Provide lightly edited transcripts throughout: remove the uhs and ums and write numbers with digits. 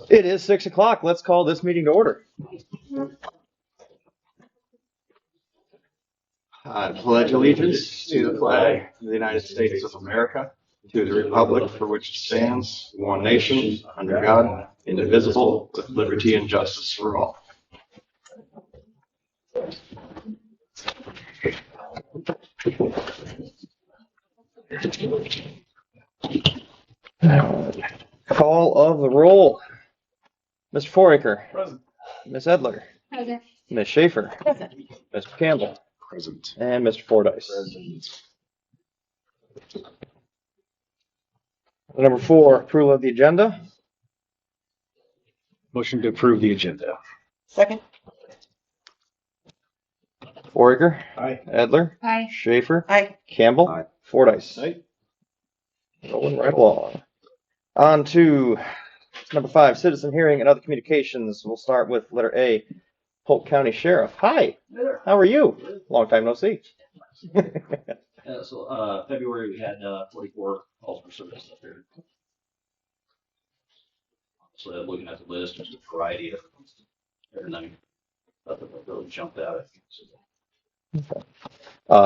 It is 6 o'clock. Let's call this meeting to order. I pledge allegiance to the flag of the United States of America, to the republic for which it stands, one nation, under God, indivisible, with liberty and justice for all. Call of the roll. Mr. Fouraker. Present. Ms. Edler. Present. Ms. Schaffer. Present. Mr. Campbell. Present. And Mr. Fordyce. Present. Number 4, approval of the agenda. Motion to approve the agenda. Second. Fouraker. Aye. Edler. Aye. Schaffer. Aye. Campbell. Aye. Fordyce. Aye. Rolling right along. On to number 5, citizen hearing and other communications. We'll start with letter A, Polk County Sheriff. Hi. There. How are you? Long time no see. February we had 44 calls for service up there. So looking at the list, there's a variety of everything. Nothing that really jumped out.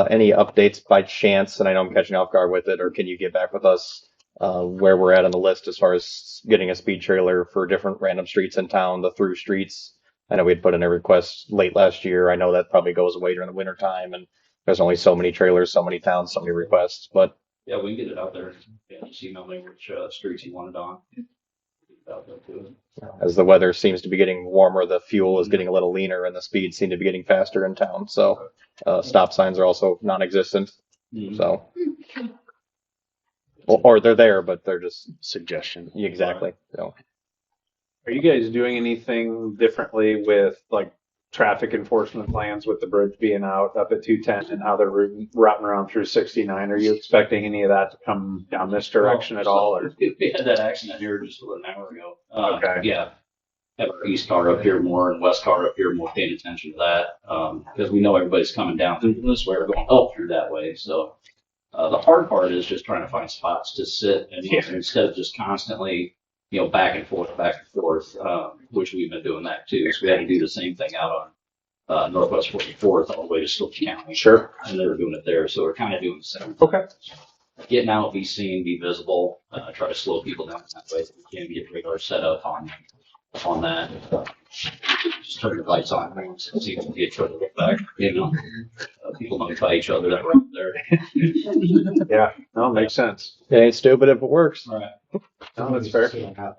Any updates by chance? And I know I'm catching off guard with it, or can you get back with us where we're at on the list as far as getting a speed trailer for different random streets in town, the through streets? I know we'd put in a request late last year. I know that probably goes away during the winter time, and there's only so many trailers, so many towns, so many requests. But Yeah, we can get it out there. Yeah, just email me which streets you want it on. Get it out there too. as the weather seems to be getting warmer, the fuel is getting a little leaner, and the speeds seem to be getting faster in town. So stop signs are also non-existent. Mhm. So, or they're there, but they're just Suggestion. exactly. So. Are you guys doing anything differently with like traffic enforcement plans with the bridge being out up at 210 and how they're routing around through 69? Are you expecting any of that to come down this direction at all? Or We had that accident here just about an hour ago. Okay. Yeah. Have our east car up here more and west car up here more, paying attention to that. Because we know everybody's coming down through this way or going up through that way. So the hard part is just trying to find spots to sit and instead of just constantly, back and forth, which we've been doing that too. So we had to do the same thing out on Northwest 44th all the way to Stokes County. Sure. And they were doing it there. So we're kind of doing the same. Okay. Getting out, be seen, be visible, try to slow people down that way. If we can get radar set up on that. Just turn your lights on, so you can get each other look back. People notify each other that we're up there. Yeah. No, makes sense. It ain't stupid if it works. All right. No, that's fair. Yeah.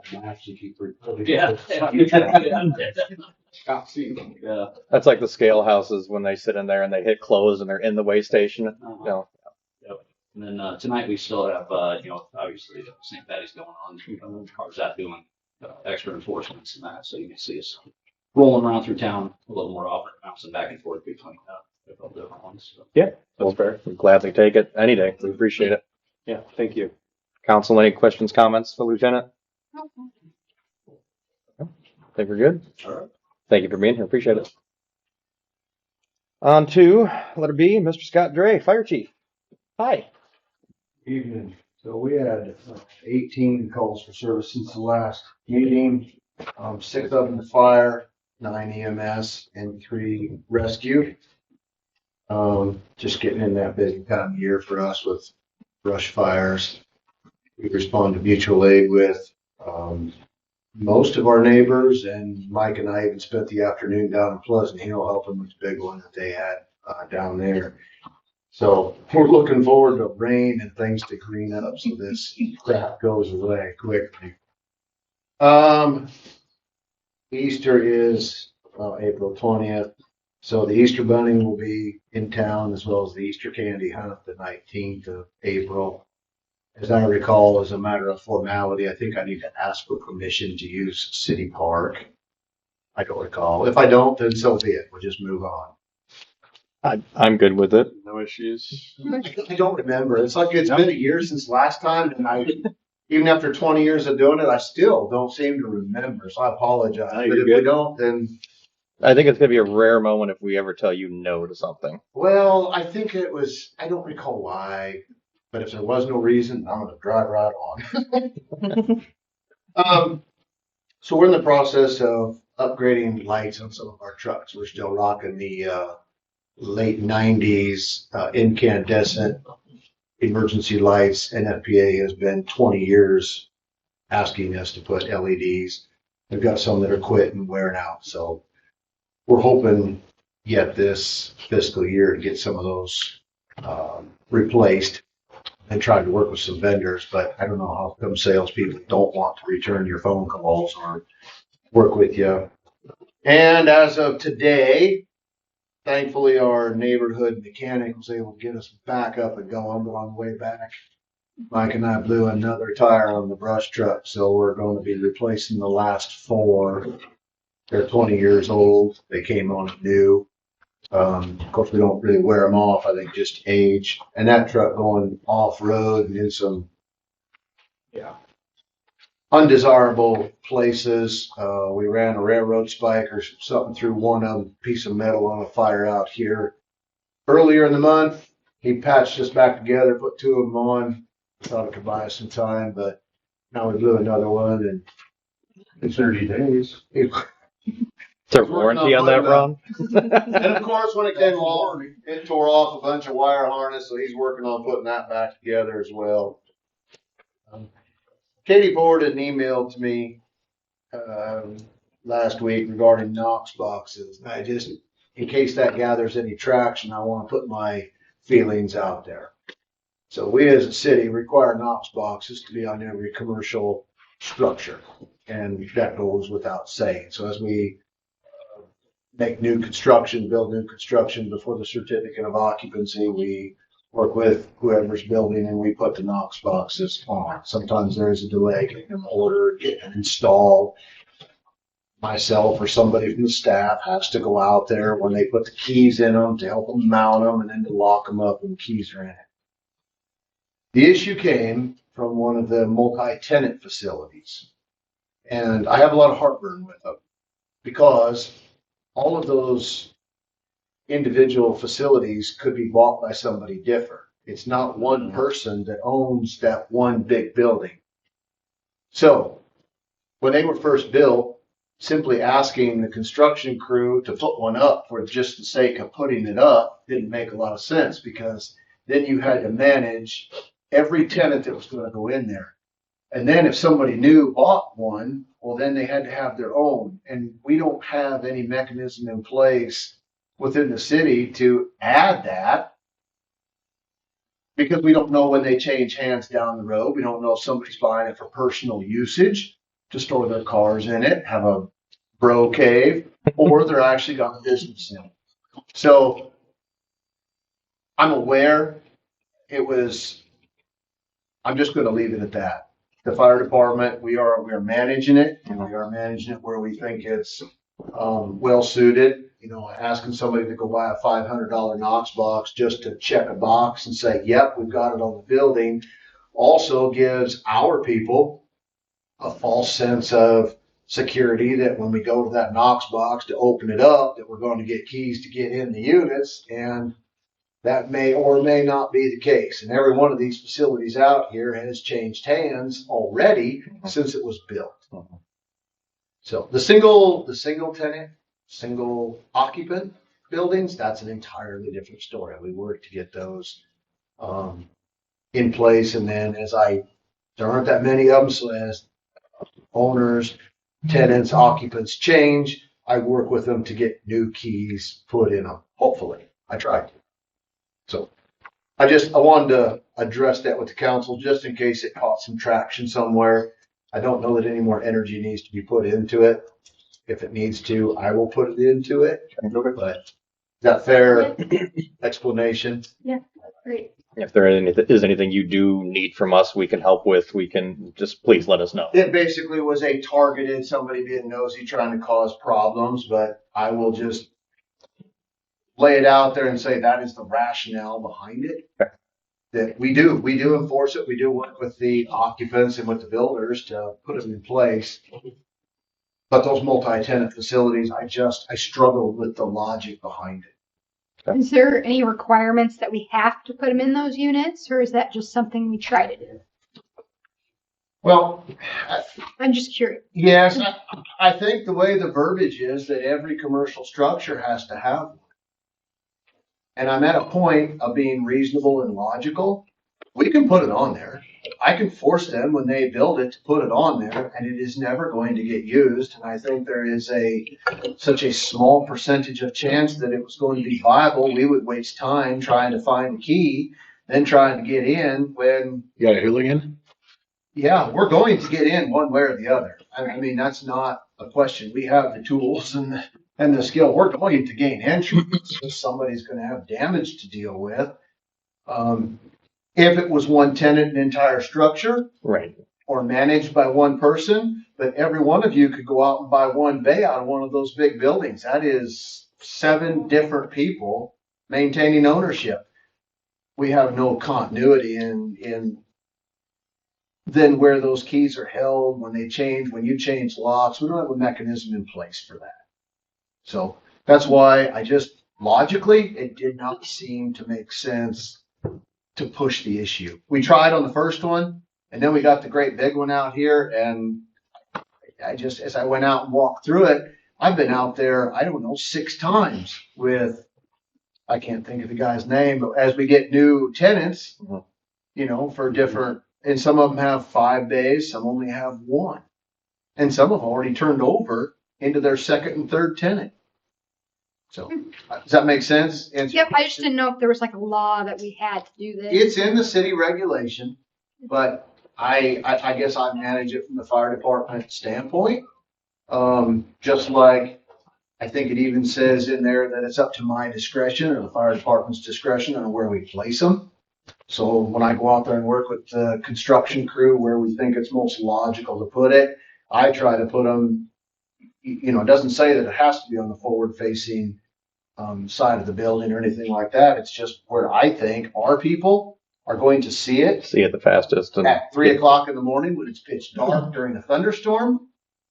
Yeah. That's like the scale houses when they sit in there and they hit close and they're in the way station. Yep. And then tonight we still have, obviously St. Patty's going on. Cars out doing extra enforcements and that, so you can see us rolling around through town a little more often, bouncing back and forth between a couple different ones. So. Yeah, that's fair. We'd gladly take it any day. We appreciate it. Yeah, thank you. Council, any questions, comments for Lieutenant? I think we're good. All right. Thank you for being here. Appreciate it. On to letter B, Mr. Scott Drey, Fire Chief. Hi. Evening. So we had 18 calls for service since the last meeting, 6 of them to fire, 9 EMS, and 3 rescue. Just getting in that busy time of year for us with brush fires. We respond to mutual aid with most of our neighbors, and Mike and I even spent the afternoon down in Pleasant Hill helping with the big one that they had down there. So we're looking forward to rain and things to clean up so this crap goes away quickly. Easter is April 20th. So the Easter Bunny will be in town as well as the Easter Candy Hunt the 19th of April. As I recall, as a matter of formality, I think I need to ask for permission to use City Park. I don't recall. If I don't, then so be it. We'll just move on. I'm good with it. No issues. I don't remember. It's like it's been a year since last time, and even after 20 years of doing it, I still don't seem to remember. So I apologize. No, But you're if good. we don't, then I think it's going to be a rare moment if we ever tell you no to something. well, I think it was. I don't recall why, but if there was no reason, I'm going to drive right on. So we're in the process of upgrading lights on some of our trucks. We're still rocking the late 90s incandescent emergency lights. NFPA has been 20 years asking us to put LEDs. We've got some that are quit and wearing out. So we're hoping yet this fiscal year to get some of those replaced and trying to work with some vendors. But I don't know how come salespeople don't want to return your phone calls or work with you. And as of today, thankfully our neighborhood mechanic was able to get us back up and going. But on the way back, Mike and I blew another tire on the brush truck, so we're going to be replacing the last 4. They're 20 years old. They came on new. Of course, we don't really wear them off. I think just age. And that truck going off road and in some undesirable places. We ran a railroad spike or something through one of them, piece of metal on a fire out here earlier in the month. He patched us back together, put 2 of them on. Thought it could buy us some time, but now we blew another one, and In 30 days. Is there warranty on that, Ron? And of course, when it came off, it tore off a bunch of wire harness, so he's working on putting that back together as well. Katie forwarded an email to me last week regarding Knox boxes. And I just, in case that gathers any traction, I want to put my feelings out there. So we as a city require Knox boxes to be on every commercial structure, and that goes without saying. So as we make new construction, build new construction before the certificate of occupancy, we work with whoever's building and we put the Knox boxes on. Sometimes there is a delay getting them ordered, getting them installed. Myself or somebody from the staff has to go out there when they put the keys in them to help them mount them and then to lock them up when the keys are in it. The issue came from one of the multi-tenant facilities, and I have a lot of heartburn with them because all of those individual facilities could be bought by somebody different. It's not one person that owns that one big building. So when they were first built, simply asking the construction crew to put one up for just the sake of putting it up didn't make a lot of sense, because then you had to manage every tenant that was going to go in there. And then if somebody new bought one, well, then they had to have their own. And we don't have any mechanism in place within the city to add that, because we don't know when they change hands down the road. We don't know if somebody's buying it for personal usage to store their cars in it, have a bro cave, or they're actually got a business in it. So I'm aware I'm just going to leave it at that. The fire department, we are managing it, and we are managing it where we think it's well suited. You know, asking somebody to go buy a $500 Knox box just to check a box and say, yep, we've got it on the building, also gives our people a false sense of security that when we go to that Knox box to open it up, that we're going to get keys to get in the units, and that may or may not be the case. And every one of these facilities out here has changed hands already since it was built. So the single tenant, single occupant buildings, that's an entirely different story. We work to get those in place. And then there aren't that many of them, so as owners, tenants, occupants change, I work with them to get new keys put in them. Hopefully, I try to. So I wanted to address that with the council just in case it caught some traction somewhere. I don't know that any more energy needs to be put into it. If it needs to, I will put it into it. But is that fair explanation? Yeah, great. If there is anything you do need from us, we can help with. We can just please let us know. It basically was a targeted somebody being nosy trying to cause problems, but I will just lay it out there and say that is the rationale behind it. Okay. That we do enforce it. We do work with the occupants and with the builders to put them in place. But those multi-tenant facilities, I struggle with the logic behind it. Is there any requirements that we have to put them in those units, or is that just something we try to do? Well, I'm just curious. yes, I think the way the verbiage is that every commercial structure has to have one. And I'm at a point of being reasonable and logical. We can put it on there. I can force them when they build it to put it on there, and it is never going to get used. And I think there is such a small percentage of chance that it was going to be viable. We would waste time trying to find the key, then trying to get in when, You got a hooligan? yeah, we're going to get in one way or the other. I mean, that's not a question. We have the tools and the skill. We're going to gain entry. Somebody's going to have damage to deal with. If it was one tenant, an entire structure, Right. or managed by one person, but every one of you could go out and buy one bay out of one of those big buildings. That is 7 different people maintaining ownership. We have no continuity in then where those keys are held, when you change locks. We don't have a mechanism in place for that. So that's why logically, it did not seem to make sense to push the issue. We tried on the first one, and then we got the great big one out here, and as I went out and walked through it, I've been out there, I don't know, 6 times with, I can't think of the guy's name, but as we get new tenants, for different, and some of them have 5 bays, some only have 1. And some have already turned over into their second and third tenant. So, does that make sense? Yep, I just didn't know if there was like a law that we had to do this. It's in the city regulation, but I guess I manage it from the fire department standpoint. Just like I think it even says in there that it's up to my discretion or the fire department's discretion on where we place them. So when I go out there and work with the construction crew where we think it's most logical to put it, I try to put them, it doesn't say that it has to be on the forward facing side of the building or anything like that. It's just where I think our people are going to see it. See it the fastest. And At 3 o'clock in the morning when it's pitch dark during a thunderstorm,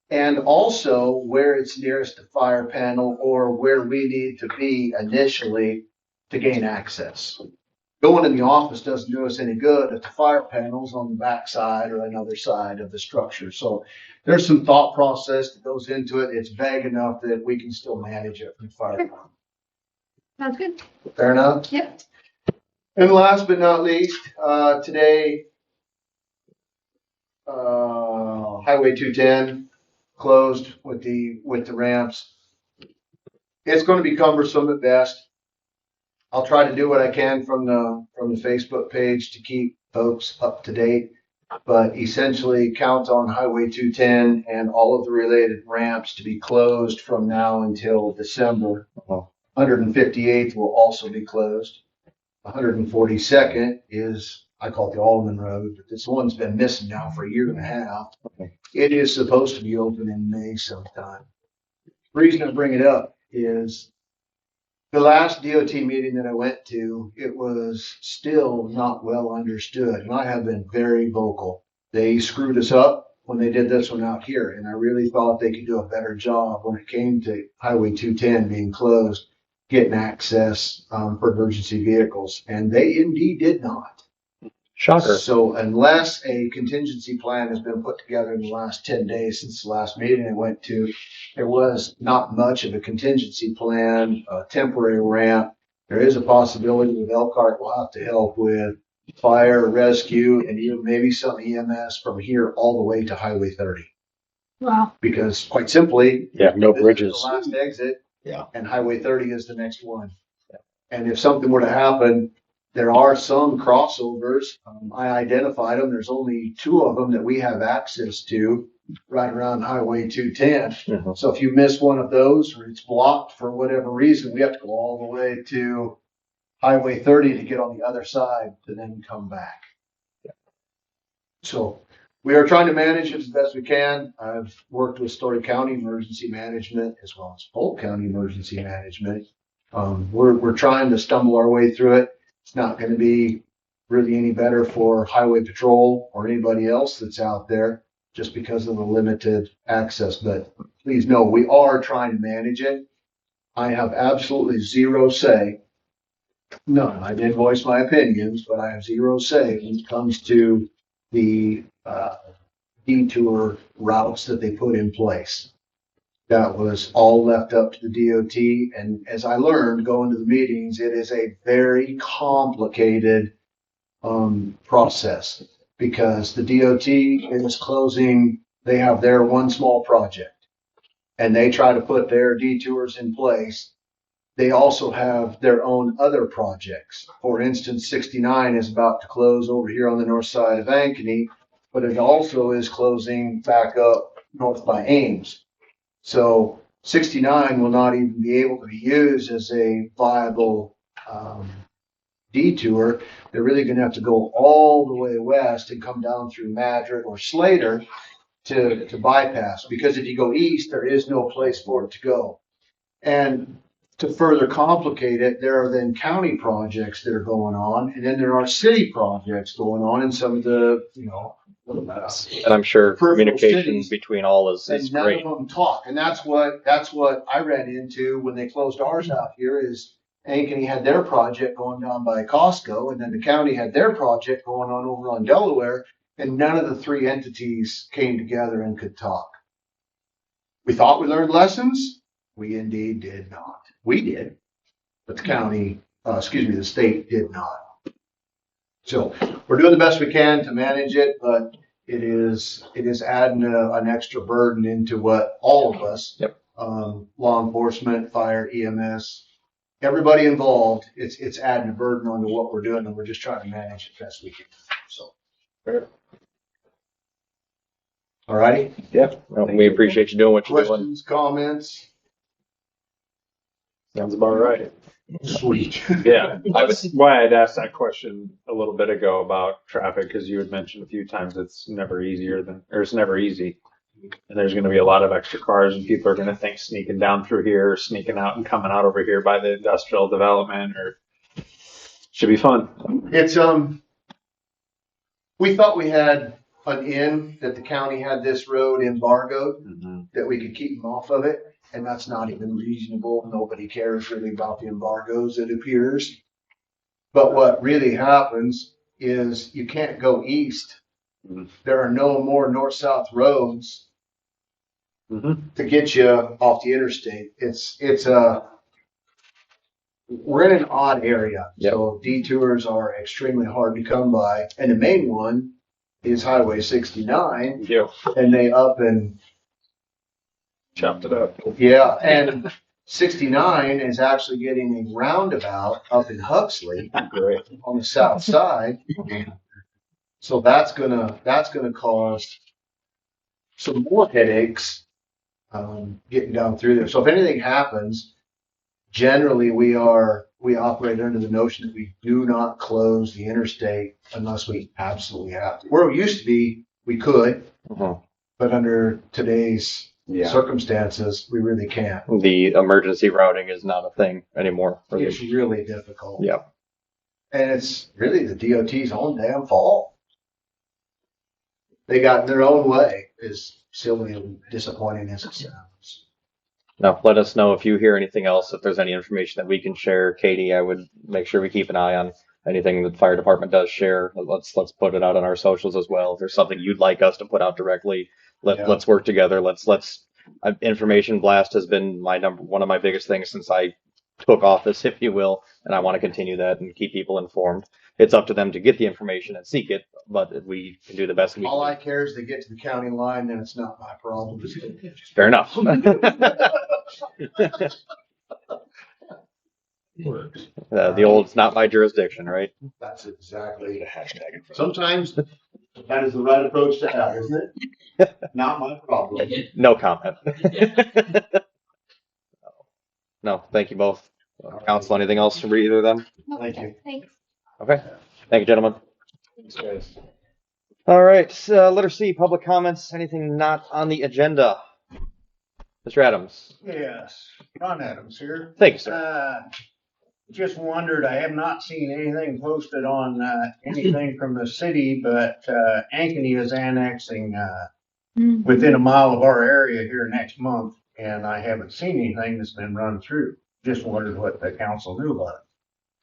and also where it's nearest the fire panel or where we need to be initially to gain access. Going in the office doesn't do us any good if the fire panel's on the back side or another side of the structure. So there's some thought process that goes into it. It's vague enough that we can still manage it from the fire department. Sounds good. Fair enough? Yep. And last but not least, today, Highway 210 closed with the ramps. It's going to be cumbersome at best. I'll try to do what I can from the Facebook page to keep folks up to date, but essentially count on Highway 210 and all of the related ramps to be closed from now until December. 158th will also be closed. 142nd is, I call it the Alderman Road, but this one's been missing now for a year and a half. It is supposed to be open in May sometime. The reason I bring it up is the last DOT meeting that I went to, it was still not well understood, and I have been very vocal. They screwed us up when they did this one out here, and I really thought they could do a better job when it came to Highway 210 being closed, getting access for emergency vehicles, and they indeed did not. shocker. So unless a contingency plan has been put together in the last 10 days since the last meeting I went to, there was not much of a contingency plan, a temporary ramp. There is a possibility that Elkhart will have to help with fire, rescue, and even maybe some EMS from here all the way to Highway 30. Wow. Because quite simply, Yeah, no this is bridges. the last exit. Yeah. And Highway 30 is the next one. And if something were to happen, there are some crossovers. I identified them. There's only 2 of them that we have access to right around Highway 210. Mhm. So if you miss one of those or it's blocked for whatever reason, we have to go all the way to Highway 30 to get on the other side to then come back. So we are trying to manage it as best we can. I've worked with Story County Emergency Management as well as Polk County Emergency Management. We're trying to stumble our way through it. It's not going to be really any better for Highway Patrol or anybody else that's out there just because of the limited access. But please know, we are trying to manage it. I have absolutely zero say. None. I did voice my opinions, but I have zero say when it comes to the detour routes that they put in place. That was all left up to the DOT. And as I learned going to the meetings, it is a very complicated process because the DOT is closing, they have their one small project and they try to put their detours in place. They also have their own other projects. For instance, 69 is about to close over here on the north side of Ankeny, but it also is closing back up north by Ames. So 69 will not even be able to be used as a viable detour. They're really going to have to go all the way west and come down through Madrid or Slater to bypass, because if you go east, there is no place for it to go. And to further complicate it, there are then county projects that are going on, and then there are city projects going on in some of the, And I'm sure Peripheral communication cities. between all is and none great. of them talk. And that's what I ran into when they closed ours out here is Ankeny had their project going down by Costco, and then the county had their project going on over on Delaware, and none of the three entities came together and could talk. We thought we learned lessons. We indeed did not. We did, but the county, the state did not. So we're doing the best we can to manage it, but it is adding an extra burden into what all of us, Yep. Law enforcement, fire, EMS, everybody involved, it's adding a burden onto what we're doing, and we're just trying to manage it best we can. So. All righty. Yeah, well, we appreciate you doing what you're doing. Questions, comments? Sounds about right. Sweet. Yeah, that's why I'd asked that question a little bit ago about traffic, because you had mentioned a few times it's never easy, and there's going to be a lot of extra cars, and people are going to think sneaking down through here, sneaking out and coming out over here by the industrial development, or should be fun. It's we thought we had an in that the county had this road embargoed, that we could keep them off of it. And that's not even reasonable. Nobody cares really about the embargoes, it appears. But what really happens is you can't go east. There are no more north-south roads to get you off the interstate. We're in an odd area. Yep. So detours are extremely hard to come by. And the main one is Highway 69. Yeah, And they up and chopped it up. yeah, and 69 is actually getting a roundabout up in Huxley Great. on the south side. So that's gonna cause some more headaches getting down through there. So if anything happens, generally we operate under the notion that we do not close the interstate unless we absolutely have to. Where it used to be, we could, but under today's circumstances, we really can't. The emergency routing is not a thing anymore. It's really difficult. Yeah. And it's really the DOT's own damn fault. They got in their own way, as silly and disappointing as it sounds. Now, let us know if you hear anything else, if there's any information that we can share. Katie, I would make sure we keep an eye on anything that the fire department does share. Let's put it out on our socials as well. If there's something you'd like us to put out directly, let's work together. Information blast has been one of my biggest things since I took office, if you will, and I want to continue that and keep people informed. It's up to them to get the information and seek it, but we can do the best we can. All I care is they get to the county line, then it's not my problem. Fair enough. The old, it's not my jurisdiction, right? That's exactly the hashtag. Sometimes that is the right approach to have, isn't it? Not my problem. No comment. No, thank you both. Council, anything else from either of them? Thank you. Thanks. Okay. Thank you, gentlemen. Thanks, guys. All right. Letter C, public comments. Anything not on the agenda? Mr. Adams. Yes, Ron Adams here. Thank you, sir. Just wondered, I have not seen anything posted on anything from the city, but Ankeny is annexing within a mile of our area here next month, and I haven't seen anything that's been run through. Just wondered what the council knew about it.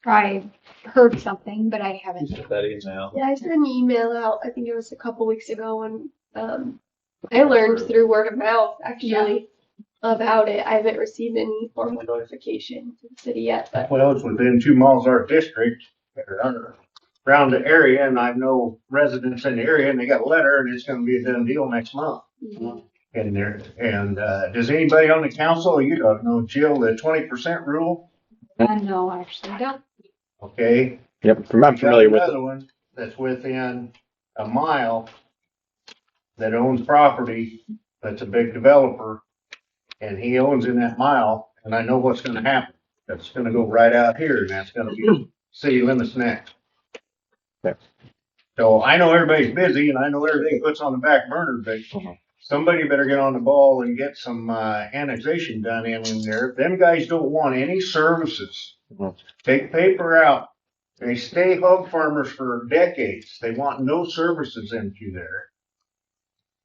I heard something, but I haven't. That email. Yeah, I sent an email out, I think it was a couple weeks ago, and I learned through word of mouth actually about it. I haven't received any formal notification to the city yet, but Well, it's within 2 miles of our district, around the area, and I know residents in the area, and they got a letter, and it's gonna be a done deal next month. And there, does anybody on the council, you don't know, Jill, the 20% rule? No, I actually don't. Okay. Yep, I'm familiar with it. Another one that's within a mile that owns property, that's a big developer, and he owns in that mile, and I know what's gonna happen. That's gonna go right out here, and that's gonna be city limits next. Yeah. So I know everybody's busy, and I know everything puts on the back burner, but somebody better get on the ball and get some annexation done in there. Them guys don't want any services. Take paper out. They stay hog farmers for decades. They want no services into there.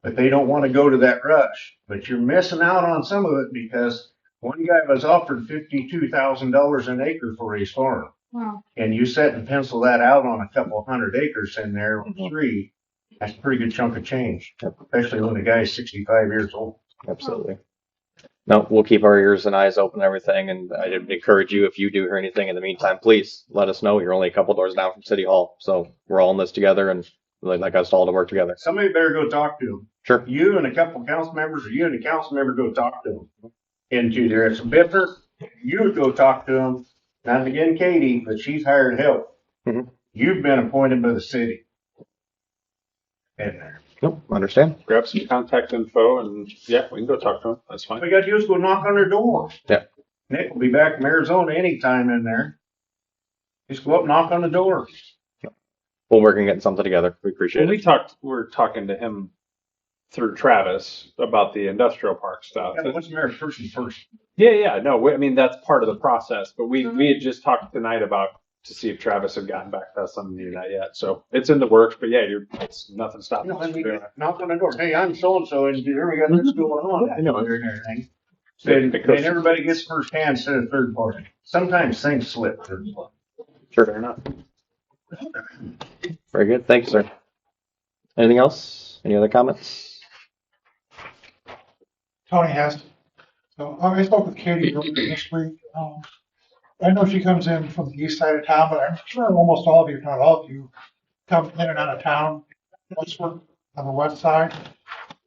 But they don't want to go to that rush. But you're missing out on some of it because one guy was offered $52,000 an acre for his farm. Wow. And you set and pencil that out on a couple hundred acres in there, 3. That's a pretty good chunk of change, especially when the guy's 65 years old. Absolutely. No, we'll keep our ears and eyes open and everything. And I'd encourage you, if you do hear anything in the meantime, please let us know. You're only a couple doors down from City Hall. So we're all in this together and we'd like us all to work together. Somebody better go talk to him. Sure. You and a couple of council members, or you and a council member go talk to him. Into there, it's a business. You go talk to him. Not again, Katie, but she's hired help. You've been appointed by the city. And Nope, understand. Grab some contact info and yeah, we can go talk to him. That's fine. we got to do is go knock on their door. Yeah. Nick will be back from Arizona anytime in there. Just go up, knock on the door. We'll work and getting something together. We appreciate Well, it. we're talking to him through Travis about the industrial park stuff. Yeah, what's the matter person first? Yeah, no, I mean, that's part of the process, but we had just talked tonight about to see if Travis had gotten back to us on that yet. So it's in the works, but yeah, it's nothing stopping You know, us I from mean, doing it. knock on the door. Hey, I'm so-and-so, and here we got this going on. I know. And everything. Then everybody gets first hand instead of third party. Sometimes things slip. Sure. Fair enough. Very good. Thank you, sir. Anything else? Any other comments? Tony has. So I spoke with Katie earlier this week. I know she comes in from the east side of town, but I'm sure almost all of you, if not all of you, come in and out of town westward on the west side.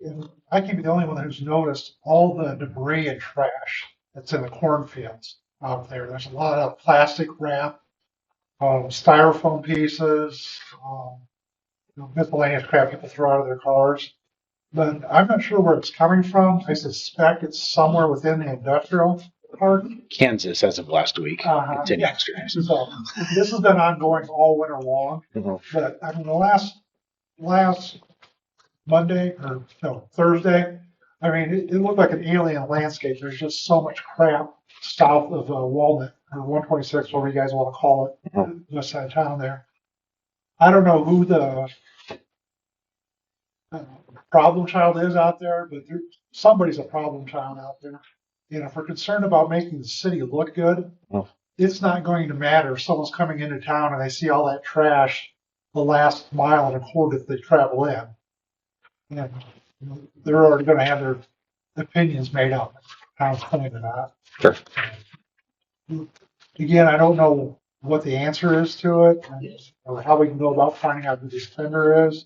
And I can be the only one who's noticed all the debris and trash that's in the cornfields out there. There's a lot of plastic wrap, styrofoam pieces, miscellaneous crap people throw out of their cars. But I'm not sure where it's coming from. I suspect it's somewhere within the industrial park. Kansas as of last week. Continuing So this has been ongoing all winter long. But I mean, the last Monday or no Thursday, I mean, it looked like an alien landscape. There's just so much crap south of Walnut or 126, whatever you guys want to call it, west side of town there. I don't know who the problem child is out there, but somebody's a problem child out there. And if we're concerned about making the city look good, it's not going to matter if someone's coming into town and they see all that trash the last mile and a quarter that they travel in. And they're already going to have their opinions made up. Town's coming to that. Sure. Again, I don't know what the answer is to it or how we can go about finding out who the offender is.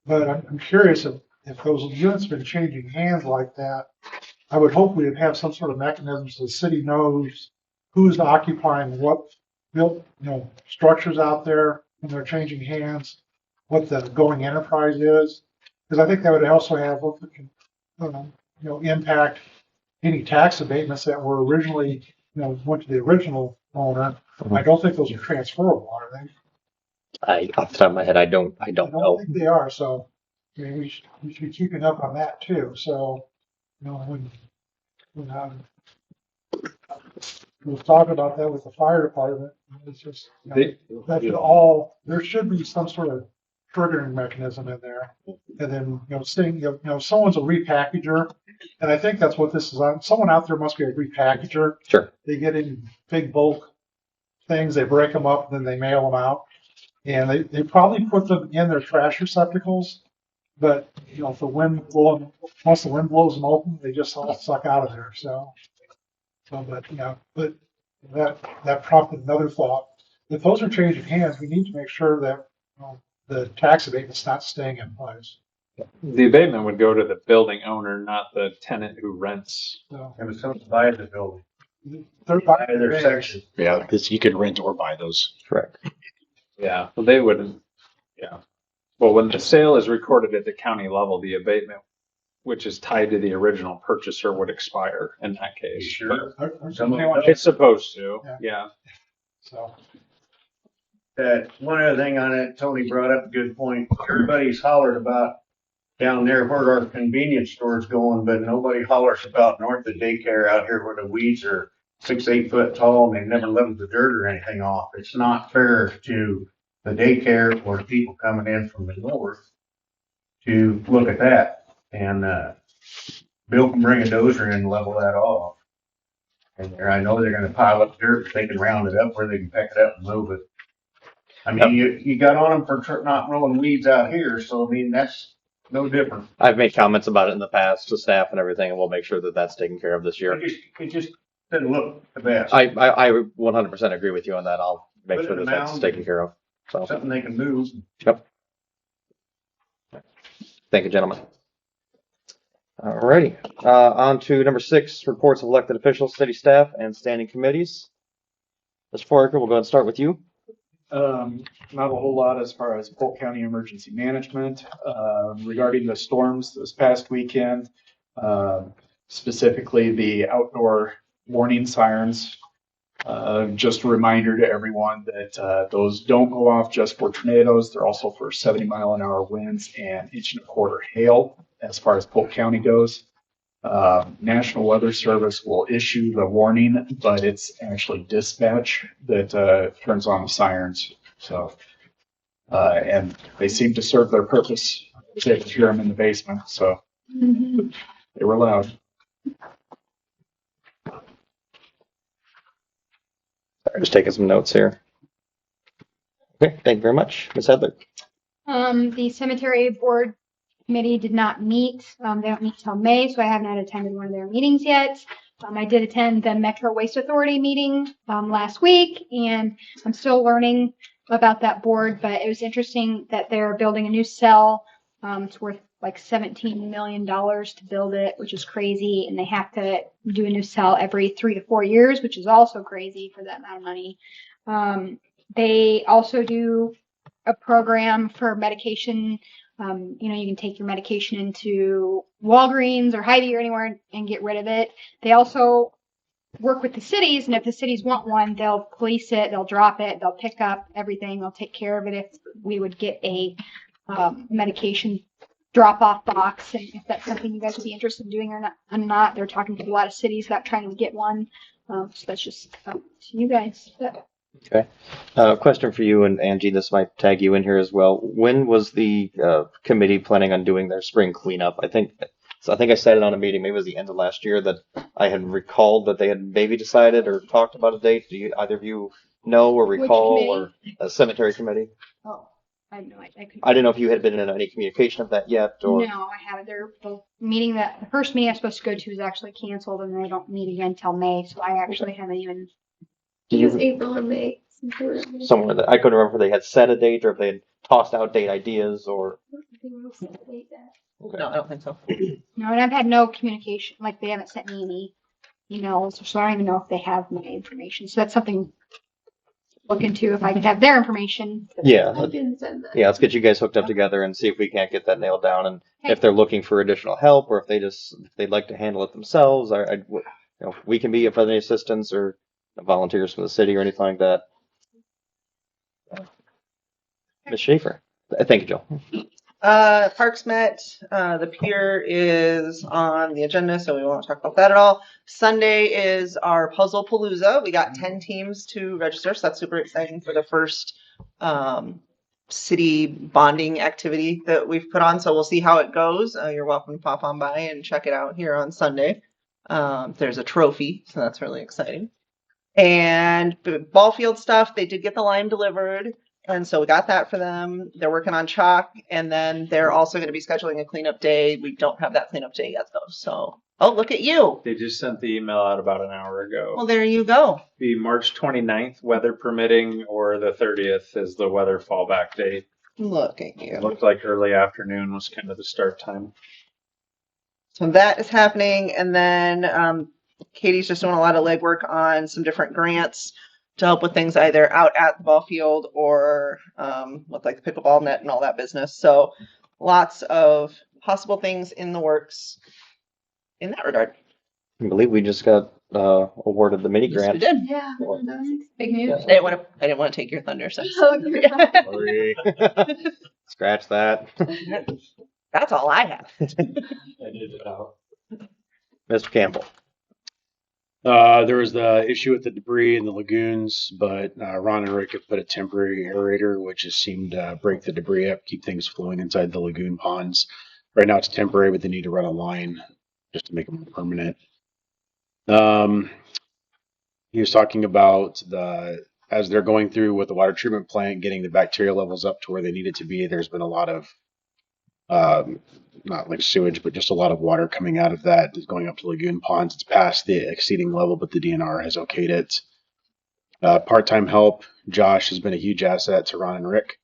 But I'm curious if those units have been changing hands like that. I would hope we would have some sort of mechanism so the city knows who's occupying what built, structures out there when they're changing hands, what the going enterprise is. Because I think that would also have, impact any tax abatements that were originally, went to the original owner. I don't think those are transferable, are they? Off the top of my head, I don't I know. don't think they are. So I mean, we should be keeping up on that too. So, when we was talking about that with the fire department, it's just, there should be some sort of triggering mechanism in there. And then, saying, someone's a repackager. And I think that's what this is on. Someone out there must be a repackager. Sure. They get in big bulk things, they break them up, and then they mail them out. And they probably put them in their trash receptacles. But, you know, if the wind blowing, once the wind blows them open, they just all suck out of there, so. But, you know, but that prompted another thought. If those are changing hands, we need to make sure that, the tax abatement's not staying in place. The abatement would go to the building owner, not the tenant who rents. So And if someone buys the building, they're buy buying their their section. Yeah, because you can rent or buy those. Correct. Yeah, well, they wouldn't. Yeah. Well, when the sale is recorded at the county level, the abatement, which is tied to the original purchaser, would expire in that case. Sure. Somebody It's supposed to. Yeah. Yeah. So, One other thing on it, Tony brought up a good point. Everybody's hollered about down there where our convenience store's going, but nobody hollers about north of daycare out here where the weeds are 6, 8 foot tall and they never leveled the dirt or anything off. It's not fair to the daycare or the people coming in from the north to look at that. And, Bill can bring a dozer in and level that off. And I know they're gonna pile up dirt, but they can round it up where they can pick it up and move it. I mean, you got on them for not rolling weeds out here, so I mean, that's no different. I've made comments about it in the past to staff and everything, and we'll make sure that that's taken care of this year. It just doesn't look the best. I 100% agree with you on that. I'll make Put it sure in that a that's mound. taken care of. So, Something they can move. yep. Thank you, gentlemen. Alrighty. On to number 6, reports of elected officials, city staff, and standing committees. Ms. Fouraker, we'll go ahead and start with you. Not a whole lot as far as Polk County emergency management. Regarding the storms this past weekend, specifically the outdoor warning sirens. Just a reminder to everyone that those don't go off just for tornadoes. They're also for 70-mile-an-hour winds and 1.25 inch hail as far as Polk County goes. National Weather Service will issue the warning, but it's actually dispatch that turns on the sirens. So, and they seem to serve their purpose. I was able to hear them in the basement, so they were loud. Sorry, just taking some notes here. Okay, thank you very much. Ms. Edler. The cemetery board committee did not meet. They don't meet till May, so I have not attended one of their meetings yet. I did attend the Metro Waste Authority meeting last week, and I'm still learning about that board, but it was interesting that they're building a new cell. It's worth like $17 million to build it, which is crazy, and they have to do a new cell every 3 to 4 years, which is also crazy for that amount of money. They also do a program for medication. You can take your medication into Walgreens or Hy-Vee or anywhere and get rid of it. They also work with the cities, and if the cities want one, they'll police it, they'll drop it, they'll pick up everything, they'll take care of it if we would get a medication drop-off box, and if that's something you guys would be interested in doing or not. They're talking to a lot of cities about trying to get one. So that's just up to you guys. Okay. Question for you and Angie. This might tag you in here as well. When was the committee planning on doing their spring cleanup? I think I said it on a meeting. Maybe it was the end of last year that I had recalled that they had maybe decided or talked about a date. Do either of you know or recall, or a cemetery committee? Oh, I have no idea. I didn't know if you had been in any communication of that yet, or No, I haven't. The first meeting I was supposed to go to is actually canceled, and they don't meet again until May. So I actually haven't even. It was April or May. somewhere that I couldn't remember if they had set a date or if they had tossed out date ideas or. No, I don't think so. No, and I've had no communication. Like they haven't sent me any emails, so I don't even know if they have my information. So that's something to look into. If I could have their information. Yeah. I didn't send that. Yeah, let's get you guys hooked up together and see if we can't get that nailed down, and if they're looking for additional help or if they'd like to handle it themselves. We can be of any assistance or volunteers from the city or anything like that. Ms. Schaffer. Thank you, Joe. Parks met. The pier is on the agenda, so we won't talk about that at all. Sunday is our Puzzle Palooza. We got 10 teams to register, so that's super exciting for the first city bonding activity that we've put on. So we'll see how it goes. You're welcome to pop on by and check it out here on Sunday. There's a trophy, so that's really exciting. And Ballfield stuff, they did get the lime delivered. And so we got that for them. They're working on chalk, and then they're also going to be scheduling a cleanup day. We don't have that cleanup day yet, though. So, oh, look at you. They just sent the email out about an hour ago. Well, there you go. The March 29th, weather permitting, or the 30th is the weather fallback date. Look at you. It looked like early afternoon was kind of the start time. So that is happening. And then Katie's just doing a lot of legwork on some different grants to help with things either out at the ball field or with like the pickleball net and all that business. So lots of possible things in the works in that regard. I believe we just got awarded the mini Yes, we grant. did. Yeah, that's big news. I didn't want to take your thunder. So. Sorry. Scratch that. That's all I have. Edit it out. Mr. Campbell. There was the issue with the debris in the lagoons, but Ron and Rick have put a temporary aerator, which has seemed to break the debris up, keep things flowing inside the lagoon ponds. Right now it's temporary, but they need to run a line just to make them more permanent. He was talking about as they're going through with the water treatment plant, getting the bacteria levels up to where they need it to be. There's been a lot of not like sewage, but just a lot of water coming out of that is going up to lagoon ponds. It's past the exceeding level, but the DNR has okayed it. Part-time help, Josh has been a huge asset to Ron and Rick.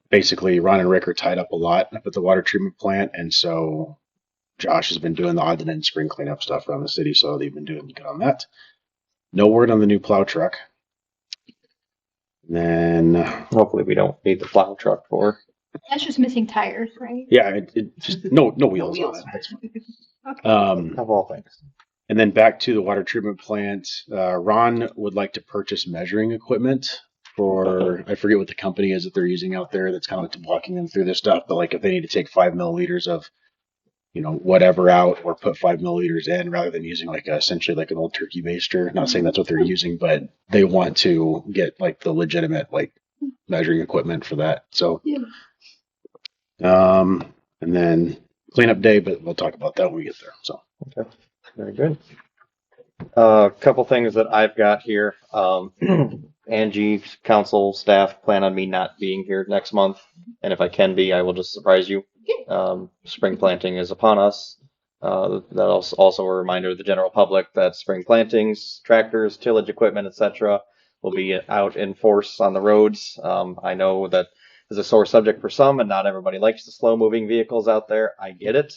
Basically, Ron and Rick are tied up a lot up at the water treatment plant, and so Josh has been doing the odds and ends spring cleanup stuff around the city, so they've been doing good on that. No word on the new plow truck. Then Hopefully we don't need the plow truck for. That's just missing tires, right? yeah, it just no wheels on it. That's fine. Of all things. And then back to the water treatment plant. Ron would like to purchase measuring equipment for, I forget what the company is that they're using out there that's kind of like walking them through this stuff. But like if they need to take 5 milliliters of, whatever out or put 5 milliliters in rather than using like essentially like an old turkey baster. Not saying that's what they're using, but they want to get like the legitimate like measuring equipment for that. So, and then cleanup day, but we'll talk about that when we get there. So. Okay, very good. A couple things that I've got here. Angie, council staff plan on me not being here next month, and if I can be, I will just surprise you. Spring planting is upon us. That's also a reminder to the general public that spring plantings, tractors, tillage equipment, etc., will be out in force on the roads. I know that is a sore subject for some, and not everybody likes the slow-moving vehicles out there. I get it.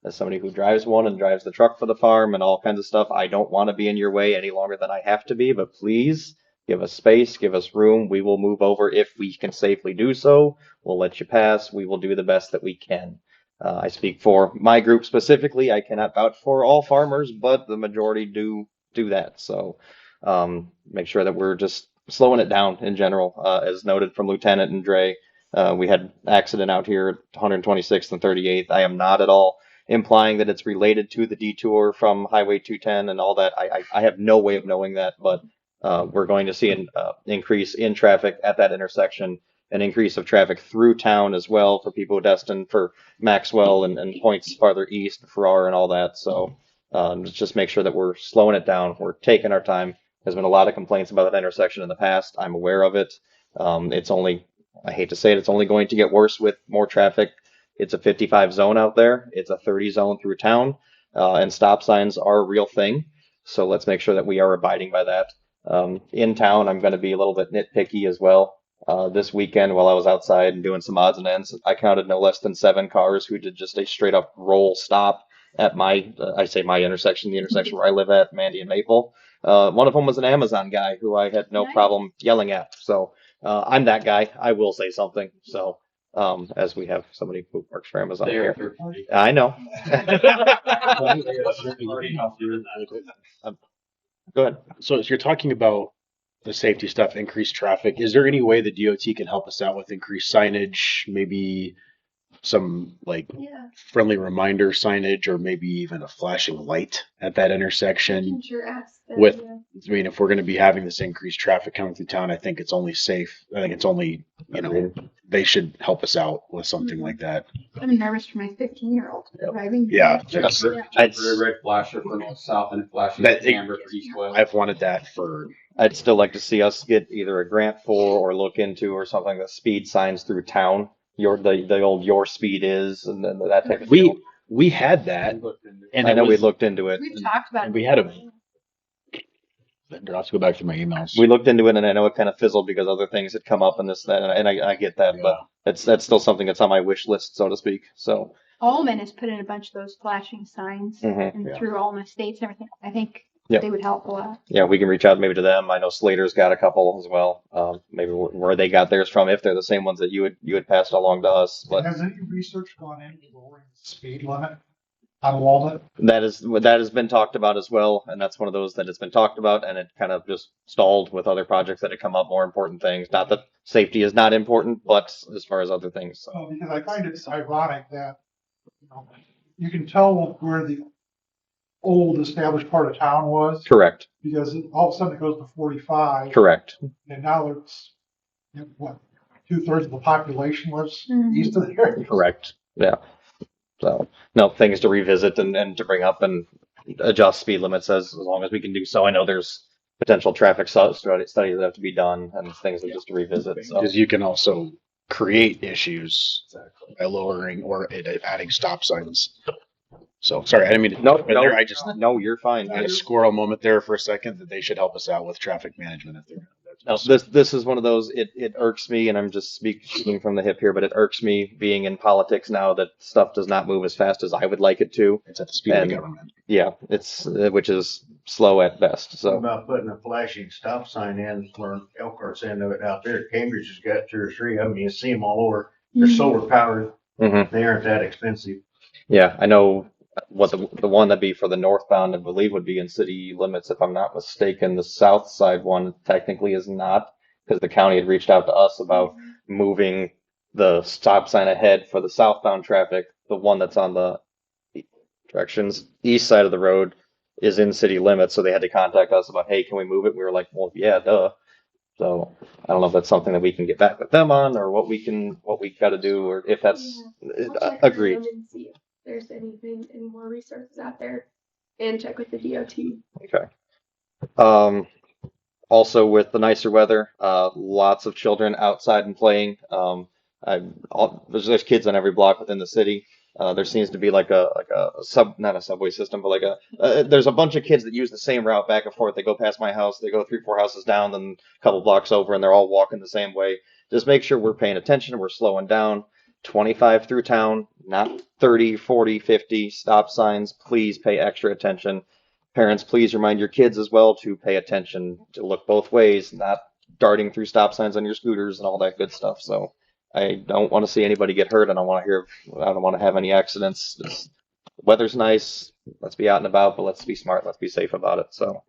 As somebody who drives one and drives the truck for the farm and all kinds of stuff, I don't want to be in your way any longer than I have to be, but please give us space, give us room. We will move over if we can safely do so. We'll let you pass. We will do the best that we can. I speak for my group specifically. I cannot vouch for all farmers, but the majority do that. So make sure that we're just slowing it down in general. As noted from Lieutenant and Drey, we had accident out here at 126th and 38th. I am not at all implying that it's related to the detour from Highway 210 and all that. I have no way of knowing that, but we're going to see an increase in traffic at that intersection, an increase of traffic through town as well for people destined for Maxwell and points farther east, Fouraker and all that. So let's just make sure that we're slowing it down. We're taking our time. There's been a lot of complaints about that intersection in the past. I'm aware of it. It's only, I hate to say it, it's only going to get worse with more traffic. It's a 55 zone out there. It's a 30 zone through town, and stop signs are a real thing. So let's make sure that we are abiding by that. In town, I'm going to be a little bit nitpicky as well. This weekend, while I was outside and doing some odds and ends, I counted no less than 7 cars who did just a straight up roll stop at my intersection, the intersection where I live at, Mandy and Maple. One of them was an Amazon guy who I had no problem yelling at. So I'm that guy. I will say something. So. As we have somebody who works for Amazon here. I know. Go ahead. So you're talking about the safety stuff, increased traffic. Is there any way the DOT can help us out with increased signage, maybe some friendly reminder signage, or maybe even a flashing light at that intersection? If we're going to be having this increased traffic coming through town, I think it's only safe. I think it's only, they should help us out with something like that. I'm nervous for my 15-year-old driving. Yeah. Red flasher for north south and flashing amber for east west. I've wanted that for I'd still like to see us get either a grant for or look into or something that speed signs through town. The old your speed is and then that type of deal. We had that, and I it know we was, looked into it. We've talked about and it. we had a. I'll have to go back through my emails. We looked into it, and I know it kind of fizzled because other things had come up and this, that, and I get that, but that's still something that's on my wish list, so to speak. So Allman has put in a bunch of those flashing signs and through Allman Estates and everything. I think they would help a lot. yeah, we can reach out maybe to them. I know Slater's got a couple as well. Maybe where they got theirs from, if they're the same ones that you had passed along to us. But Has any research gone into lowering the speed limit on Walnut? that has been talked about as well, and that's one of those that has been talked about, and it kind of just stalled with other projects that had come up, more important things. Not that safety is not important, but as far as other things. So. Because I find it's ironic that, you can tell where the old established part of town was. Correct. Because all of a sudden it goes to 45. Correct. And now it's, what, 2/3 of the population lives east of there. Correct. Yeah. So, no, things to revisit and to bring up and adjust speed limits as long as we can do so. I know there's potential traffic studies that have to be done and things that just to revisit. So. Because you can also create issues by lowering or adding stop signs. So sorry, I didn't mean to. No, you're fine. I had a squirrel moment there for a second that they should help us out with traffic management if they're. No, this is one of those. It irks me, and I'm just speaking from the hip here, but it irks me being in politics now that stuff does not move as fast as I would like it to. It's at the speed of the government. Yeah, which is slow at best. So What about putting a flashing stop sign in for Elkhart's end of it out there? Cambridge has got 2 or 3 of them. You see them all over. They're solar powered. They aren't that expensive. Yeah, I know what the one that'd be for the northbound, I believe, would be in city limits, if I'm not mistaken. The south side one technically is not, because the county had reached out to us about moving the stop sign ahead for the southbound traffic. The one that's on the directions east side of the road is in city limits, so they had to contact us about, hey, can we move it? We were like, well, yeah, duh. So I don't know if that's something that we can get back with them on, or what we got to do, or if that's agreed. See if there's any more resources out there, and check with the DOT. Okay. Also with the nicer weather, lots of children outside and playing. There's kids on every block within the city. There seems to be not a subway system, but there's a bunch of kids that use the same route back and forth. They go past my house, they go 3-4 houses down, then a couple blocks over, and they're all walking the same way. Just make sure we're paying attention, we're slowing down. 25 through town, not 30, 40, 50 stop signs. Please pay extra attention. Parents, please remind your kids as well to pay attention, to look both ways, not darting through stop signs on your scooters and all that good stuff. So I don't want to see anybody get hurt. I don't want to have any accidents. The weather's nice. Let's be out and about, but let's be smart. Let's be safe about it. So,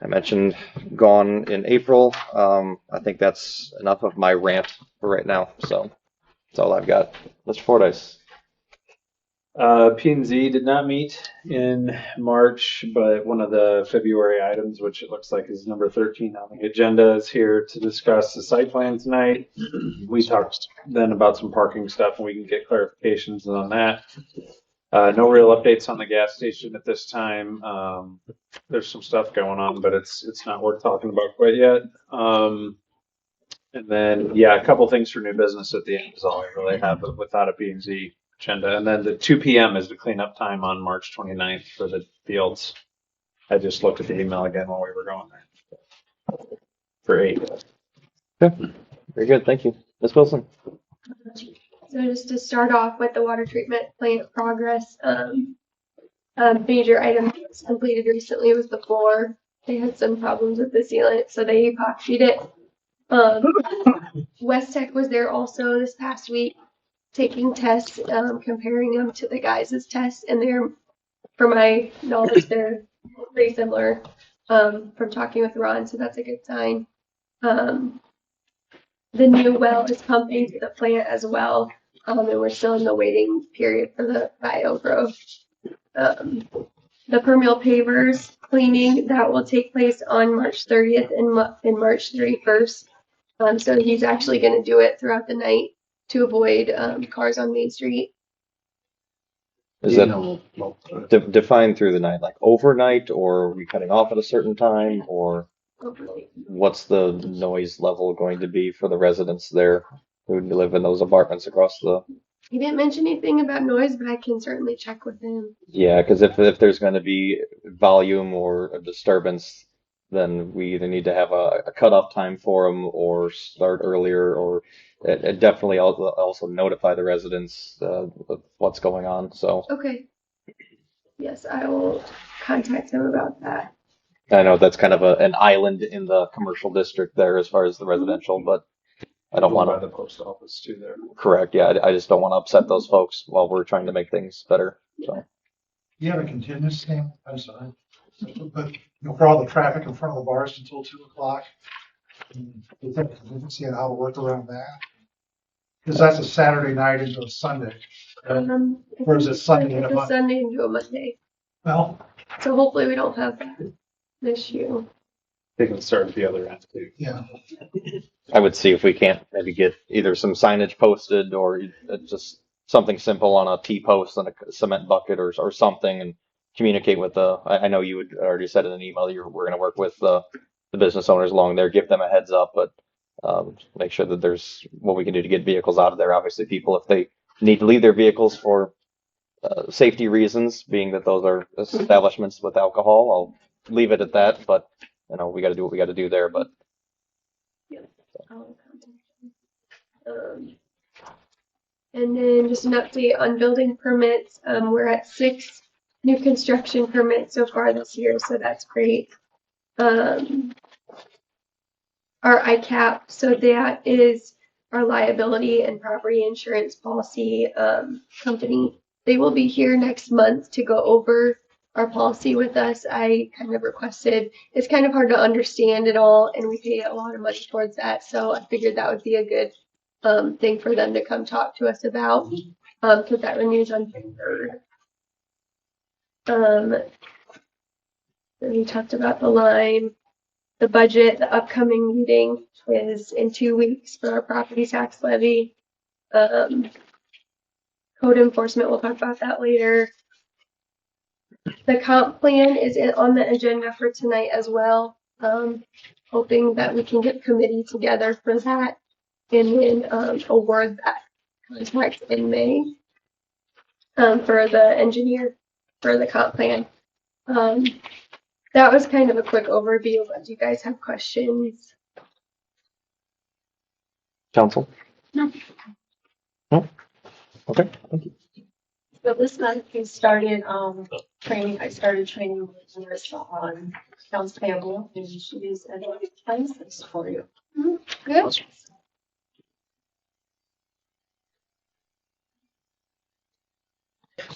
I mentioned gone in April. I think that's enough of my rant for right now. So that's all I've got. Mr. Fordyce. P&Z did not meet in March, but one of the February items, which it looks like is number 13 on the agenda, is here to discuss the site plan tonight. We talked then about some parking stuff, and we can get clarifications on that. No real updates on the gas station at this time. There's some stuff going on, but it's not worth talking about quite yet. And then, a couple things for new business at the end is all I really have without a P&Z agenda. And then the 2 p.m. is the cleanup time on March 29th for the fields. I just looked at the email again while we were going there. For 8. Okay. Very good. Thank you. Ms. Wilson. So just to start off with the water treatment plant progress, major item that was completed recently was the floor. They had some problems with the sealant, so they epoxied it. West Tech was there also this past week, taking tests, comparing them to the guys' tests, and they're, for my knowledge, they're pretty similar from talking with Ron, so that's a good sign. The new well is pumping to the plant as well, and we're still in the waiting period for the bio growth. The permeable pavers cleaning, that will take place on March 30th and March 31st. So he's actually going to do it throughout the night to avoid cars on Main Street. Is that defined through the night, like overnight, or are we cutting off at a certain time, or what's the noise level going to be for the residents there who live in those apartments across the? He didn't mention anything about noise, but I can certainly check with him. Yeah, because if there's going to be volume or a disturbance, then we either need to have a cutoff time for them or start earlier, or definitely also notify the residents of what's going on. So Okay. Yes, I will contact him about that. I know that's kind of an island in the commercial district there as far as the residential, but I don't want by to. the post office too there. Correct. Yeah, I just don't want to upset those folks while we're trying to make things better. So. You have a contingency, I'm sorry, but for all the traffic in front of the bars until 2 o'clock. You have a contingency on how to work around that? Because that's a Saturday night into a Sunday. Or is it Sunday and a It's a Monday? Sunday into a Monday. Well, So hopefully we don't have that issue. They can start at the other end too. yeah. I would see if we can't maybe get either some signage posted or just something simple on a T-post and a cement bucket or something, and communicate with the. I know you had already said in an email we're going to work with the business owners along there, give them a heads up, but make sure that there's what we can do to get vehicles out of there. Obviously, people, if they need to leave their vehicles for safety reasons, being that those are establishments with alcohol, I'll leave it at that. But we got to do what we got to do there. But I'll contact him. And then just an update on building permits. We're at 6 new construction permits so far this year, so that's great. Our ICAP, so that is our liability and property insurance policy company. They will be here next month to go over our policy with us. I kind of requested, it's kind of hard to understand it all, and we pay a lot of money towards that, so I figured that would be a good thing for them to come talk to us about, because that renews on June 3rd. Then we talked about the line, the budget. The upcoming meeting is in 2 weeks for our property tax levy. Code enforcement, we'll talk about that later. The comp plan is on the agenda for tonight as well. Hoping that we can get committee together for that and then award that contract in May for the engineer for the comp plan. That was kind of a quick overview, but do you guys have questions? council? No. No? Okay. Thank you. So this month we started training. I started training with Marissa on accounts payable, and she is at places for you. Good.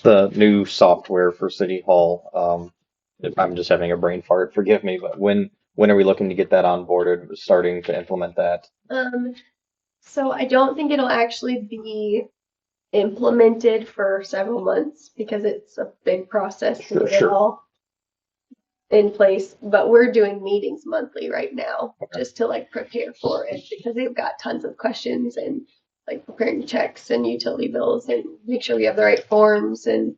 The new software for City Hall. If I'm just having a brain fart, forgive me, but when are we looking to get that onboarded, starting to implement that? So I don't think it'll actually be implemented for several months because it's a big process to get it all in place. But we're doing meetings monthly right now just to like prepare for it because they've got tons of questions and like preparing checks and utility bills and make sure we have the right forms and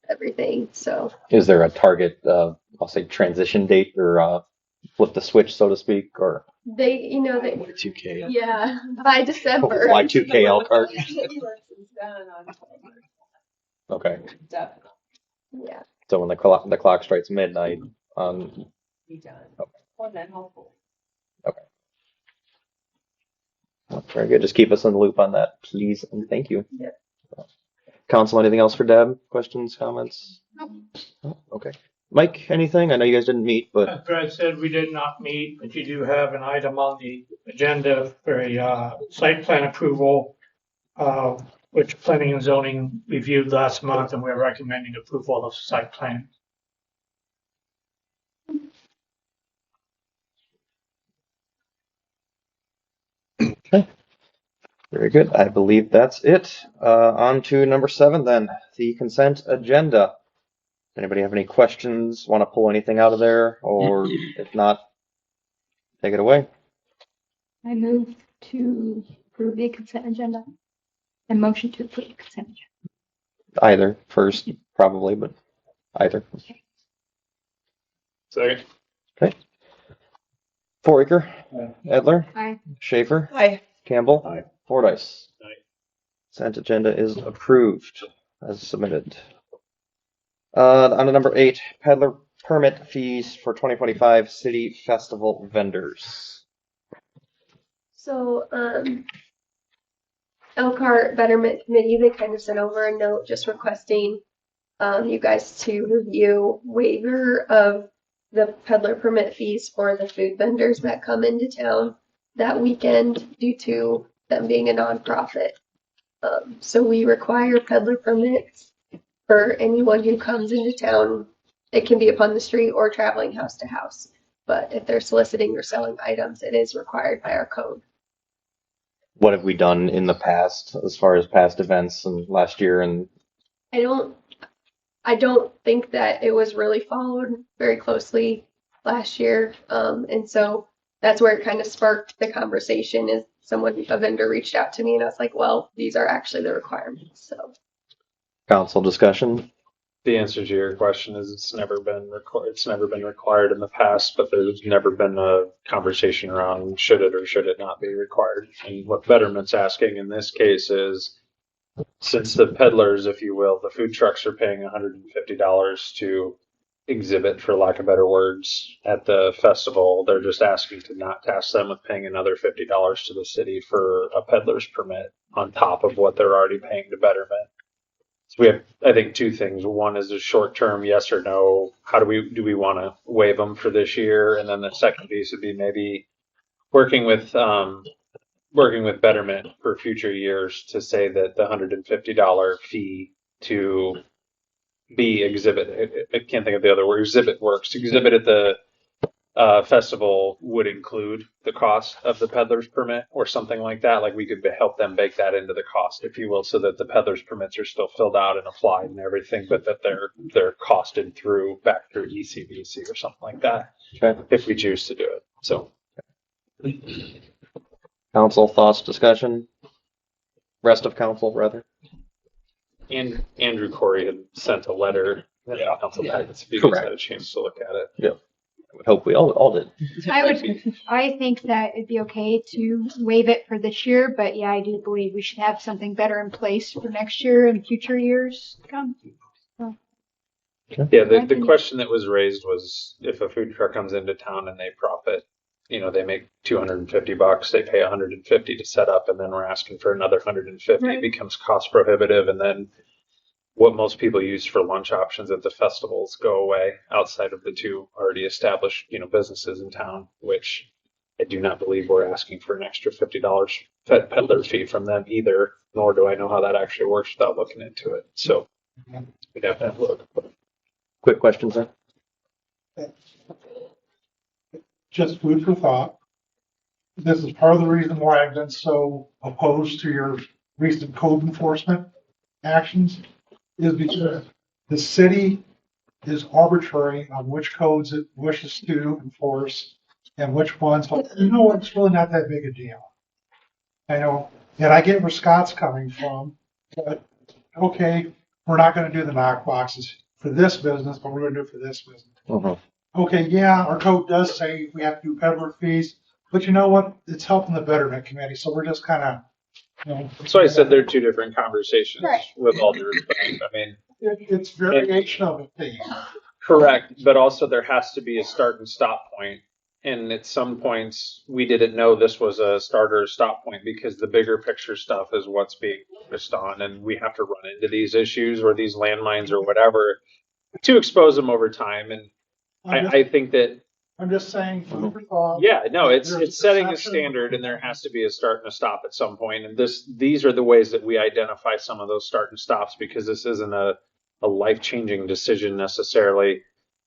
everything. So Is there a target, I'll say transition date or flip the switch, so to speak, or they, they, Y2K. yeah, by December. Y2K Elkhart? Okay. Definitely. Yeah. So when the clock strikes midnight, Be done. Okay. Or then hopefully. Very good. Just keep us in the loop on that, please, and thank you. Yep. Council, anything else for Deb? Questions, comments? No? Okay. Mike, anything? I know you guys didn't meet, but As Brad said, we did not meet, but you do have an item on the agenda for a site plan approval, which planning and zoning reviewed last month, and we're recommending approval of the site plan. very good. I believe that's it. On to number 7 then, the consent agenda. Anybody have any questions? Want to pull anything out of there? Or if not, take it away. I move to approve the consent agenda. And motion to approve the consent agenda. Either first. probably, but either. Second. Fouraker, Edler, Aye. Schaffer, Hi. Campbell, Aye. Fordyce. Aye. Consent agenda is approved as submitted. On to number 8, peddler permit fees for 2025 city festival vendors. So, Elkhart Betterment Committee, they kind of sent over a note just requesting you guys to review waiver of the peddler permit fees for the food vendors that come into town that weekend due to them being a nonprofit. So we require peddler permits for anyone who comes into town. It can be upon the street or traveling house to house. But if they're soliciting or selling items, it is required by our code. What have we done in the past as far as past events and last year? And I don't think that it was really followed very closely last year. And so that's where it kind of sparked the conversation is a vendor reached out to me and I was like, well, these are actually the requirements. So council discussion. The answer to your question is it's never been required. It's never been required in the past, but there's never been a conversation around should it or should it not be required. And what Betterment's asking in this case is, since the peddlers, if you will, the food trucks are paying $150 to exhibit, for lack of better words, at the festival, they're just asking to not task them with paying another $50 to the city for a peddler's permit on top of what they're already paying to Betterment. So we have, I think, two things. One is a short-term yes or no. How do we want to waive them for this year? And then the second piece would be maybe working with Betterment for future years to say that the $150 fee to be exhibit, I can't think of the other word, exhibit works. Exhibit at the festival would include the cost of the peddler's permit or something like that. Like we could help them bake that into the cost, if you will, so that the peddler's permits are still filled out and applied and everything, but that they're costed back through ECBC or something like that. Okay. If we choose to do it. So. Council thoughts, discussion. Rest of council, rather. And Andrew Corey had sent a letter. Yeah, council packets. If you guys had a chance to look at it. Yeah. I would hope we all did. I think that it'd be okay to waive it for this year, but yeah, I do believe we should have something better in place for next year and future years to come. So. Yeah, the question that was raised was if a food truck comes into town and they profit, they make $250, they pay $150 to set up, and then we're asking for another $150. Right. It becomes cost prohibitive, and then what most people use for lunch options at the festivals go away outside of the two already established, businesses in town, which I do not believe we're asking for an extra $50 peddler fee from them either, nor do I know how that actually works without looking into it. So we'd have to have a look. Quick questions then. Just food for thought. This is part of the reason why I've been so opposed to your recent code enforcement actions, is because the city is arbitrary on which codes it wishes to enforce and which ones. It's really not that big a deal. I know, and I get where Scott's coming from, but okay, we're not going to do the knock boxes for this business, but we're going to do it for this business. Uh-huh. Okay, yeah, our code does say we have to do peddler fees, but you know what? It's helping the Betterment Committee, so we're just kind of, So I said they're two different conversations, right, with all due respect. I mean, it's variation of a thing. Correct, but also there has to be a start and stop point. And at some points, we didn't know this was a start or a stop point because the bigger picture stuff is what's being focused on, and we have to run into these issues or these landmines or whatever to expose them over time. And I think that I'm just saying, food for thought. Yeah, no, it's setting a standard, and there has to be a start and a stop at some point. And these are the ways that we identify some of those start and stops, because this isn't a life-changing decision necessarily,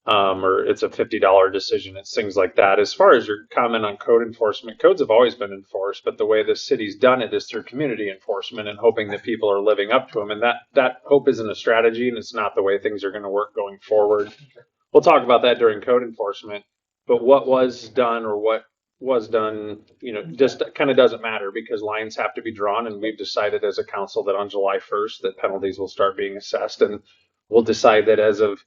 or it's a $50 decision. It's things like that. As far as your comment on code enforcement, codes have always been enforced, but the way the city's done it is through community enforcement and hoping that people are living up to them. And that hope isn't a strategy, and it's not the way things are going to work going forward. We'll talk about that during code enforcement, but what was done or what was done, just kind of doesn't matter, because lines have to be drawn, and we've decided as a council that on July 1st that penalties will start being assessed, and we'll decide that as of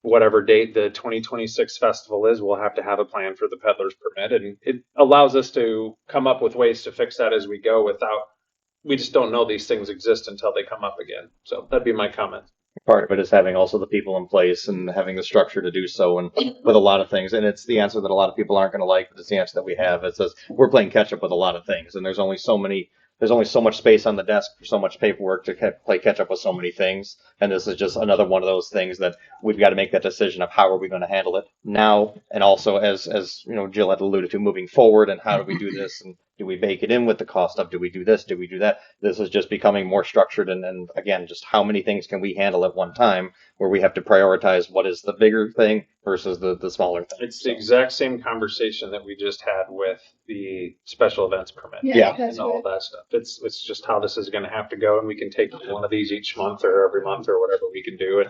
whatever date the 2026 festival is, we'll have to have a plan for the peddler's permit. And it allows us to come up with ways to fix that as we go without, we just don't know these things exist until they come up again. So that'd be my comment. Part of it is having also the people in place and having the structure to do so, and with a lot of things. And it's the answer that a lot of people aren't going to like, but it's the answer that we have. It says we're playing catch up with a lot of things, and there's only so much space on the desk for so much paperwork to play catch up with so many things. And this is just another one of those things that we've got to make that decision of how are we going to handle it now, and also as Jill had alluded to, moving forward, and how do we do this, and do we bake it in with the cost of, do we do this, do we do that? This is just becoming more structured, and again, just how many things can we handle at one time, where we have to prioritize what is the bigger thing versus the smaller thing. It's the exact same conversation that we just had with the special events permit. Yeah. And all that stuff. It's just how this is going to have to go, and we can take one of these each month or every month or whatever we can do and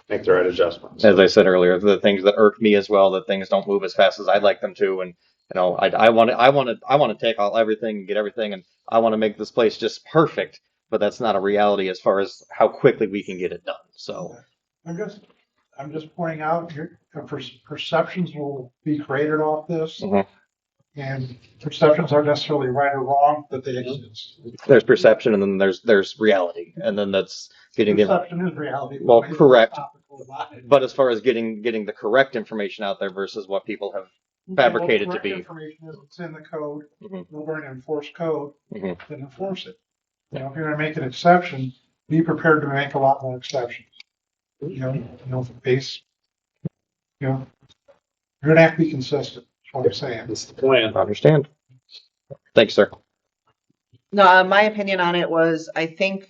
make the right adjustments. As I said earlier, the things that irk me as well, that things don't move as fast as I'd like them to, and I want to take all everything and get everything, and I want to make this place just perfect. But that's not a reality as far as how quickly we can get it done. So I'm just pointing out here, perceptions will be created off this. Mhm. And perceptions aren't necessarily right or wrong, but they exist. there's perception, and then there's reality, and then that's getting the Perception is reality. well, It's correct. topical about it. But as far as getting the correct information out there versus what people have fabricated to Correct be. Information is it's in the code. Mhm. We're going to enforce code, Mhm. then enforce it. If you're going to make an exception, be prepared to make a lot more exceptions. Base. You're going to have to be consistent. That's what I'm saying. That's the plan. I understand. Thanks, sir. No, my opinion on it was, I think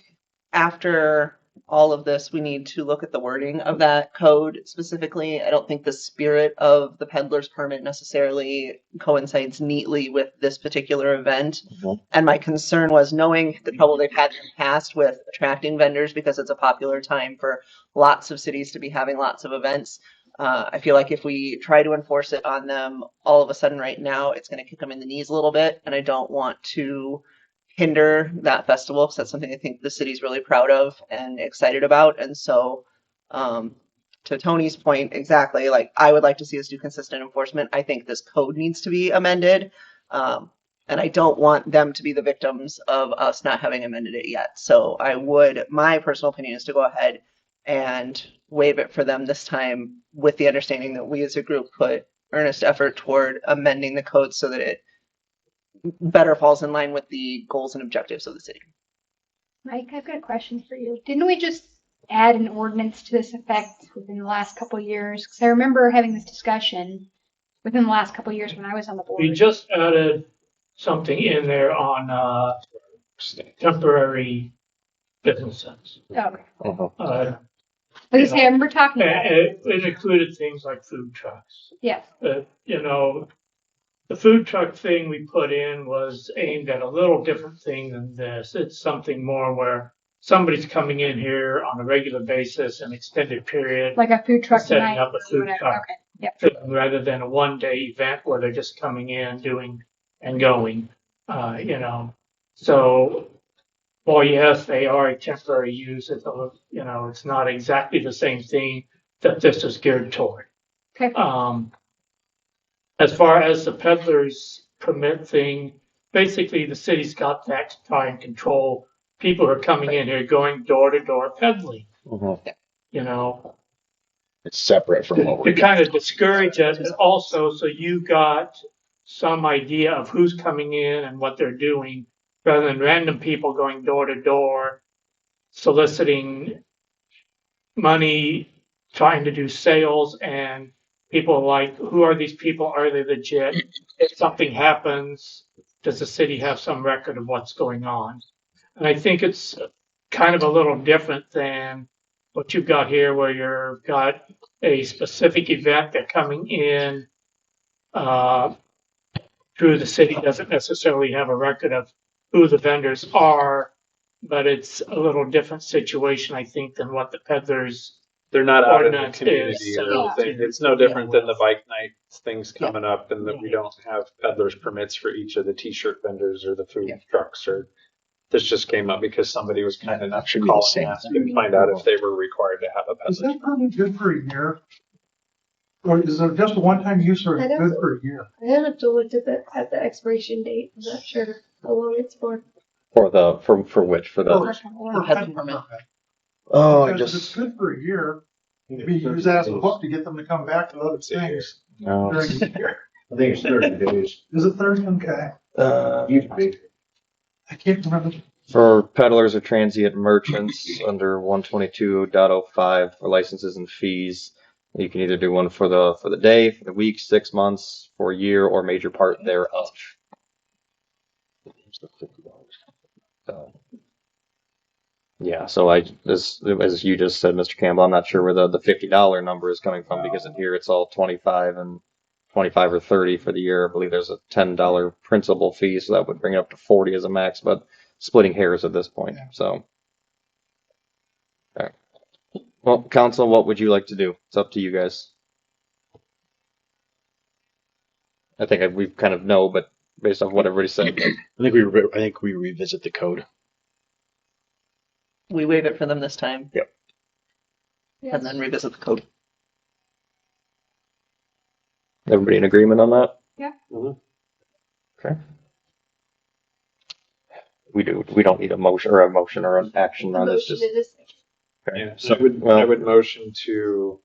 after all of this, we need to look at the wording of that code specifically. I don't think the spirit of the peddler's permit necessarily coincides neatly with this particular event. Mhm. And my concern was, knowing the trouble they've had in the past with attracting vendors, because it's a popular time for lots of cities to be having lots of events. I feel like if we try to enforce it on them all of a sudden right now, it's going to kick them in the knees a little bit. And I don't want to hinder that festival, because that's something I think the city's really proud of and excited about. And so, to Tony's point, exactly, like, I would like to see us do consistent enforcement. I think this code needs to be amended. And I don't want them to be the victims of us not having amended it yet. So my personal opinion is to go ahead and waive it for them this time, with the understanding that we as a group put earnest effort toward amending the code so that it better falls in line with the goals and objectives of the city. Mike, I've got a question for you. Didn't we just add an ordinance to this effect within the last couple of years? Because I remember having this discussion within the last couple of years when I was on the board. We just added something in there on temporary businesses. Oh, okay. Mhm. I was gonna say, I remember talking about it. It included things like food trucks. Yes. The food truck thing we put in was aimed at a little different thing than this. It's something more where somebody's coming in here on a regular basis, an extended period, Like a food truck setting night up a or food whatever. truck, Okay. Yep. rather than a one-day event where they're just coming in, doing and going. So while yes, they are a temporary use, it's not exactly the same thing that this is geared toward. Okay. As far as the peddler's permit thing, basically the city's got that to try and control people who are coming in here going door to door peddling. Mhm. It's separate from what To we're kind of discourage it, and also so you got some idea of who's coming in and what they're doing, rather than random people going door to door, soliciting money, trying to do sales, and people are like, who are these people? Are they legit? If something happens, does the city have some record of what's going on? And I think it's kind of a little different than what you've got here, where you've got a specific event that coming in through the city doesn't necessarily have a record of who the vendors are, but it's a little different situation, I think, than what the peddlers. They're not out in the Ordinance community is, or anything. It's no different than the bike night things coming up, and that we don't have peddlers permits for each of the t-shirt vendors or the food trucks or This just came up because somebody was kind enough to Should be the call same and ask and find out if they were required to have a Is peddler. that permit good for a year? Or is it just a one-time use or is it good for a year? I have to look at the expiration date. I'm not sure how long it's for. For which? For the, Or a Peddler peddler permit. permit. Oh, I Because if it's just, good for a year, maybe use that as a hook to get them to come back to other things no. during the year. I think it's 30 days. Is it 30? Okay. Used to be. I can't remember. For peddlers or transient merchants under 122.05 for licenses and fees, you can either do one for the day, for the week, 6 months, for a year, or major part thereof. So, yeah, so as you just said, Mr. Campbell, I'm not sure where the $50 number is coming from because in here it's all 25 and 25 or 30 for the year. I believe there's a $10 principal fee, so that would bring it up to 40 as a max, but splitting hairs at this point. So, all right. Well, council, what would you like to do? It's up to you guys. I think we kind of know, but based off what everybody said. I think we revisit the code. We waive it for them this time. Yep. And then revisit the code. Everybody in agreement on that? Yeah. Okay. We don't need a motion or an action on this. Motion Just it is. okay. Yeah, So I would motion to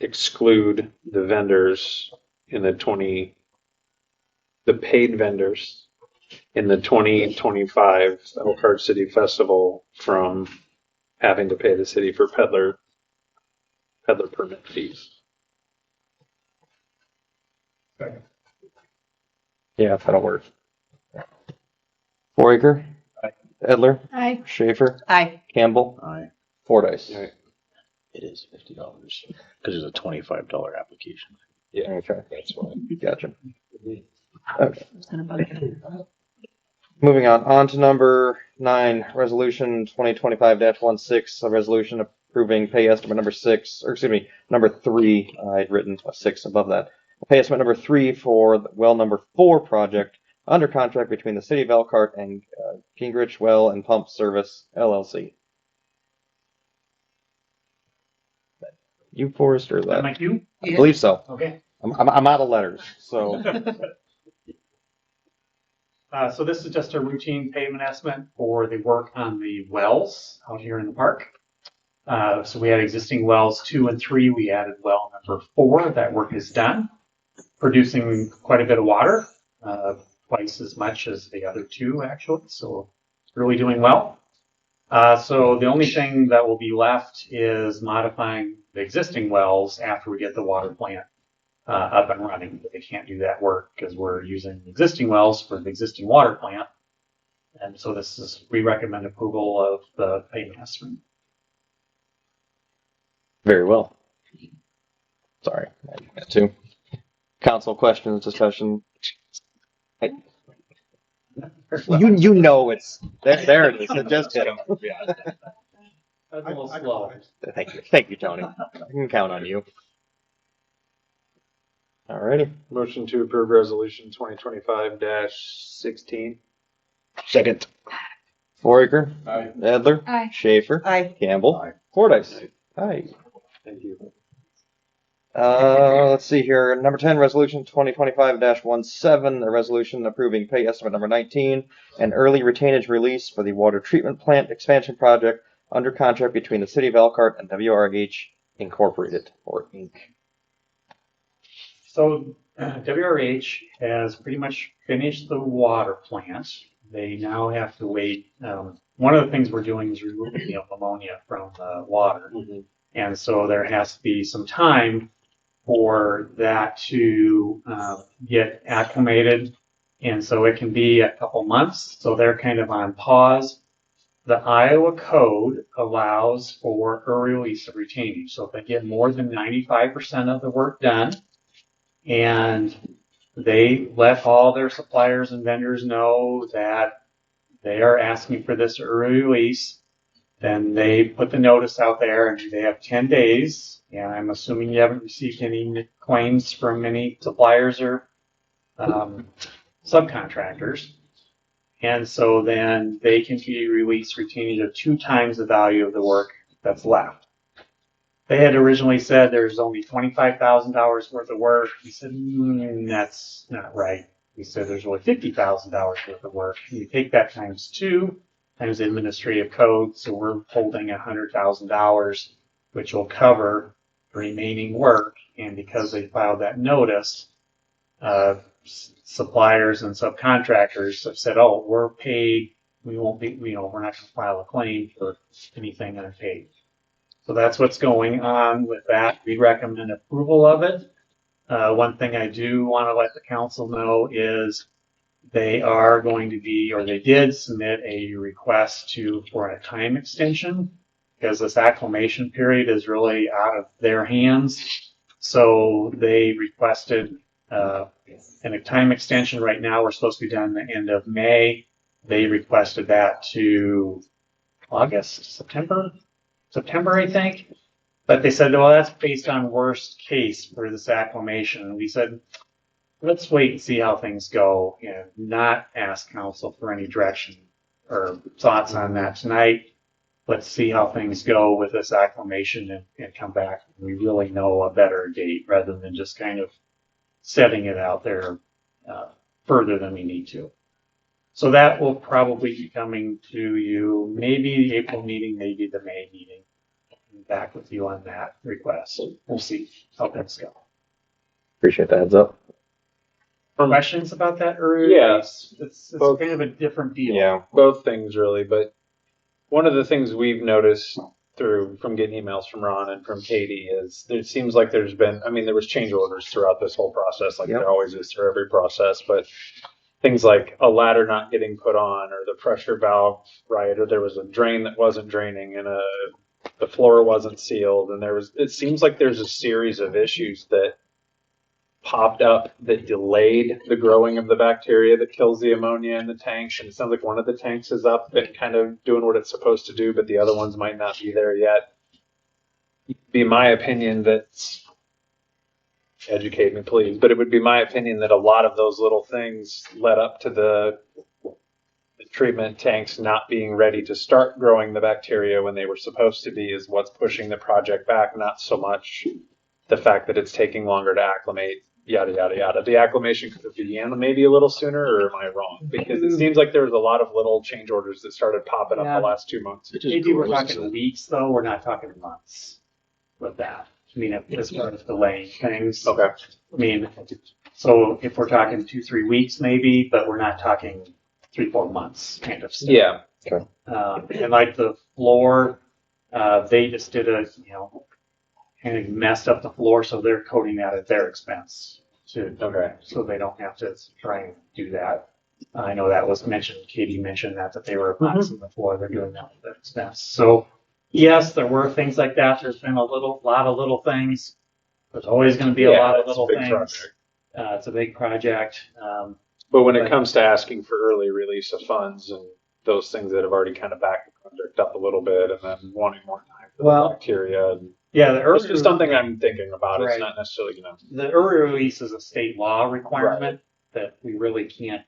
exclude the vendors in the paid vendors in the 2025 Elkhart City Festival from having to pay the city for peddler permit fees. yeah, that'll work. Fouraker, Edler, Aye. Schaffer, Aye. Campbell, Aye. Fordyce. It is $50 because there's a $25 application. Yeah. Okay. That's why. Gotcha. I Okay. was gonna bug you. Moving on to number 9, resolution 2025-16, a resolution approving pay estimate number 6, or excuse me, number 3. I'd written a 6 above that. Pay estimate number 3 for the well number 4 project under contract between the city of Elkhart and Gingrich Well and Pump Service LLC. You Forrest or that? Like you? I believe so. Okay. I'm out of letters, so So this is just a routine payment estimate for the work on the wells out here in the park. So we had existing wells 2 and 3. We added well number 4. That work is done, producing quite a bit of water, twice as much as the other 2 actually. So it's really doing well. So the only thing that will be left is modifying the existing wells after we get the water plant up and running. But they can't do that work because we're using existing wells for the existing water plant. And so we recommend approval of the payment estimate. very well. Sorry, I got 2. Council questions, discussion. Hey. You know it's there. It is. It just hit him. That's a little slow. Thank you, Tony. I can count on you. Alrighty. Motion to approve resolution 2025-16. Second. Fouraker, Aye. Edler, Aye. Schaefer, Aye. Campbell, Fordyce. Aye. Thank you. Let's see here. Number 10, resolution 2025-17, a resolution approving pay estimate number 19, an early retainage release for the water treatment plant expansion project under contract between the city of Elkhart and WRH Incorporated, or Inc. So WRH has pretty much finished the water plant. They now have to wait. One of the things we're doing is removing the ammonia from the water. And so there has to be some time for that to get acclimated. And so it can be a couple months. So they're kind of on pause. The Iowa code allows for early release of retainage. So if they get more than 95% of the work done, and they let all their suppliers and vendors know that they are asking for this early release, then they put the notice out there and they have 10 days. And I'm assuming you haven't received any claims from any suppliers or subcontractors. And so then they can be released routinely to 2 times the value of the work that's left. They had originally said there's only $25,000 worth of work. We said, that's not right. We said there's only $50,000 worth of work. You take that times 2 times the administrative code. So we're holding $100,000, which will cover the remaining work. And because they filed that notice, suppliers and subcontractors have said, oh, we're paid. We won't be, we're not going to file a claim for anything unpaid. So that's what's going on with that. We recommend approval of it. One thing I do want to let the council know is they are going to be, or they did submit a request for a time extension because this acclimation period is really out of their hands. So they requested a time extension. Right now, we're supposed to be done the end of May. They requested that to September, I think. But they said, well, that's based on worst case for this acclimation. And we said, let's wait and see how things go and not ask council for any direction or thoughts on that tonight. Let's see how things go with this acclimation and come back. We really know a better date rather than just kind of setting it out there further than we need to. So that will probably be coming to you, maybe the April meeting, maybe the May meeting. Back with you on that request. We'll see how things go. Appreciate the heads up. Questions about that? Or yes, it's kind of a different deal. Yeah, both things really. But one of the things we've noticed from getting emails from Ron and from Katie is it seems like there's been, there was change orders throughout this whole process, like there always is through every process, but things like a ladder not getting put on or the pressure valve right, or there was a drain that wasn't draining and the floor wasn't sealed, and it seems like there's a series of issues that popped up that delayed the growing of the bacteria that kills the ammonia in the tanks. And it sounds like one of the tanks is up and kind of doing what it's supposed to do, but the other ones might not be there yet. It'd be my opinion that, educate me please, but it would be my opinion that a lot of those little things led up to the treatment tanks not being ready to start growing the bacteria when they were supposed to be is what's pushing the project back, not so much the fact that it's taking longer to acclimate, yada, yada, yada. The acclimation could have began maybe a little sooner, or am I wrong? Because it seems like there was a lot of little change orders that started popping up the last 2 months. Maybe we're talking weeks, though. We're not talking months with that. As far as delaying things. Okay. So if we're talking 2-3 weeks, maybe, but we're not talking 3-4 months kind of stuff. Yeah. Okay. And like the floor, they just did kind of messed up the floor, so they're coating that at their expense. So they don't have to try and do that. I know that was mentioned. Katie mentioned that they were epoxying the floor. They're doing that at their expense. So yes, there were things like that. There's been a lot of little things. There's always going to be a lot of little things. It's a big project. But when it comes to asking for early release of funds and those things that have already kind of backed the project up a little bit, and then wanting more time for the bacteria. It's just something I'm thinking about. Right. It's not necessarily the early release is a state law requirement that we really can't.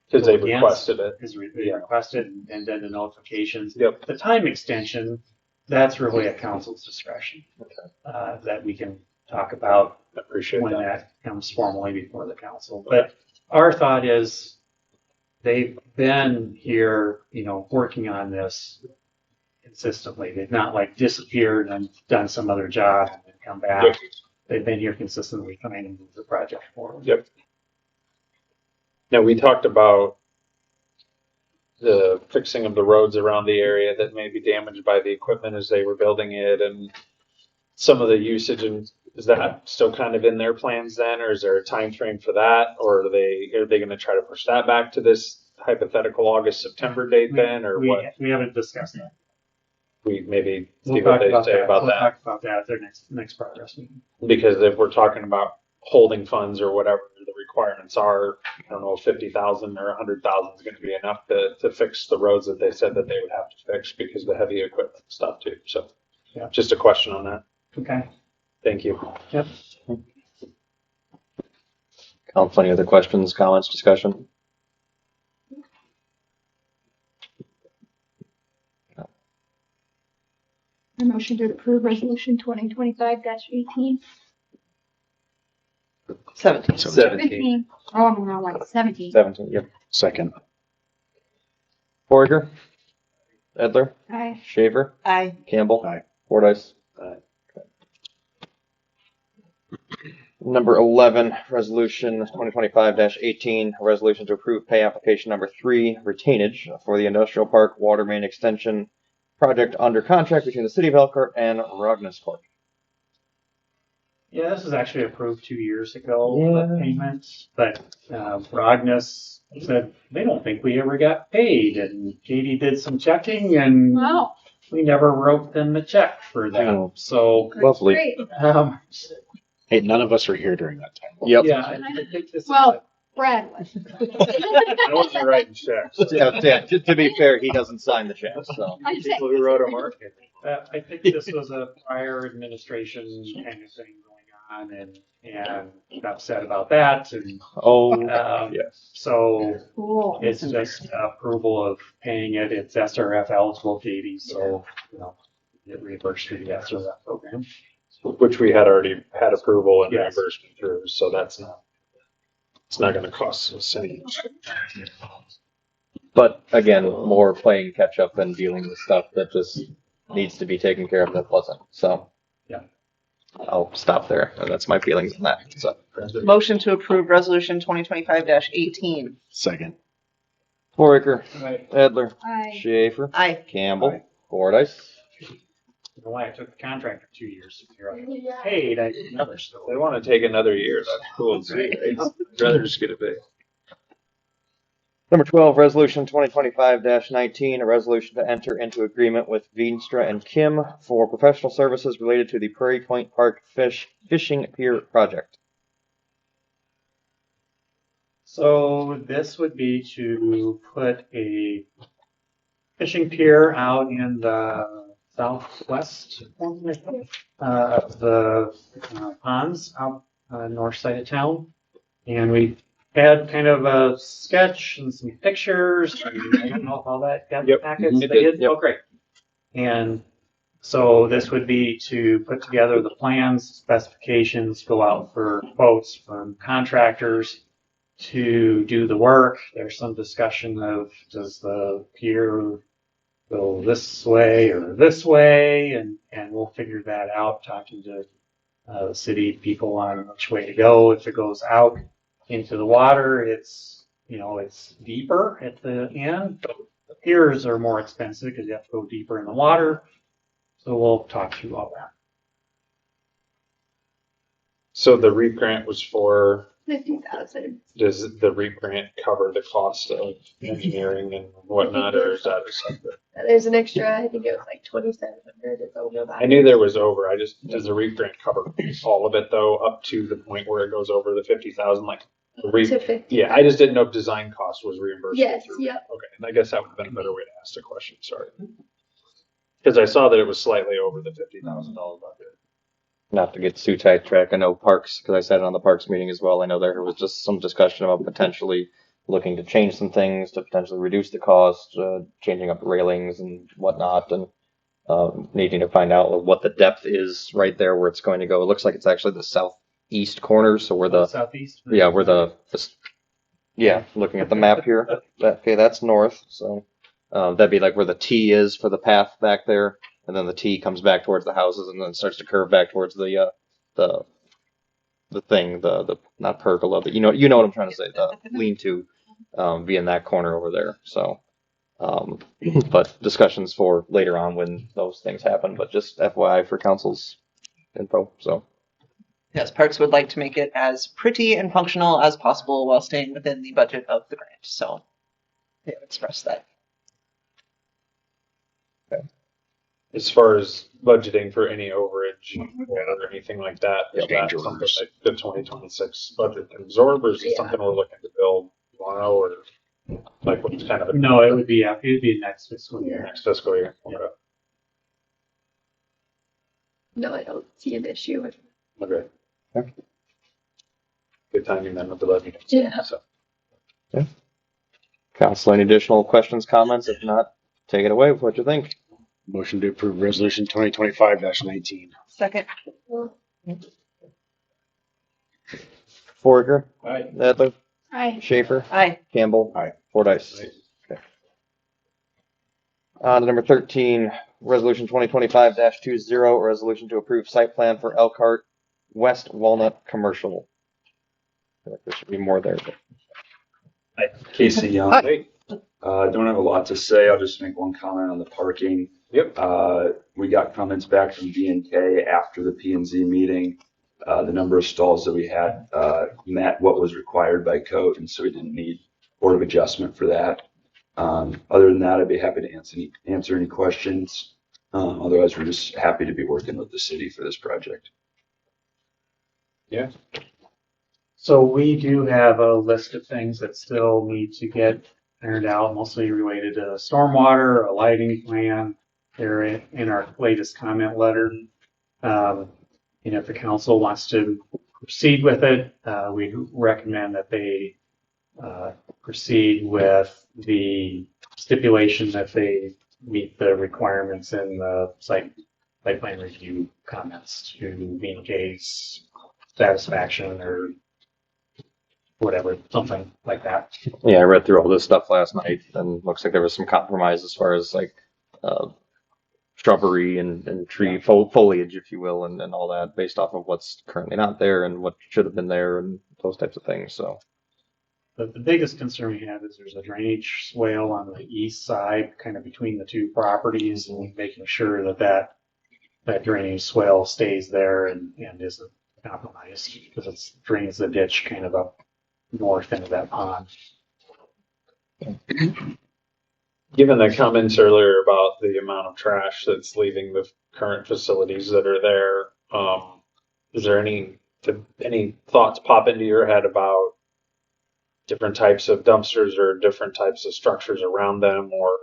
Because they requested it. Because they requested, and then the notifications. Yep. The time extension, that's really at council's discretion. Okay. That we can talk about. Appreciate when that comes formally before the council. But our thought is they've been here, working on this consistently. They've not disappeared and done some other job and then come back. Yep. They've been here consistently trying to move the project forward. Yep. Now we talked about the fixing of the roads around the area that may be damaged by the equipment as they were building it, and some of the usage. And is that still kind of in their plans then, or is there a time frame for that, or are they going to try to push that back to this hypothetical August-September date then, or what? We haven't discussed that. We maybe see what they say about that. We'll talk about that at their next progress meeting. Because if we're talking about holding funds or whatever the requirements are, I don't know if 50,000 or 100,000 is going to be enough to fix the roads that they said that they would have to fix because of the heavy equipment stuff too. So just a question on that. Okay. Thank you. Yep. Council, any other questions, comments, discussion? motion to approve resolution 2025-18. 17. 17. Oh, I'm not like 17. 17, yep. Second. Fouraker. Edler. Aye. Schaffer. Aye. Campbell. Aye. Fordyce. Number 11, resolution 2025-18, a resolution to approve pay application number 3, retainage for the industrial park water main extension project under contract between the city of Elkhart and Rognus Corp. Yeah, this was actually approved 2 years ago, the payment, but Rognus said they don't think we ever got paid, and Katie did some checking, and Wow. we never wrote them a check for that. Oh, So, lovely. Great. Hey, none of us were here during that time. Yep. yeah, I think this Well, Brad was. I wasn't writing checks. Yeah, to be fair, he doesn't sign the checks, so. I'm just saying. People who wrote them are. I think this was a prior administration kind of thing going on, and upset about that, and Oh, Yes. so Cool. it's just approval of paying it. It's SRF eligible, Katie, so get reimbursed through the SRF program. Which we had already had approval and Yes. reimbursement through, so it's not gonna cost us any. but again, more playing catch up and dealing with stuff that just needs to be taken care of that wasn't. So, Yeah. I'll stop there. That's my feelings on that. So, Motion to approve resolution 2025-18. Second. Fouraker, Right. Edler, Aye. Schaefer, Aye. Campbell, Fordyce. You know why I took the contract for 2 years to figure out paid, I did another They story. wanna take another year, that's cool too. I'd rather just get it paid. Number 12, resolution 2025-19, a resolution to enter into agreement with Veenstra and Kim for professional services related to the Prairie Point Park Fishing Pier project. So this would be to put a fishing pier out in the southwest of the ponds out north side of town. And we had kind of a sketch and some pictures. I don't know if all that got Yep. packets. It They did, did? yep. Oh, great. And so this would be to put together the plans, specifications, go out for quotes from contractors to do the work. There's some discussion of does the pier go this way or this way, and we'll figure that out, talking to the city people on which way to go. If it goes out into the water, it's deeper at the end. The piers are more expensive because you have to go deeper in the water. So we'll talk through all that. So the REAP grant was for, 50,000. does the REAP grant cover the cost of engineering and whatnot, or is that just like There's an extra, I think it was like 2,700 or over that. I knew there was over, does the REAP grant cover all of it though, up to the point where it goes over the 50,000, like? the REAP? To 50. Yeah, I just didn't know if design cost was reimbursed. Yes, through. yep. Okay, and I guess that would have been a better way to ask the question, sorry. Because I saw that it was slightly over the $50,000 budget. Not to get too sidetracked, I know Parks, because I sat in on the Parks meeting as well. I know there was just some discussion about potentially looking to change some things to potentially reduce the cost, changing up the railings and whatnot, and needing to find out what the depth is right there where it's going to go. It looks like it's actually the southeast corner, so where the Southeast? looking at the map here, that's north. So that'd be like where the T is for the path back there. And then the T comes back towards the houses and then starts to curve back towards the thing, the not pergola, but you know what I'm trying to say, the lean-to, being that corner over there. So, but discussions for later on when those things happen, but just FYI for council's info. So, Yes, Parks would like to make it as pretty and functional as possible while staying within the budget of the grant. So they have expressed that. As far as budgeting for any overage or anything like that, is that something like the 2026 budget can absorb, or is it something we're looking to build tomorrow, or like what's kind of No, it would be next fiscal year. next fiscal year? Okay. No, I don't see an issue with Okay. Good timing then with the levy. Yeah. So. council, any additional questions, comments? If not, take it away with what you think. Motion to approve resolution 2025-19. Second. Fouraker, Aye. Edler, Aye. Schaffer, Aye. Campbell, Aye. Fordyce. Okay. On to number 13, resolution 2025-20, a resolution to approve site plan for Elkhart West Walnut Commercial. I feel like there should be more there. But Casey Young. Hi. Don't have a lot to say. I'll just make one comment on the parking. Yep. We got comments back from B&K after the P&Z meeting. The number of stalls that we had met what was required by code, and so we didn't need Board of Adjustment for that. Other than that, I'd be happy to answer any questions. Otherwise, we're just happy to be working with the city for this project. Yeah. So we do have a list of things that still need to get ironed out, mostly related to stormwater, a lighting plan. They're in our latest comment letter. And if the council wants to proceed with it, we recommend that they proceed with the stipulation that they meet the requirements in the site plan review comments to B&K's satisfaction or whatever, something like that. yeah, I read through all this stuff last night, and looks like there was some compromise as far as like shrubbery and tree foliage, if you will, and all that, based off of what's currently not there and what should have been there and those types of things. So But the biggest concern we have is there's a drainage swale on the east side, kind of between the two properties, and making sure that drainage swale stays there and isn't compromised, because it drains the ditch kind of up north into that pond. Given the comments earlier about the amount of trash that's leaving the current facilities that are there, is there any thoughts pop into your head about different types of dumpsters or different types of structures around them, or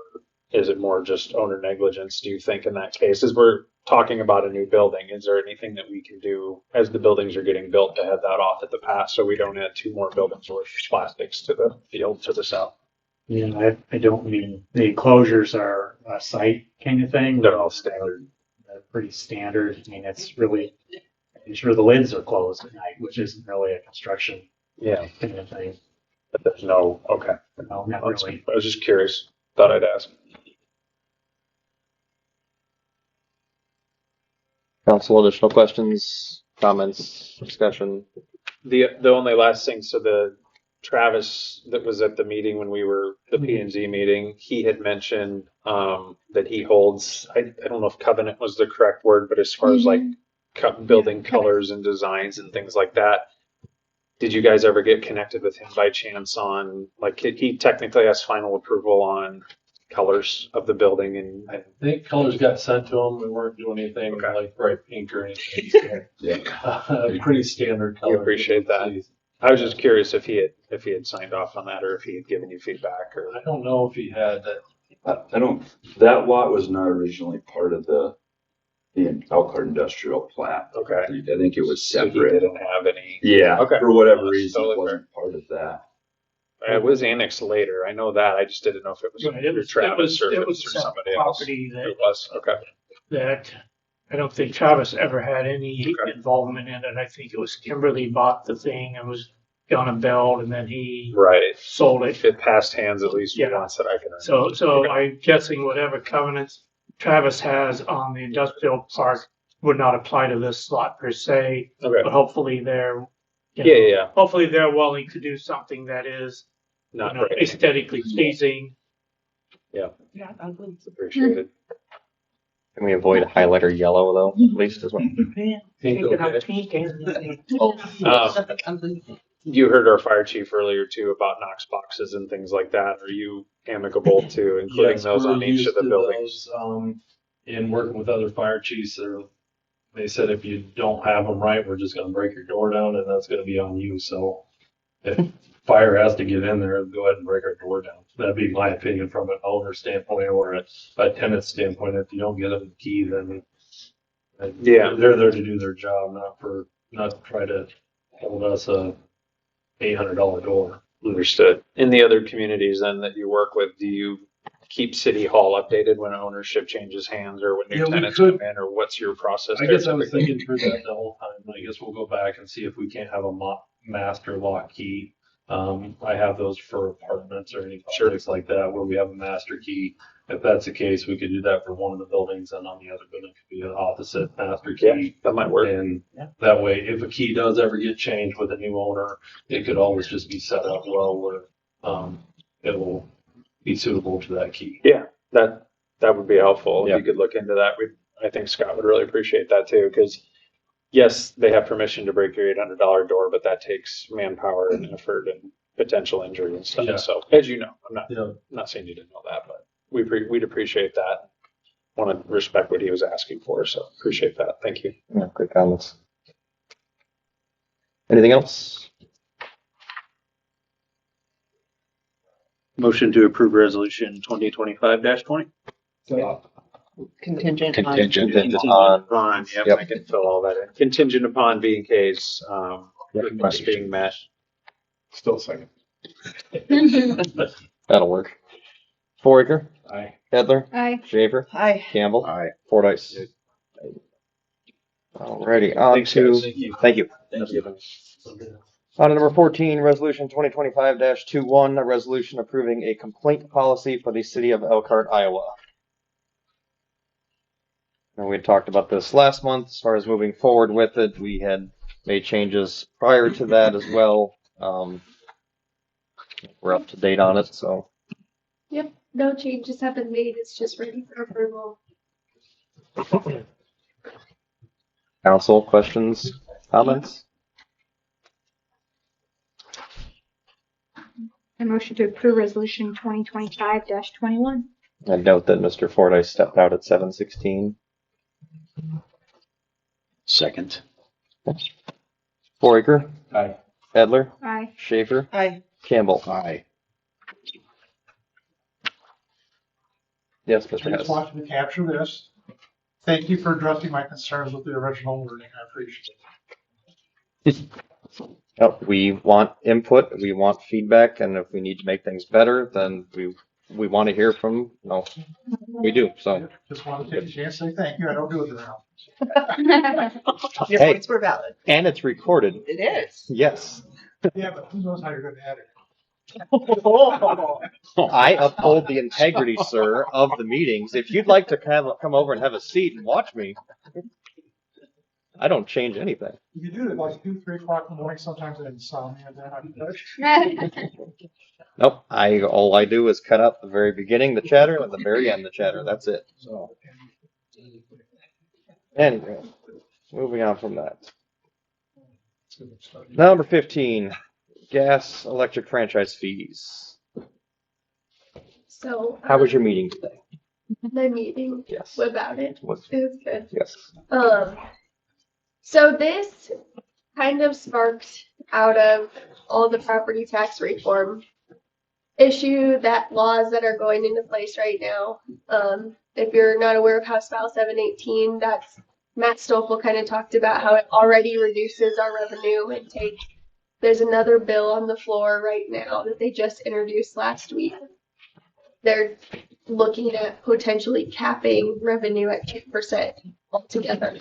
is it more just owner negligence, do you think, in that case? As we're talking about a new building, is there anything that we can do as the buildings are getting built to head that off at the pass so we don't add two more buildings worth of plastics to the field to the south? Yeah, I don't mean the closures are a site kind of thing. They're all standard. They're pretty standard. I mean, it's really making sure the lids are closed at night, which isn't really a construction kind of thing. But there's no, okay. No, not really. I was just curious. Thought I'd ask. council, additional questions, comments, discussion? The only last thing, so the Travis that was at the meeting when we were the P&Z meeting, he had mentioned that he holds, I don't know if covenant was the correct word, but as far as like building colors and designs and things like that, did you guys ever get connected with him by chance on, like, he technically has final approval on colors of the building? And I think colors got sent to him. We weren't doing anything like bright pink or anything. Pretty standard color. We appreciate that. I was just curious if he had signed off on that, or if he had given you feedback, or I don't know if he had that. That lot was not originally part of the Elkhart industrial plat. Okay. I think it was so he separate. didn't have any. Yeah. Okay. For whatever That's reason, totally it wasn't part of that. It was annexed later. I know that. I just didn't know if it was under Travis or if it was through somebody else. Property that, It was. Okay. that I don't think Travis ever had any involvement in it. I think it was Kimberly bought the thing and was gonna build, and then he sold it. It passed hands at least once that I can remember. So I'm guessing whatever covenants Travis has on the industrial park would not apply to this slot per se. Okay. But hopefully they're hopefully they're willing to do something that is not aesthetically pleasing. Yeah. Yeah, it's appreciated. Can we avoid highlighter yellow though, at least as well? You heard our fire chief earlier too about Knox boxes and things like that. Are you amicable to including those on each of the buildings? In working with other fire chiefs, they said if you don't have them right, we're just going to break your door down, and that's going to be on you. So if fire has to get in there, go ahead and break our door down. That'd be my opinion from an owner standpoint or a tenant standpoint. If you don't get them the key, then they're there to do their job, not try to hold us a $800 door. Understood. In the other communities then that you work with, do you keep City Hall updated when ownership changes hands or when new Yeah, we tenants could. come in, or what's your process? I there guess I was typically? thinking through that the whole time. I guess we'll go back and see if we can't have a master lock key. I have those for apartments or any projects like that where we have a master key. If that's the case, we could do that for one of the buildings, and on the other building could be an opposite master key. Yeah, that might work. And that way, if a key does ever get changed with a new owner, it could always just be set up well where it will be suitable to that key. Yeah, that would be helpful. If you could look into that, I think Scott would really appreciate that too, because yes, they have permission to break your $800 door, but that takes manpower and effort and potential injury and stuff. Yeah. So, as you know, I'm not saying you didn't know that, but we'd appreciate that. Want to respect what he was asking for, so appreciate that. Thank you. Yeah, great comments. Anything else? Motion to approve resolution 2025-20. Contingent. Contingent on. I can fill all that in. Contingent upon B&K's request being met. Still second. That'll work. Fouraker, Aye. Edler, Aye. Schaffer, Hi. Campbell, Aye. Fordyce. Alrighty, on Thanks, to, guys. thank you. Thank you. On to number 14, resolution 2025-21, a resolution approving a complaint policy for the city of Elkhart, Iowa. And we had talked about this last month as far as moving forward with it. We had made changes prior to that as well. We're up to date on it, so. Yep, no changes have been made. It's just ready for approval. Council, questions, comments? I motion to approve resolution 2025-21. I note that Mr. Fordyce stepped out at 7:16. Second. Fouraker, Aye. Edler, Aye. Schaffer, Hi. Campbell. Aye. Yes, I Mr. just Hess. wanted to capture this. Thank you for addressing my concerns with the original wording. I appreciate it. Oh, we want input, we want feedback, and if we need to make things better, then we want to hear from, we do, so. Just wanted to take a chance to say thank you. I don't do it around. Your Hey. points were valid. And it's recorded. It is. Yes. Yeah, but who knows how you're going to edit I uphold the integrity, sir, of the meetings. If you'd like to come over and have a seat and watch me, I don't change anything. You do it like 2, 3 o'clock in the morning. Sometimes I have insomnia. Then Nope. All I do is cut out the very beginning, the chatter, and the very end, the chatter. That's it. So anyway, moving on from that. Number 15, gas electric franchise fees. So. How was your meeting today? My meeting Yes. about it. Was It was good. yes. So this kind of sparked out of all the property tax reform issue that laws that are going into place right now. If you're not aware of House File 718, that's Matt Stoffel kind of talked about how it already reduces our revenue intake. There's another bill on the floor right now that they just introduced last week. They're looking at potentially capping revenue at 2% altogether.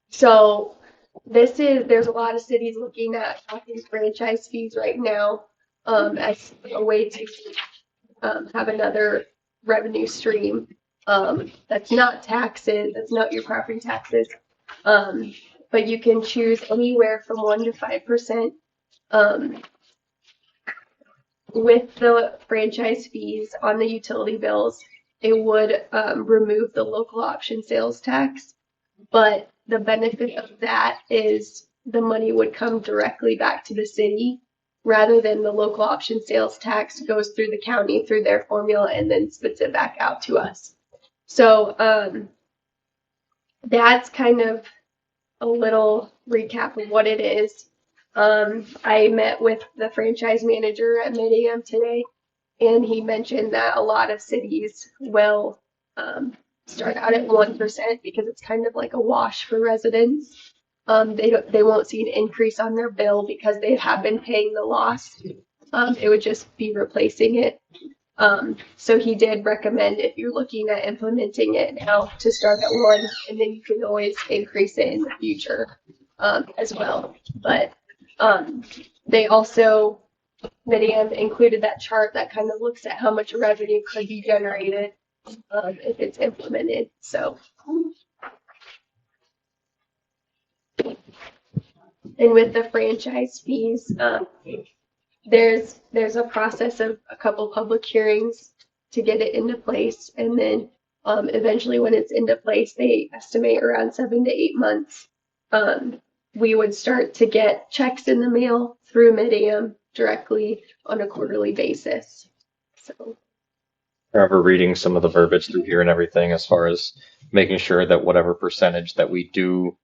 So there's a lot of cities looking at these franchise fees right now as a way to have another revenue stream that's not taxes, that's not your property taxes, but you can choose anywhere from 1% to 5%. With the franchise fees on the utility bills, it would remove the local option sales tax, but the benefit of that is the money would come directly back to the city rather than the local option sales tax goes through the county through their formula and then spits it back out to us. So that's kind of a little recap of what it is. I met with the franchise manager at mid AM today, and he mentioned that a lot of cities will start out at 1% because it's kind of like a wash for residents. They won't see an increase on their bill because they have been paying the loss. It would just be replacing it. So he did recommend if you're looking at implementing it now to start at 1, and then you can always increase it in the future as well. But they also, Midian included that chart that kind of looks at how much revenue could be generated if it's implemented. So, and with the franchise fees, there's a process of a couple public hearings to get it into place, and then eventually when it's into place, they estimate around 7 to 8 months. We would start to get checks in the mail through Midian directly on a quarterly basis. So I remember reading some of the verbiage through here and everything as far as making sure that whatever percentage that we do,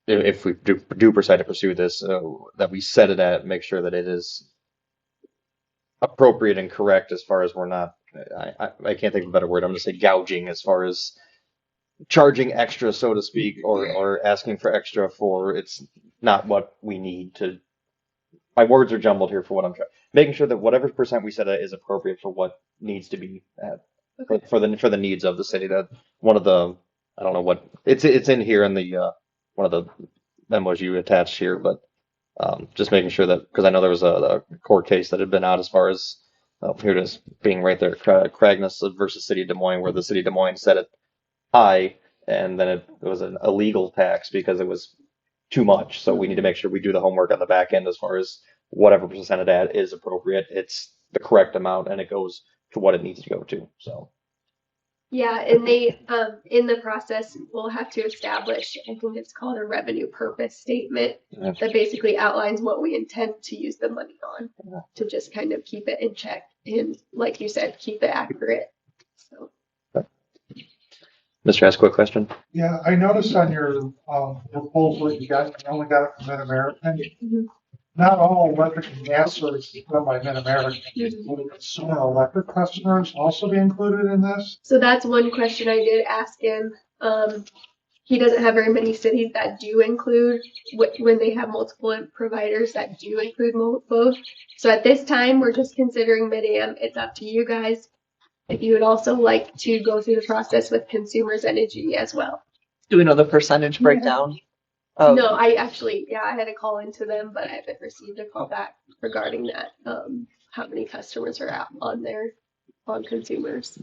if we do decide to pursue this, that we set it at, make sure that it is appropriate and correct as far as we're not, I can't think of a better word, I'm going to say gouging as far as charging extra, so to speak, or asking for extra for it's not what we need to. My words are jumbled here for what I'm trying. Making sure that whatever percent we set at is appropriate for what needs to be at, for the needs of the city. That one of the, I don't know what it's in here in the one of the memos you attached here, but just making sure that, because I know there was a court case that had been out as far as here it is being right there, Cragness versus City of Des Moines, where the City of Des Moines set it high, and then it was an illegal tax because it was too much. So we need to make sure we do the homework on the back end as far as whatever percent of that is appropriate. It's the correct amount and it goes to what it needs to go to. So yeah, and they in the process will have to establish, I think it's called a revenue purpose statement that basically outlines what we intend to use the money on to just kind of keep it in check and, like you said, keep it accurate. So. Mr. ask a quick question. Yeah, I noticed on your proposal you only got it from Mid-American. Mm-hmm. Not all electric and gas services run by Mid-American. Would consumer electric customers also be included in this? So that's one question I did ask him. He doesn't have very many cities that do include, when they have multiple providers that do include both. So at this time, we're just considering Mid-Am. It's up to you guys. If you would also like to go through the process with Consumers Energy as well. Do we know the percentage breakdown? No, I actually, I had to call into them, but I haven't received a call back regarding that. How many customers are out on there on Consumers?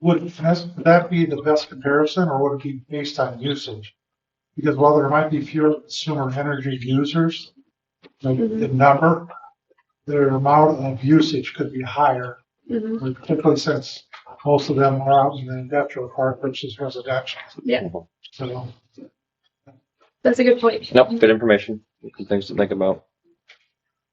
Would that be the best comparison, or would it be based on usage? Because while there might be fewer consumer energy users, the number, their amount of usage could be higher, particularly since most of them are out in the industrial park versus residential. Yeah. So that's a good point. Nope, good information. Good things to think about.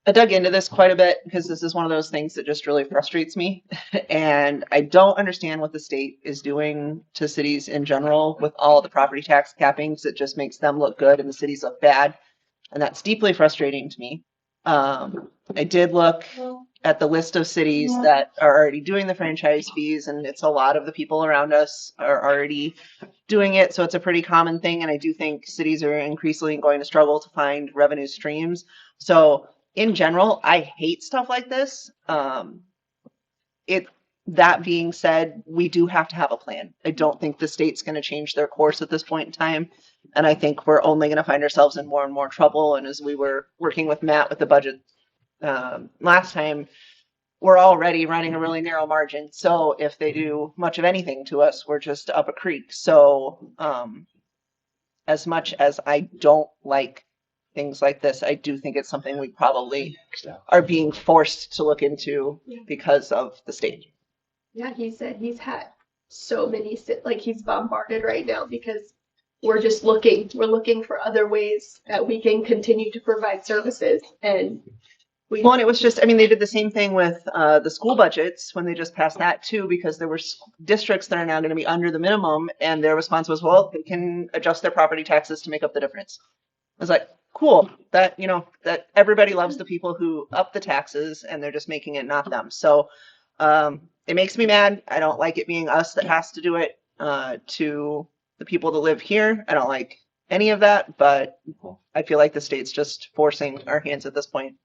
I dug into this quite a bit because this is one of those things that just really frustrates me. And I don't understand what the state is doing to cities in general with all the property tax cappings. It just makes them look good and the cities look bad. And that's deeply frustrating to me. I did look at the list of cities that are already doing the franchise fees, and it's a lot of the people around us are already doing it. So it's a pretty common thing. And I do think cities are increasingly going to struggle to find revenue streams. So in general, I hate stuff like this. That being said, we do have to have a plan. I don't think the state's going to change their course at this point in time. And I think we're only going to find ourselves in more and more trouble. And as we were working with Matt with the budget last time, we're already running a really narrow margin. So if they do much of anything to us, we're just up a creek. So as much as I don't like things like this, I do think it's something we probably are being forced to look into because of the state. Yeah, he said he's had so many, he's bombarded right now because we're just looking for other ways that we can continue to provide services. And it was just, they did the same thing with the school budgets when they just passed that too, because there were districts that are now going to be under the minimum, and their response was, well, they can adjust their property taxes to make up the difference. I was like, cool, that everybody loves the people who up the taxes and they're just making it not them. So it makes me mad. I don't like it being us that has to do it to the people that live here. I don't like any of that, but I feel like the state's just forcing our hands at this point.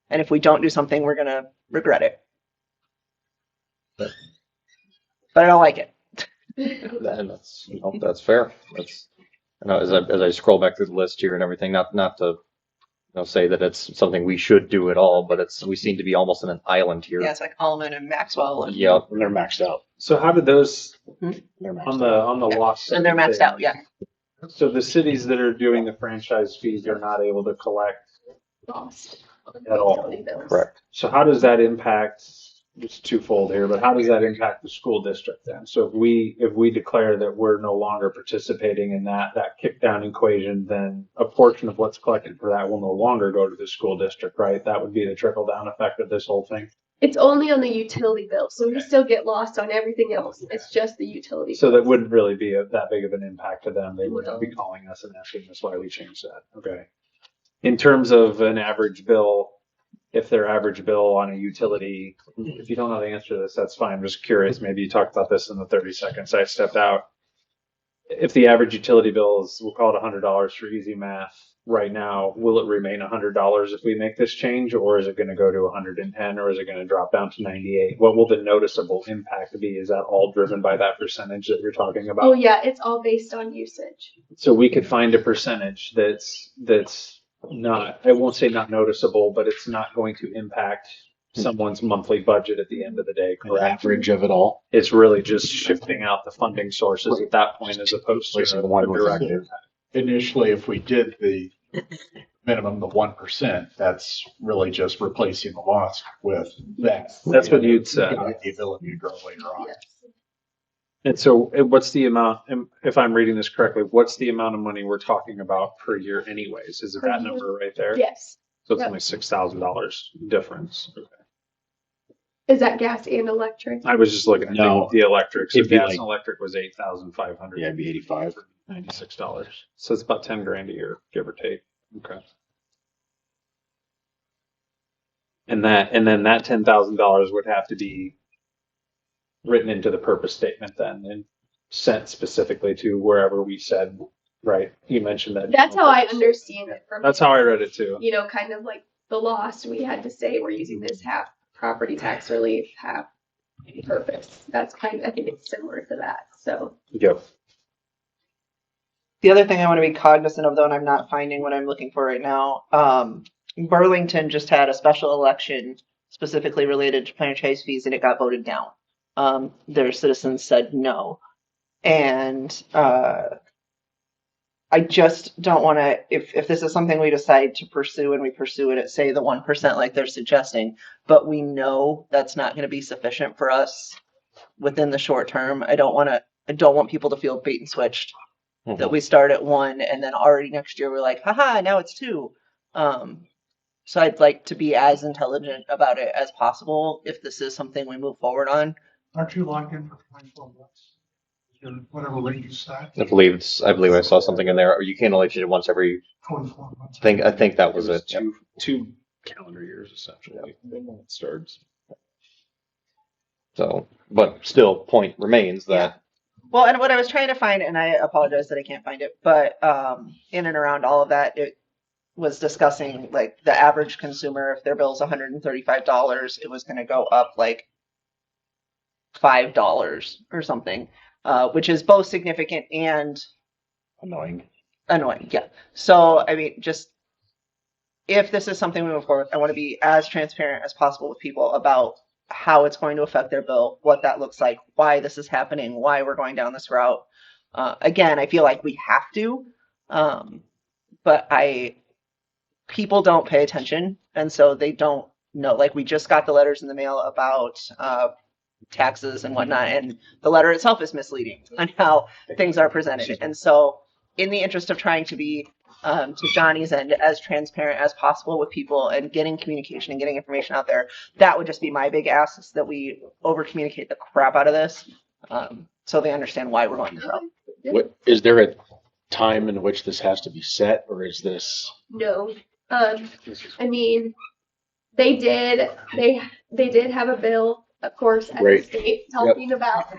And if we don't do something, we're going to regret it. But I don't like it. And that's fair. That's, as I scroll back through the list here and everything, not to say that it's something we should do at all, but we seem to be almost in an island here. Yeah, it's like Allman and Maxwell. And Yep. And they're maxed out. So how did those They're maxed on out. the loss? And they're maxed out, yeah. So the cities that are doing the franchise fees are not able to collect Lost. at all. Utility bills. Correct. So how does that impact? It's twofold here, but how does that impact the school district then? So if we declare that we're no longer participating in that kick down equation, then a portion of what's collected for that will no longer go to the school district, right? That would be the trickle down effect of this whole thing. It's only on the utility bill, so we still get lost on everything else. It's just the utility. So bill. that wouldn't really be that big of an impact to them. They wouldn't be calling us and asking us why we changed that. Okay. In terms of an average bill, if their average bill on a utility, if you don't know the answer to this, that's fine. I'm just curious. Maybe you talked about this in the 30 seconds I stepped out. If the average utility bill is, we'll call it $100 for easy math right now, will it remain $100 if we make this change, or is it going to go to 110, or is it going to drop down to 98? What will the noticeable impact be? Is that all driven by that percentage that you're talking about? Oh yeah, it's all based on usage. So we could find a percentage that's not, I won't say not noticeable, but it's not going to impact someone's monthly budget at the end of the day, An correct? average of it all. It's really just shifting out the funding sources at that point as opposed to Replacing the one a with direct the other. impact. Initially, if we did the minimum, the 1%, that's really just replacing the loss with that. That's what you'd say. The ability to grow later on. And so what's the amount, if I'm reading this correctly, what's the amount of money we're talking about per year anyways? Is it Per that year? number right there? Yes. So it's Yep. only $6,000 difference. Okay. Is that gas and electric? I was just looking at the electric. So It'd be gas like- and electric was $8,500. Yeah, it'd be 85. $96. So it's about 10 grand a year, give or take. Okay. And then that $10,000 would have to be written into the purpose statement then and sent specifically to wherever we said, right? You mentioned that. That's how I understand it from. That's how I read it too. You know, kind of like the loss, we had to say we're using this half property tax relief, half purpose. That's kind of, I think it's similar to that, so. Yep. The other thing I want to be cognizant of, though, and I'm not finding what I'm looking for right now, Burlington just had a special election specifically related to franchise fees, and it got voted down. Their citizens said no. And I just don't want to, if this is something we decide to pursue and we pursue it at, say, the 1% like they're suggesting, but we know that's not going to be sufficient for us within the short term. I don't want people to feel bait and switched. That we start at 1 and then already next year we're like, haha, now it's 2. So I'd like to be as intelligent about it as possible if this is something we move forward on. Aren't you locked in for 24 months? Whatever rate you set, I believe I saw something in there. You can't only change it once every. 24 months. I think that was it. Yep. Two calendar years essentially when it starts. So, but still, point remains that. Well, and what I was trying to find, and I apologize that I can't find it, but in and around all of that, it was discussing like the average consumer, if their bill's $135, it was going to go up like $5 or something, which is both significant and Annoying. Yeah. So, I mean, just if this is something we move forward with, I want to be as transparent as possible with people about how it's going to affect their bill, what that looks like, why this is happening, why we're going down this route. Again, I feel like we have to, but people don't pay attention, and so they don't know. Like, we just got the letters in the mail about taxes and whatnot, and the letter itself is misleading on how things are presented. And so, in the interest of trying to be, to Johnny's end, as transparent as possible with people and getting communication and getting information out there, that would just be my big ask, is that we over communicate the crap out of this, so they understand why we're going this route. What is there a time in which this has to be set, or is this? No. I mean, they did have a bill, of course, at Right. the state talking about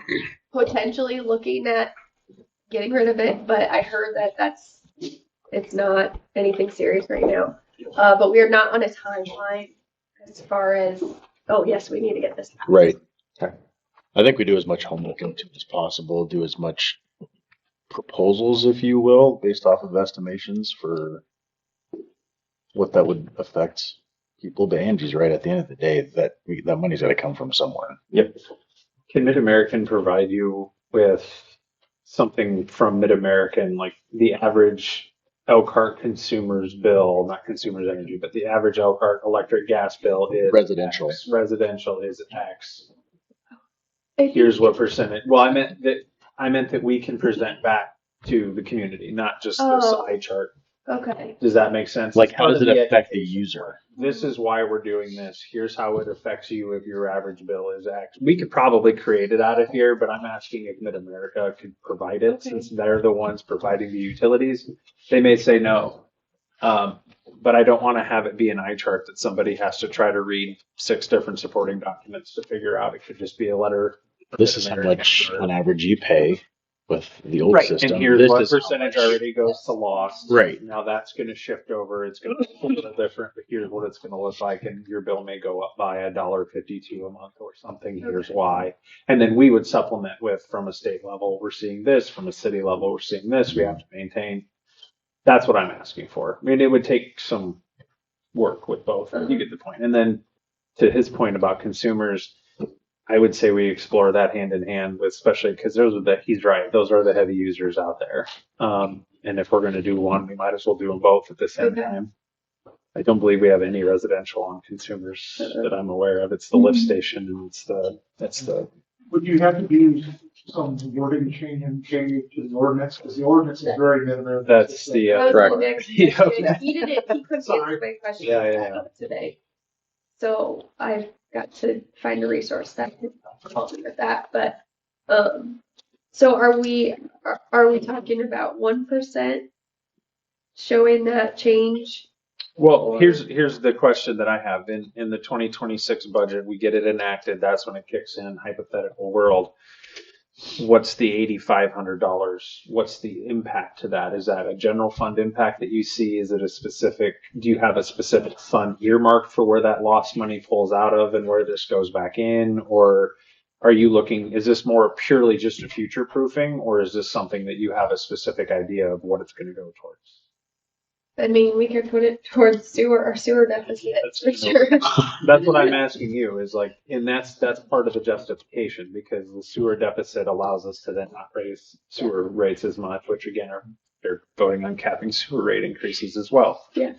potentially looking at getting rid of it, but I heard that it's not anything serious right now. But we are not on a timeline as far as, oh yes, we need to get this passed. Right. Okay. I think we do as much homework into it as possible, do as much proposals, if you will, based off of estimations for what that would affect people. But Angie's right, at the end of the day, that money's got to come from somewhere. Yep. Can Mid-American provide you with something from Mid-American, like the average Elkhart consumer's bill, not consumer's energy, but the average Elkhart electric gas bill is Residential. X. Residential is X. Here's what percentage. Well, I meant that we can present back to the community, not just this eye chart. Okay. Does that make sense? Like, It's how part does of it the affect the education. user? This is why we're doing this. Here's how it affects you if your average bill is X. We could probably create it out of here, but I'm asking if Mid-America could provide it, since they're the ones providing the utilities. They may say no. But I don't want to have it be an eye chart that somebody has to try to read 6 different supporting documents to figure out. It could just be a letter. This is how much on average you pay with the old Right, system. and here's This what is how percentage much- already goes to lost. Right. Now that's going to shift over. It's going to be a little different, but here's what it's going to look like, and your bill may go up by $1.52 a month or something. Here's why. And then we would supplement with, from a state level, we're seeing this. From a city level, we're seeing this. We have to maintain. That's what I'm asking for. I mean, it would take some work with both. You get the point. And then to his point about consumers, I would say we explore that hand in hand with, especially because he's right. Those are the heavy users out there. And if we're going to do one, we might as well do them both at the same time. I don't believe we have any residential on consumers that I'm aware of. It's the lift station and that's the. Would you have to do some wording change to the ordinance? Because the ordinance is very minimal. That's the That was correct. the next Yeah. question. He couldn't answer my question Yeah. today. So I've got to find a resource that can help me with that. But so are we talking about 1% showing that change? Well, here's the question that I have. In the 2026 budget, we get it enacted. That's when it kicks in. Hypothetical world. What's the $8,500? What's the impact to that? Is that a general fund impact that you see? Is it do you have a specific fund earmarked for where that lost money pulls out of and where this goes back in? Or are you is this more purely just a future proofing, or is this something that you have a specific idea of what it's going to go towards? I mean, we could put it towards our sewer deficit, for sure. That's what I'm asking you is like, and that's part of the justification, because the sewer deficit allows us to then not raise sewer rates as much, which again they're voting on capping sewer rate increases as well. Yeah.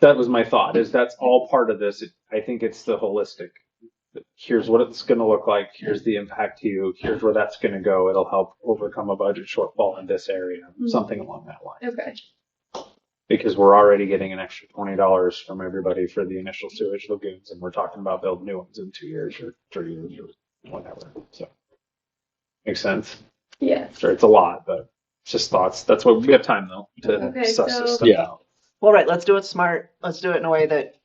That was my thought, is that's all part of this. I think it's the holistic. Here's what it's going to look like. Here's the impact to you. Here's where that's going to go. It'll help overcome a budget shortfall in this area, something along that line. Okay. Because we're already getting an extra $20 from everybody for the initial sewage lagoons, and we're talking about building new ones in 2 years or 3 years or whatever. So, makes sense. Yeah. Sure, it's a lot, but it's just thoughts. That's what we have time though to suss this stuff out. Well, right. Let's do it smart. Let's do it in a way that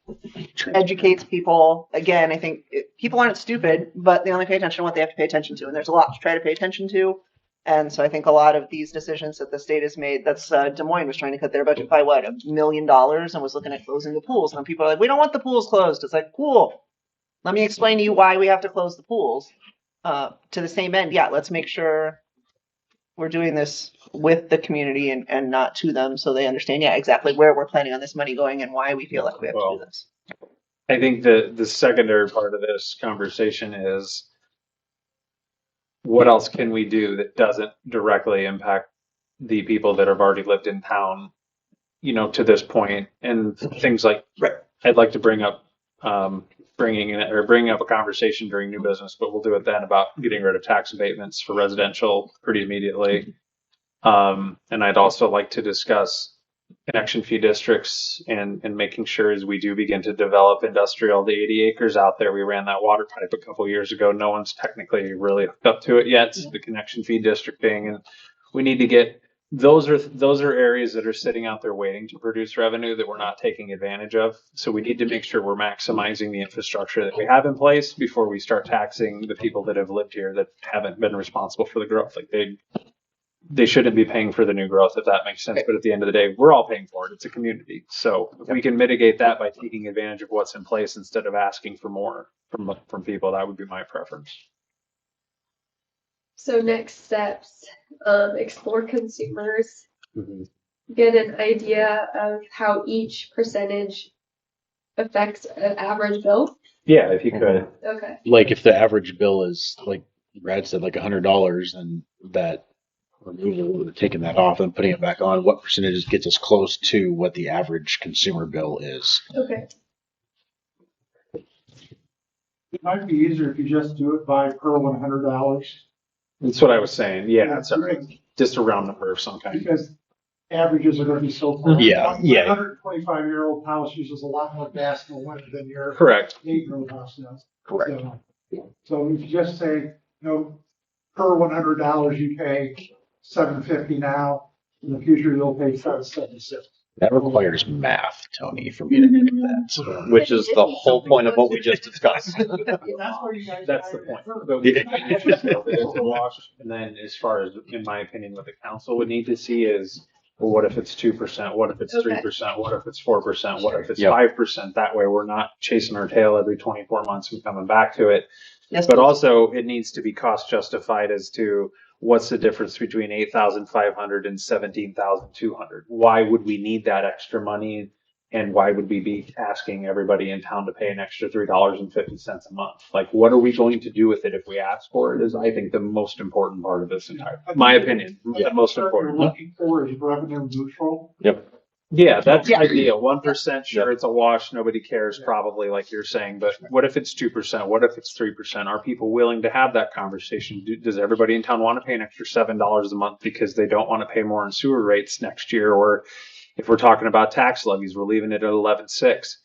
educates people. Again, I think people aren't stupid, but they only pay attention to what they have to pay attention to, and there's a lot to try to pay attention to. And so I think a lot of these decisions that the state has made, Des Moines was trying to cut their budget by what, $1 million, and was looking at closing the pools. And people are like, we don't want the pools closed. It's like, cool. Let me explain to you why we have to close the pools. To the same end, yeah, let's make sure we're doing this with the community and not to them, so they understand, yeah, exactly where we're planning on this money going and why we feel like we have to do this. I think the secondary part of this conversation is, what else can we do that doesn't directly impact the people that have already lived in town, to this point? And things like, I'd like to bring up bringing up a conversation during new business, but we'll do it then, about getting rid of tax abatements for residential pretty immediately. And I'd also like to discuss connection fee districts and making sure as we do begin to develop industrial, the 80 acres out there, we ran that water pipe a couple years ago. No one's technically really hooked up to it yet. The connection fee districting, and we need to get, those are areas that are sitting out there waiting to produce revenue that we're not taking advantage of. So we need to make sure we're maximizing the infrastructure that we have in place before we start taxing the people that have lived here that haven't been responsible for the growth. Like they shouldn't be paying for the new growth, if that makes sense. But at the end of the day, we're all paying for it. It's a community. So if we can mitigate that by taking advantage of what's in place instead of asking for more from people, that would be my preference. So next steps, explore consumers, Mm-hmm. get an idea of how each percentage affects an average bill. Yeah, if you could. Okay. Like if the average bill is like Brad said, like $100, and that removal, taking that off and putting it back on, what percentages gets us close to what the average consumer bill is? Okay. It might be easier if you just do it by per $100. That's what I was saying. Yeah, sorry. Just a round number of some kind. Because averages are going to be so far. Yeah, yeah. 125-year-old house uses a lot more gas in the winter than your Correct. 8-year-old house does. Correct. So if you just say, per $100 you pay $7.50 now. In the future you'll pay $7.76. That requires math, Tony, for me to do that. Which is the whole point of what we just discussed. That's where you guys. That's the point. But we it's a wash. And then as far as, in my opinion, what the council would need to see is, well, what if it's 2%? What if it's 3%? What if it's 4%? What if it's 5%? That way we're not chasing our tail every 24 months and coming back to it. Yes, but also it needs to be cost justified as to what's the difference between 8,500 and 17,200. Why would we need that extra money? And why would we be asking everybody in town to pay an extra $3.50 a month? Like, what are we going to do with it if we ask for it is, I think, the most important part of this entire, my opinion, the most important. What you're looking for is revenue neutral. Yep. Yeah, that's ideal. 1%, sure, it's a wash. Nobody cares, probably, like you're saying. But what if it's 2%? What if it's 3%? Are people willing to have that conversation? Does everybody in town want to pay an extra $7 a month because they don't want to pay more in sewer rates next year? Or if we're talking about tax levies, we're leaving it at 11.6.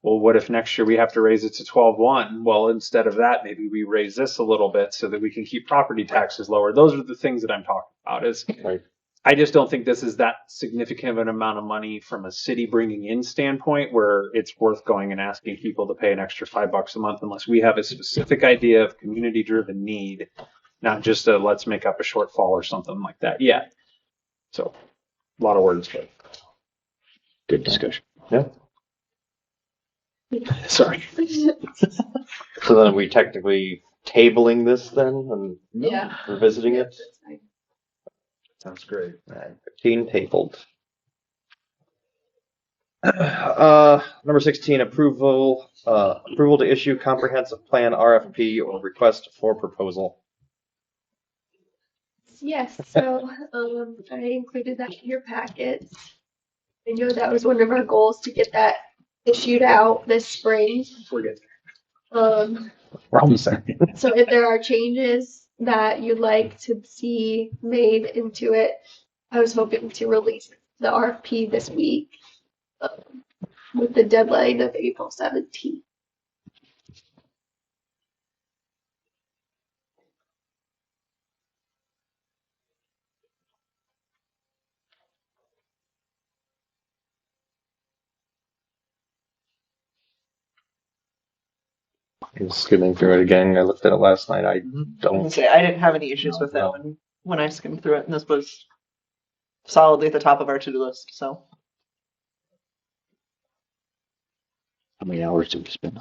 Well, what if next year we have to raise it to 12.1? Well, instead of that, maybe we raise this a little bit so that we can keep property taxes lower. Those are the things that I'm talking about. Right. I just don't think this is that significant of an amount of money from a city bringing in standpoint where it's worth going and asking people to pay an extra $5 a month unless we have a specific idea of community driven need, not just a let's make up a shortfall or something like that. Yeah. So a lot of words, but good discussion. Yeah. Sorry. So then are we technically tabling this then and revisiting it? Sounds great. 15 tabled. Number 16, approval to issue comprehensive plan RFP or request for proposal. Yes, so I included that in your packets. I know that was one of our goals to get that issued out this spring. Forget. We're almost there. So if there are changes that you'd like to see made into it, I was hoping to release the RFP this week with the deadline of April 17th. I'm skimming through it again. I looked at it last night. I don't. I didn't have any issues with it when I skimmed through it, and this was solidly at the top of our to-do list. So, how many hours did we spend?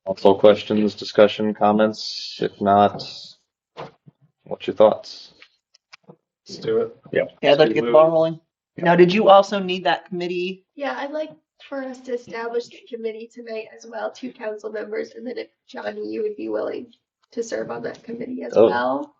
Also, questions, discussion, comments? If not, what's your thoughts? Let's do it. Yeah. Yeah, I'd like to get the ball rolling. Now, did you also need that committee? Yeah, I'd like for us to establish the committee tonight as well, 2 council members, and then if Johnny, you would be willing to serve on that committee as well.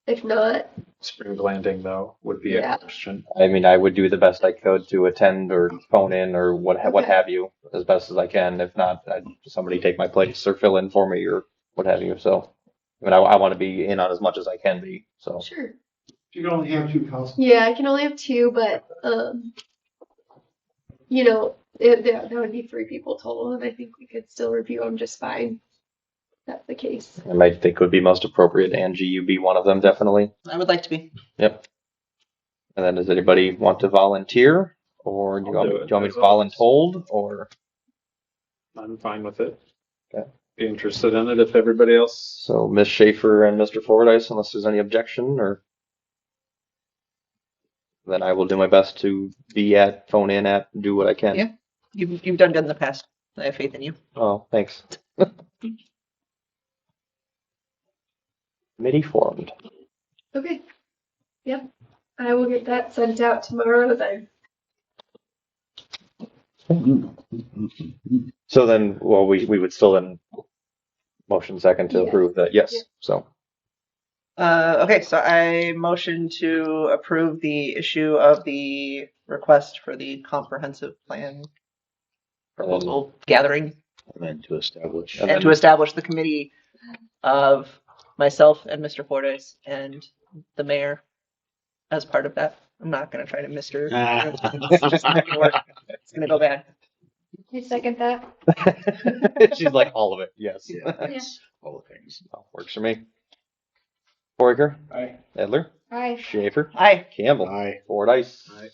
If not, Spring Landing though would be a question. I mean, I would do the best I could to attend or phone in or what have you as best as I can. If not, I'd somebody take my place or fill in for me or what have you. So, I mean, I want to be in on as much as I can be. So sure. You can only have 2 council. Yeah, I can only have 2, but you know, that would be 3 people total, and I think we could still review them just fine. That's the case. I might think would be most appropriate. Angie, you be one of them, definitely. I would like to be. Yep. And then does anybody want to volunteer, or do you want me to voluntold, or? I'm fine with it. Okay. be interested in it if everybody else. So Miss Schaffer and Mr. Fordyce, unless there's any objection, or then I will do my best to be at, phone in at, do what I can. Yeah. You've done good in the past. I have faith in you. Oh, thanks. Committee formed. Okay. Yep. I will get that sent out tomorrow then. So then, well, we would still then motion second to Yes. approve that. Yes. Yep. So Okay, so I motion to approve the issue of the request for the comprehensive plan proposal gathering And then to establish. and to establish the committee of myself and Mr. Fordyce and the mayor as part of that. I'm not gonna try to Mr. It's not gonna work. It's gonna go bad. I second that. she's like all of it. Yes. Yeah, that's all the things. That works for me. Fouraker, Aye. Edler, Aye. Schaffer, Aye. Campbell, Aye. Fordyce. Aye.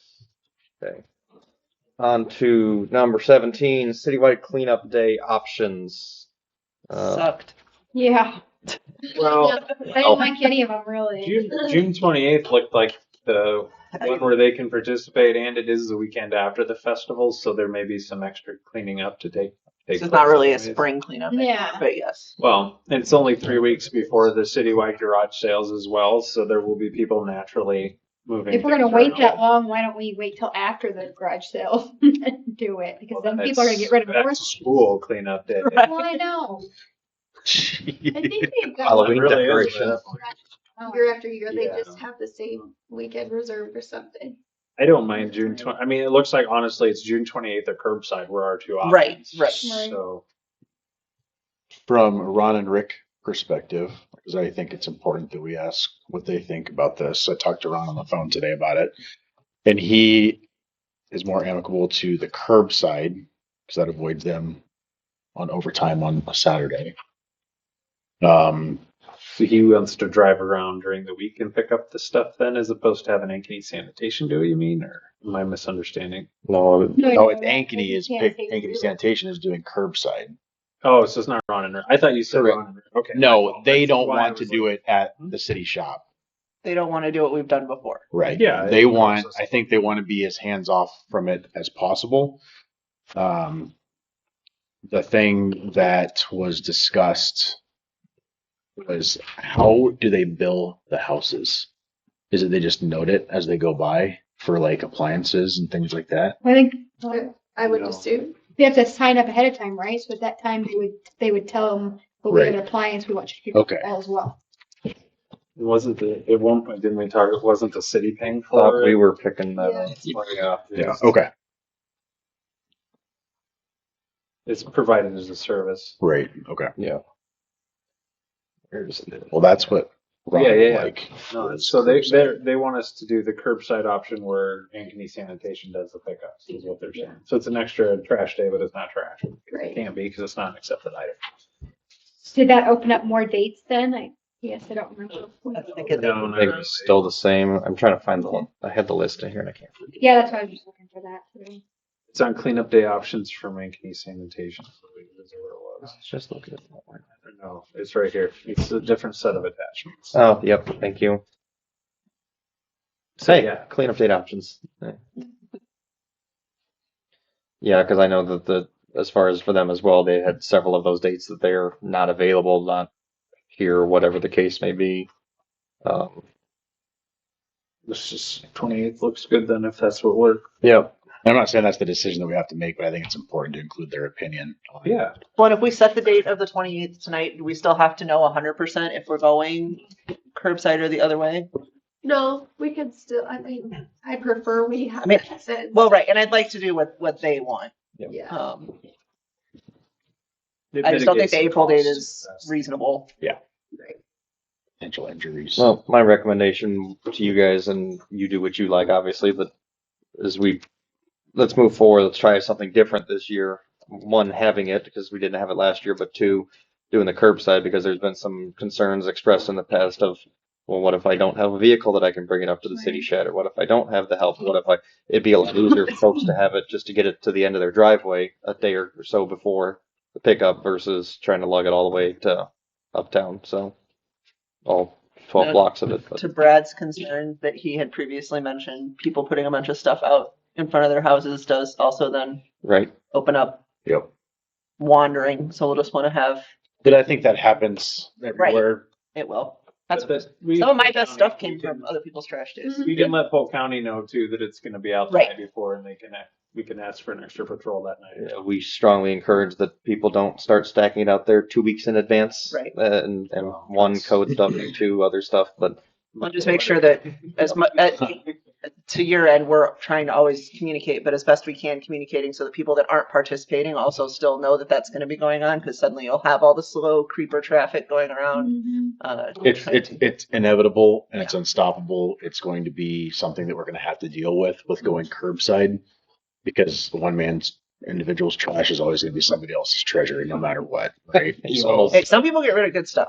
Okay. On to number 17, citywide cleanup day options. Sucked. Yeah. Well, I didn't like any of them really. June 28th looked like the one where they can participate, and it is the weekend after the festival, so there may be some extra cleaning up to take. This is not really a place. spring cleanup, Yeah. but yes. Well, and it's only 3 weeks before the citywide garage sales as well, so there will be people naturally moving. If we're gonna things wait around. that long, why don't we wait till after the garage sale and do it? Because then people are gonna get rid of Back to horse. school cleanup day. Well, I know. I think they've got Halloween It really is decoration. Year after year, they Yeah. just have the same weekend reserved or something. I don't mind June 20. I mean, it looks like honestly, it's June 28th or curbside were our two options. Right. So From Ron and Rick perspective, because I think it's important that we ask what they think about this. I talked to Ron on the phone today about it, and he is more amicable to the curbside because that avoids them on overtime on a Saturday. so he wants to drive around during the week and pick up the stuff then, as opposed to having Ankeny Sanitation do it. You mean, or am I misunderstanding? No, it's Ankeny is Ankeny Sanitation is doing curbside. Oh, so it's not Ron and Rick. I thought you said Correct. Ron and Rick. Okay. No, they don't why I want to was do it at the city shop. They don't want to do what we've done before. Right. Yeah, They it want, helps us. I think they want to be as hands off from it as possible. The thing that was discussed was how do they bill the houses? Is it they just note it as they go by for like appliances and things like that? I think I would assume. they have to sign up ahead of time, right? So at that time, they would tell them, well, we have an appliance, we want you to pick Okay. up all as well. It wasn't the at one point didn't we talk? It wasn't the city paying for thought it. we were picking that up. Yeah. Okay. It's provided as a service. Right. Okay. Yeah. Well, that's what Ron Yeah. like. No, was so they curbside. they want us to do the curbside option where Ankeny Sanitation does the pickups, is what they're saying. So it's an extra trash day, but it's not trash. Great. It can't be because it's not an accepted item. Did that open up more dates then? Yes, I don't remember. I think it No, I think it's still the same. I'm trying to find the one. I had the list in here and I can't forget. Yeah, that's why I was just looking for that today. It's on cleanup day options from Ankeny Sanitation. So we can visit where it was. Let's just look at it. No, it's right here. It's a different set of attachments. Oh, yep. Thank you. So, Hey, yeah. cleanup date options. Yeah, because I know that as far as for them as well, they had several of those dates that they're not available, not here, whatever the case may be. This is 28th looks good then if that's what works. Yeah. I'm not saying that's the decision that we have to make, but I think it's important to include their opinion. Yeah. Well, if we set the date of the 28th tonight, do we still have to know 100% if we're going curbside or the other way? No, we could still, I mean, I prefer we have I mean, it said. well, right, and I'd like to do what they want. Yeah. I just don't think the April date is reasonable. Yeah. Right. Potential injuries. Well, my recommendation to you guys, and you do what you like, obviously, but is let's move forward. Let's try something different this year. One, having it because we didn't have it last year, but two, doing the curbside because there's been some concerns expressed in the past of, well, what if I don't have a vehicle that I can bring it up to the city shed? Or what if I don't have the help? What if it'd be a lot easier for folks to have it just to get it to the end of their driveway a day or so before the pickup versus trying to lug it all the way to uptown. So all 12 No, blocks of it. But To Brad's concern that he had previously mentioned, people putting a bunch of stuff out in front of their houses does also then right. open up Yep. wandering. So we'll just want to have, But I think that happens everywhere. it will. That's But some of my best stuff came from other people's trash days. We can let Polk County know too that it's going to be out the night before, and we can ask for an extra patrol that night. We strongly encourage that people don't start stacking it out there 2 weeks in advance. Right. And one code stuff and two other stuff. But We'll just make sure that as much to your end, we're trying to always communicate, but as best we can communicating so that people that aren't participating also still know that that's going to be going on, because suddenly you'll have all the slow creeper traffic going around. It's inevitable and it's unstoppable. It's going to be something that we're going to have to deal with going curbside, because the one man's individual's trash is always going to be somebody else's treasure, no matter what, right? So Hey, some people get rid of good stuff.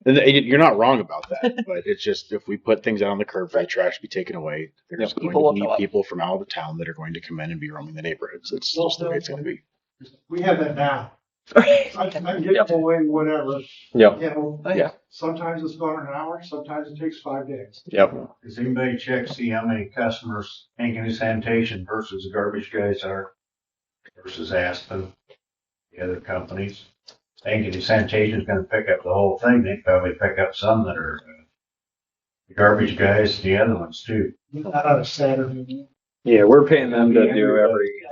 you're not wrong about that, but it's just if we put things out on the curb for the trash to be taken away, there's going to be people from out of town that are going to come in and be roaming the neighborhoods. It's just the way it's going to be. We have that now. I can get away whatever. Yep. You know, Yeah. sometimes it's gone an hour, sometimes it takes 5 days. Yep. Does anybody check, see how many customers Ankeny Sanitation versus the garbage guys are versus Aspen, the other companies? Ankeny Sanitation's gonna pick up the whole thing. They probably pick up some that are the garbage guys, the other ones too. Not on a Saturday. Yeah, we're paying them to do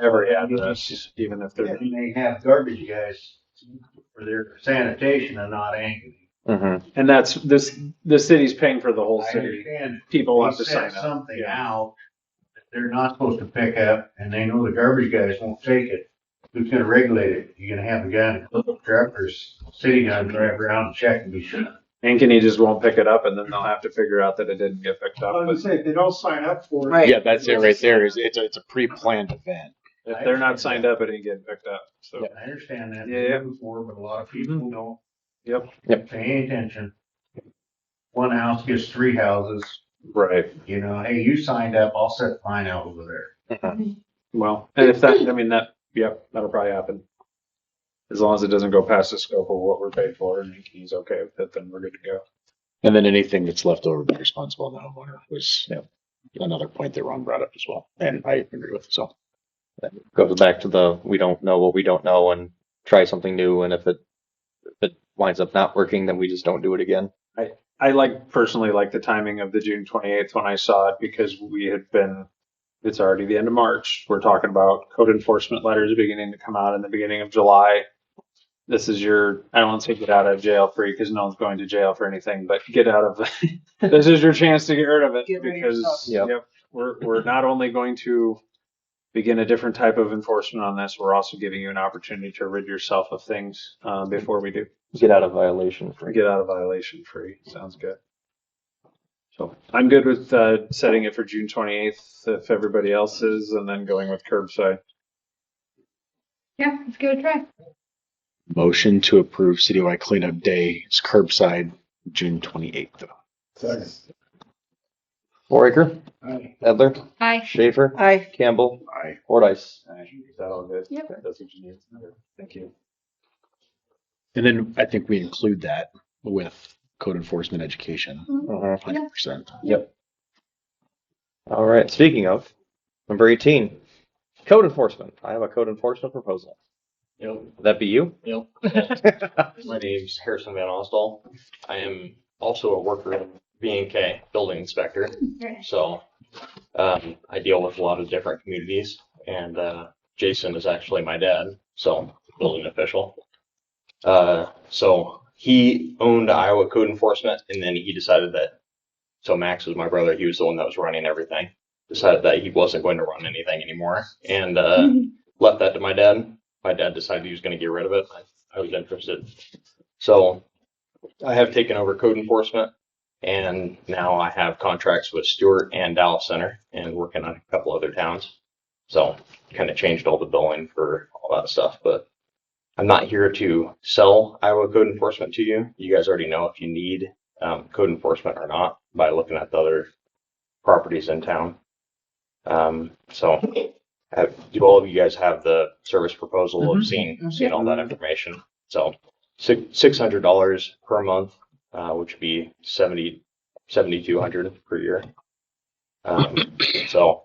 every address, even if they're. And they have garbage guys for their sanitation and not Ankeny. Mm-hmm. And that's the city's paying for the whole I city. understand. People They have to set sign up. something out that they're not supposed to pick up, and they know the garbage guys won't take it. Who's gonna regulate it? You're gonna have a guy in a truckers, city gonna drive around and check and be sure. Ankeny just won't pick it up, and then they'll have to figure out that it didn't get picked up. I was But gonna say, if they don't sign up for it. Right. Yeah, that's it right there. It's a pre-planned event. if they're not signed up, it ain't getting picked up. So I understand that. Yeah. Before, but a lot of people don't yep, pay any attention. One house gets 3 houses. right. You know, hey, you signed up, I'll set mine out over there. Well, and if that, I mean that'll probably happen. As long as it doesn't go past the scope of what we're paid for, and he's okay with it, then we're good to go. And then anything that's left over be responsible to the homeowner was another point that Ron brought up as well. And I agree with it. So that goes back to the we don't know what we don't know and try something new. And if it winds up not working, then we just don't do it again. I personally like the timing of the June 28th when I saw it, because it's already the end of March. We're talking about code enforcement letters beginning to come out in the beginning of July. This is I don't want to say get out of jail free, because no one's going to jail for anything, but get out of this is your chance to get rid of it, because we're not only going to begin a different type of enforcement on this, we're also giving you an opportunity to rid yourself of things before we do. Get out of violation free. Get out of violation free. Sounds good. So I'm good with setting it for June 28th if everybody else is, and then going with curbside. Yeah, let's give it a try. motion to approve citywide cleanup day is curbside June 28th. Second. Fouraker, Aye. Edler, Aye. Schaffer, Aye. Campbell, Aye. Fordyce. Is that all good? Yep. That's what you need. Thank you. And then I think we include that with code enforcement education, 100%. Yep. All right. Speaking of, number 18, code enforcement. I have a code enforcement proposal. Yep. Would that be you? Yep. My name's Harrison Van Osdal. I am also a worker in B&K, building inspector. So I deal with a lot of different communities, and Jason is actually my dad, so building official. So he owned Iowa Code Enforcement, and then he decided that, so Max was my brother, he was the one that was running everything, decided that he wasn't going to run anything anymore, and left that to my dad. My dad decided he was going to get rid of it. I was interested. So I have taken over code enforcement, and now I have contracts with Stewart and Dallas Center and working on a couple other towns. So kind of changed all the billing for all that stuff, but I'm not here to sell Iowa code enforcement to you. You guys already know if you need code enforcement or not by looking at the other properties in town. So Do all of you guys have the service proposal Mm-hmm. of seeing all that information? So $600 per month, which would be 7,200 per year. So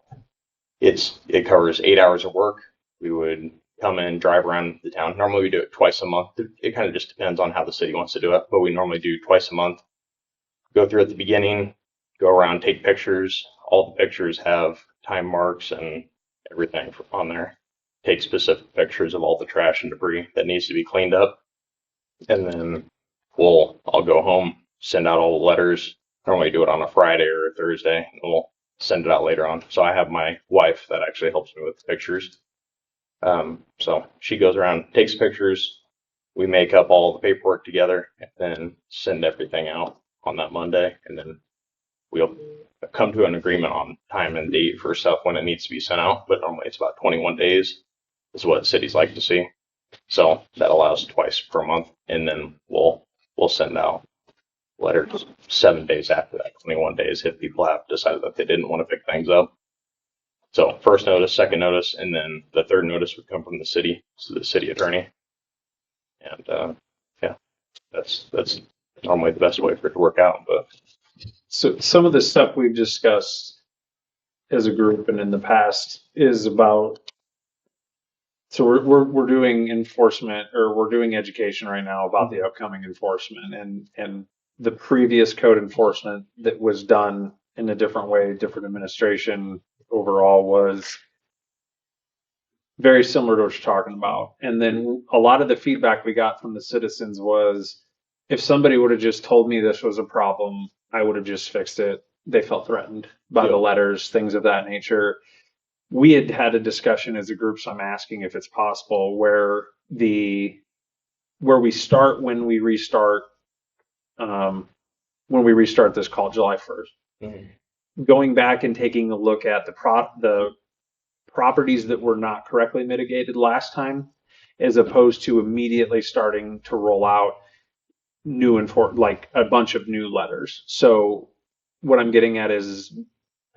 it covers 8 hours of work. We would come in, drive around the town. Normally we do it twice a month. It kind of just depends on how the city wants to do it, but we normally do twice a month. Go through at the beginning, go around, take pictures. All the pictures have time marks and everything on there. Take specific pictures of all the trash and debris that needs to be cleaned up. And then I'll go home, send out all the letters. Normally do it on a Friday or a Thursday, and we'll send it out later on. So I have my wife that actually helps me with the pictures. So she goes around, takes pictures. We make up all the paperwork together and then send everything out on that Monday. And then we'll come to an agreement on time and date for stuff when it needs to be sent out. But normally it's about 21 days is what cities like to see. So that allows twice per month. And then we'll send out letters 7 days after that, 21 days, if people have decided that they didn't want to pick things up. So first notice, second notice, and then the third notice would come from the city, so the city attorney. And that's normally the best way for it to work out. But So some of the stuff we've discussed as a group and in the past is about. So we're doing enforcement, or we're doing education right now about the upcoming enforcement, and the previous code enforcement that was done in a different way, different administration overall, was very similar to what you're talking about. And then a lot of the feedback we got from the citizens was, if somebody would have just told me this was a problem, I would have just fixed it. They felt threatened by the letters, things of that nature. We had a discussion as a group, so I'm asking if it's possible where we start when we restart this call July 1st. Going back and taking a look at the properties that were not correctly mitigated last time, as opposed to immediately starting to roll out like a bunch of new letters. So what I'm getting at is,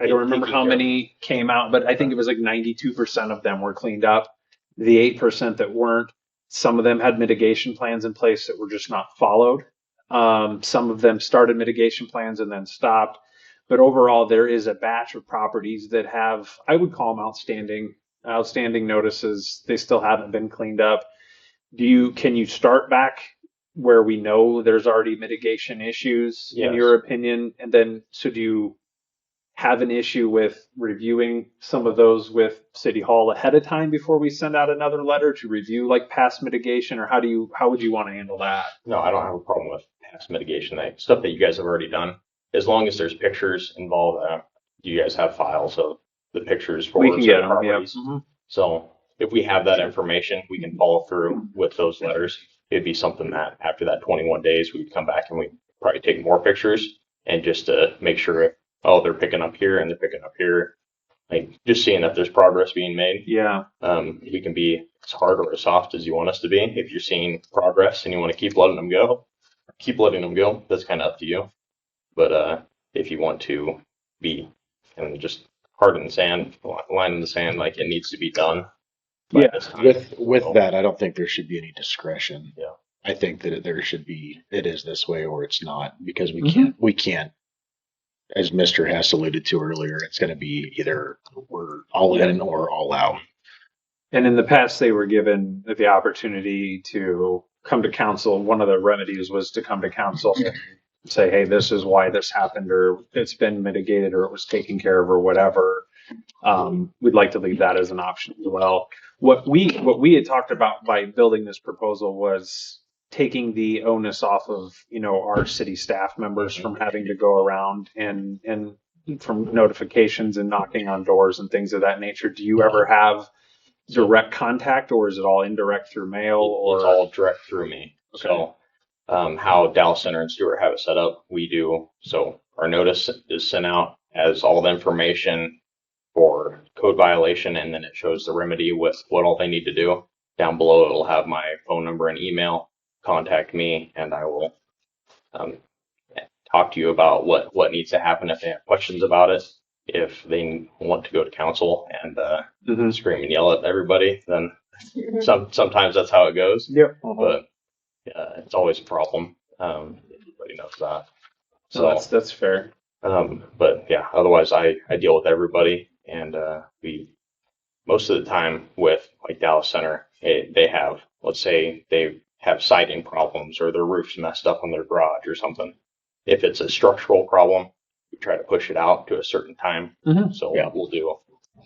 I don't remember how many came out, but I think it was like 92% of them were cleaned up. The 8% that weren't, some of them had mitigation plans in place that were just not followed. Some of them started mitigation plans and then stopped. But overall, there is a batch of properties that have, I would call them outstanding notices. They still haven't been cleaned up. Can you start back where we know there's already mitigation issues, in your opinion? And then, so do you have an issue with reviewing some of those with City Hall ahead of time before we send out another letter to review like past mitigation, or how would you want to handle that? No, I don't have a problem with past mitigation. Stuff that you guys have already done, as long as there's pictures involved. You guys have files of the pictures for we can get them, properties. So if we have that information, we can follow through with those letters. It'd be something that after that 21 days, we'd come back and we'd probably take more pictures and just to make sure, they're picking up here and they're picking up here. Like just seeing that there's progress being made. Yeah. We can be as hard or as soft as you want us to be. If you're seeing progress and you want to keep letting them go, That's kind of up to you. But if you want to be kind of just hard in the sand, line in the sand, like it needs to be done. Yeah. With that, I don't think there should be any discretion. Yeah. I think that there should be, it is this way or it's not, because we can't, as Mr. Hess alluded to earlier, it's going to be either we're all in or all out. And in the past, they were given the opportunity to come to council. One of the remedies was to come to council and say, hey, this is why this happened, or it's been mitigated, or it was taken care of, or whatever. We'd like to leave that as an option as well. What we had talked about by building this proposal was taking the onus off of, our city staff members from having to go around and from notifications and knocking on doors and things of that nature. Do you ever have direct contact, or is it all indirect through mail? It's all direct through me. Okay. So how Dallas Center and Stewart have it set up, we do. So our notice is sent out as all the information for code violation, and then it shows the remedy with what all they need to do. Down below, it'll have my phone number and email. Contact me, and I will talk to you about what needs to happen if they have questions about it. if they want to go to council and scream and yell at everybody, then sometimes that's how it goes. Yep. But it's always a problem. Everybody knows that. So that's fair. But yeah, otherwise I deal with everybody, and we most of the time with like Dallas Center, they have, let's say they have siding problems or their roof's messed up on their garage or something. If it's a structural problem, we try to push it out to a certain time. So we'll do,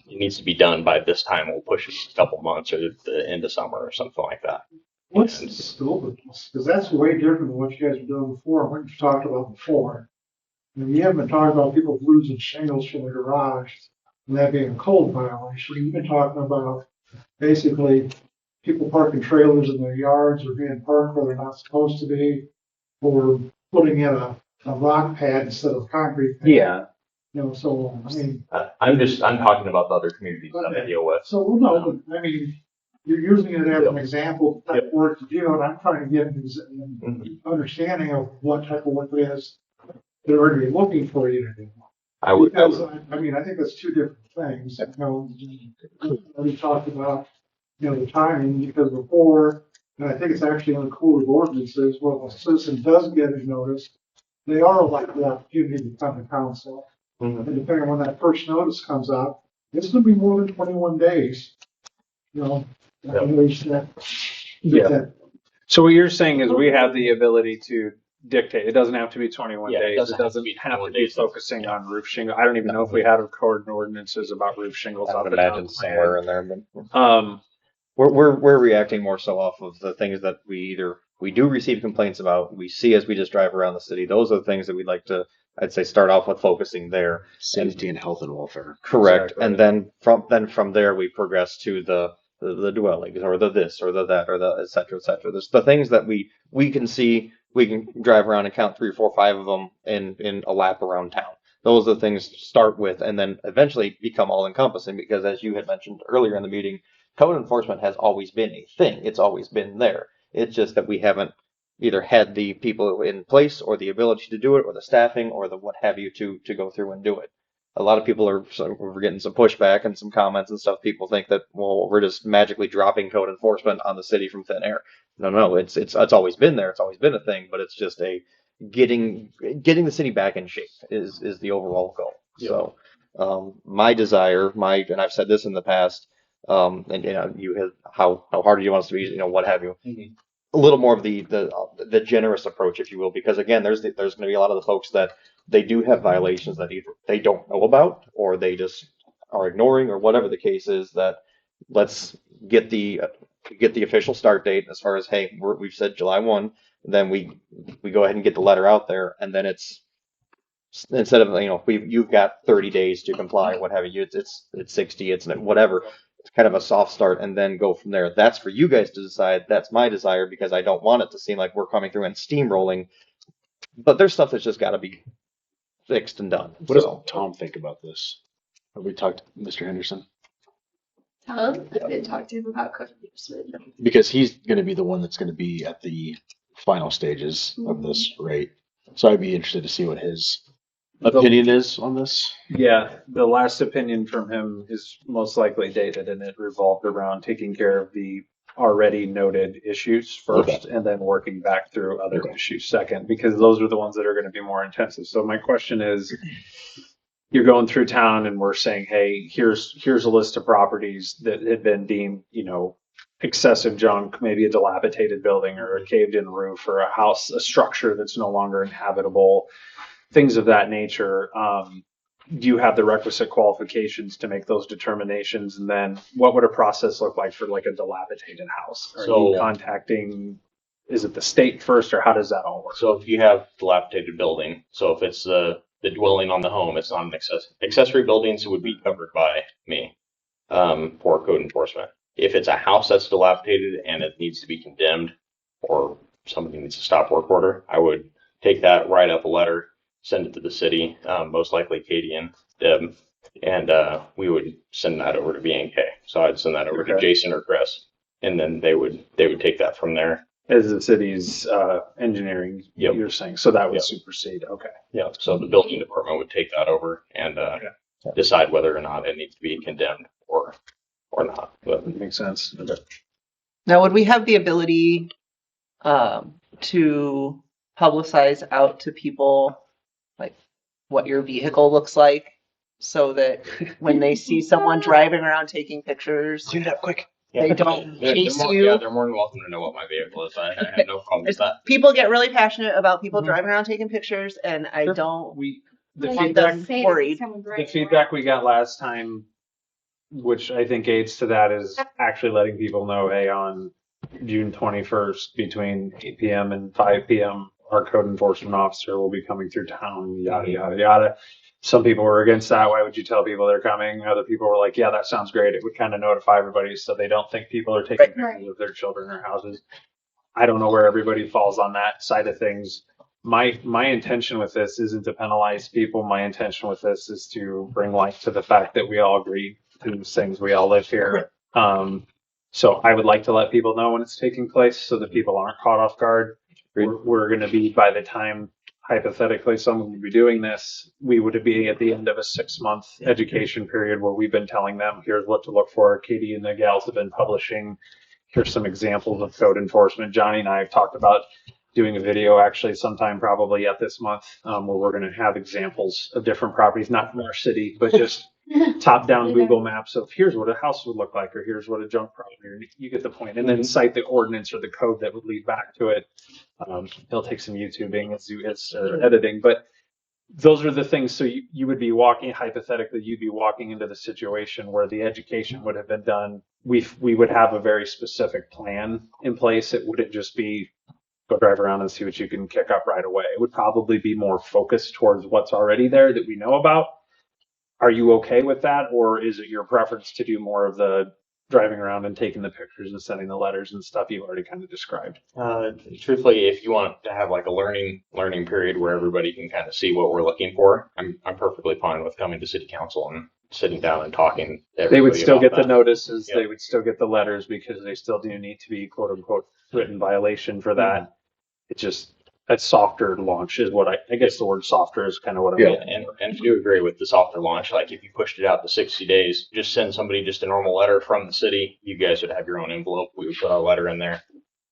it needs to be done by this time. We'll push it a couple months or the end of summer or something like that. What's the scope of this? Because that's way different than what you guys were doing before, what you talked about before. I mean, you haven't been talking about people losing shingles from the garage and that being a code violation. You've been talking about basically people parking trailers in their yards or being parked where they're not supposed to be, or putting in a rock pad instead of concrete pad. Yeah. You know, so, I mean. I'm talking about the other communities that I deal with. So, no, but I mean, you're using it as an example of type of work to do, and I'm trying to get an understanding of what type of work it is they're going to be looking for you to do. Because, I mean, I think that's two different things. You know, we talked about, you know, the timing, because before, and I think it's actually in the code of ordinances, where if a citizen does get a notice, they are allowed the opportunity to come to council. And depending on when that first notice comes out, it's going to be more than 21 days. You know, So what you're saying is we have the ability to dictate. It doesn't have to be 21 days. It doesn't have to be focusing on roof shingle. I don't even know if we had a code and ordinances about roof shingles. I would imagine somewhere in there, but we're reacting more so off of the things that we do receive complaints about, we see as we just drive around the city. Those are the things that we'd like to, I'd say, start off with focusing there. Safety and health and welfare. Correct. Exactly. And then from there we progress to the dwellings or the this or the that or the et cetera, et cetera. There's the things that we can see, we can drive around and count 3, 4, 5 of them in a lap around town. Those are the things to start with and then eventually become all encompassing, because as you had mentioned earlier in the meeting, code enforcement has always been a thing. It's always been there. It's just that we haven't either had the people in place or the ability to do it or the staffing or the what have you to go through and do it. A lot of people we're getting some pushback and some comments and stuff. People think that, well, we're just magically dropping code enforcement on the city from thin air. No, it's always been there. It's always been a thing, but it's just a getting the city back in shape is the overall goal. Yep. So my desire, and I've said this in the past, and you know, you have how hard do you want us to be, you know, what have you. Mm-hmm. A little more of the generous approach, if you will, because again, there's going to be a lot of the folks that they do have violations that either they don't know about or they just are ignoring or whatever the case is. That let's get the official start date as far as, hey, we've said July 1, then we go ahead and get the letter out there, and then it's instead of, you know, you've got 30 days to comply, what have you, it's 60, it's whatever. It's kind of a soft start and then go from there. That's for you guys to decide. That's my desire, because I don't want it to seem like we're coming through and steamrolling. But there's stuff that's just got to be fixed and done. What does Tom think about this? Have we talked to Mr. Henderson? Tom? I didn't talk to him about code enforcement. Because he's going to be the one that's going to be at the final stages of this, right? So I'd be interested to see what his opinion is on this. Yeah, the last opinion from him is most likely dated, and it revolved around taking care of the already noted issues first, and then working back through other issues second, because those are the ones that are going to be more intensive. So my question is, you're going through town and we're saying, hey, here's a list of properties that had been deemed, you know, excessive junk, maybe a dilapidated building or a caved in roof or a house, a structure that's no longer inhabitable, things of that nature. Do you have the requisite qualifications to make those determinations? And then what would a process look like for like a dilapidated house? Are you contacting, is it the state first, or how does that all work? So if you have dilapidated building, so if it's the dwelling on the home, it's not an accessory buildings, it would be covered by me for code enforcement. If it's a house that's dilapidated and it needs to be condemned or somebody needs a stop work order, I would take that, write up a letter, send it to the city, most likely Katie and Deb, and we would send that over to B&K. So I'd send that over to Jason or Chris, and then they would take that from there. As the city's engineering, you're saying, so that would supersede. Okay. Yeah. So the building department would take that over, and decide whether or not it needs to be condemned or not. But That makes sense. Now, would we have the ability to publicize out to people like what your vehicle looks like so that when they see someone driving around taking pictures, clean it up quick. they don't chase they're you? more than welcome to know what my vehicle is. I have no problem with that. People get really passionate about people driving around taking pictures, and I don't The want feedback, them worried. the feedback we got last time, which I think aids to that, is actually letting people know, hey, on June 21st between 8 p.m. and 5 p.m., our code enforcement officer will be coming through town, yada, yada, yada. Some people were against that. Why would you tell people they're coming? Other people were like, yeah, that sounds great. It would kind of notify everybody so they don't think people are taking pictures of their children or houses. I don't know where everybody falls on that side of things. My intention with this isn't to penalize people. My intention with this is to bring light to the fact that we all agree to these things. We all live here. So I would like to let people know when it's taking place so that people aren't caught off guard. We're going to be, by the time hypothetically someone would be doing this, we would be at the end of a 6-month education period where we've been telling them, here's what to look for. Katie and the gals have been publishing. Here's some examples of code enforcement. Johnny and I have talked about doing a video actually sometime probably yet this month where we're going to have examples of different properties, not from our city, but just top-down Google Maps of here's what a house would look like, or here's what a junk property, or you get the point. And then cite the ordinance or the code that would lead back to it. He'll take some YouTubing as editing, but those are the things. So you would be walking, hypothetically, you'd be walking into the situation where the education would have been done. We would have a very specific plan in place. It wouldn't just be go drive around and see what you can kick up right away. It would probably be more focused towards what's already there that we know about. Are you okay with that? Or is it your preference to do more of the driving around and taking the pictures and sending the letters and stuff you've already kind of described? Truthfully, if you want to have like a learning period where everybody can kind of see what we're looking for, I'm perfectly fine with coming to city council and sitting down and talking to everybody. They would still about get the that. notices. Yep. They would still get the letters because they still do need to be quote unquote written violation for that. It's just a softer launch is what I guess the word softer is kind of what I mean. And I do agree with the softer launch. Like if you pushed it out to 60 days, just send somebody just a normal letter from the city. You guys would have your own envelope. We would put our letter in there.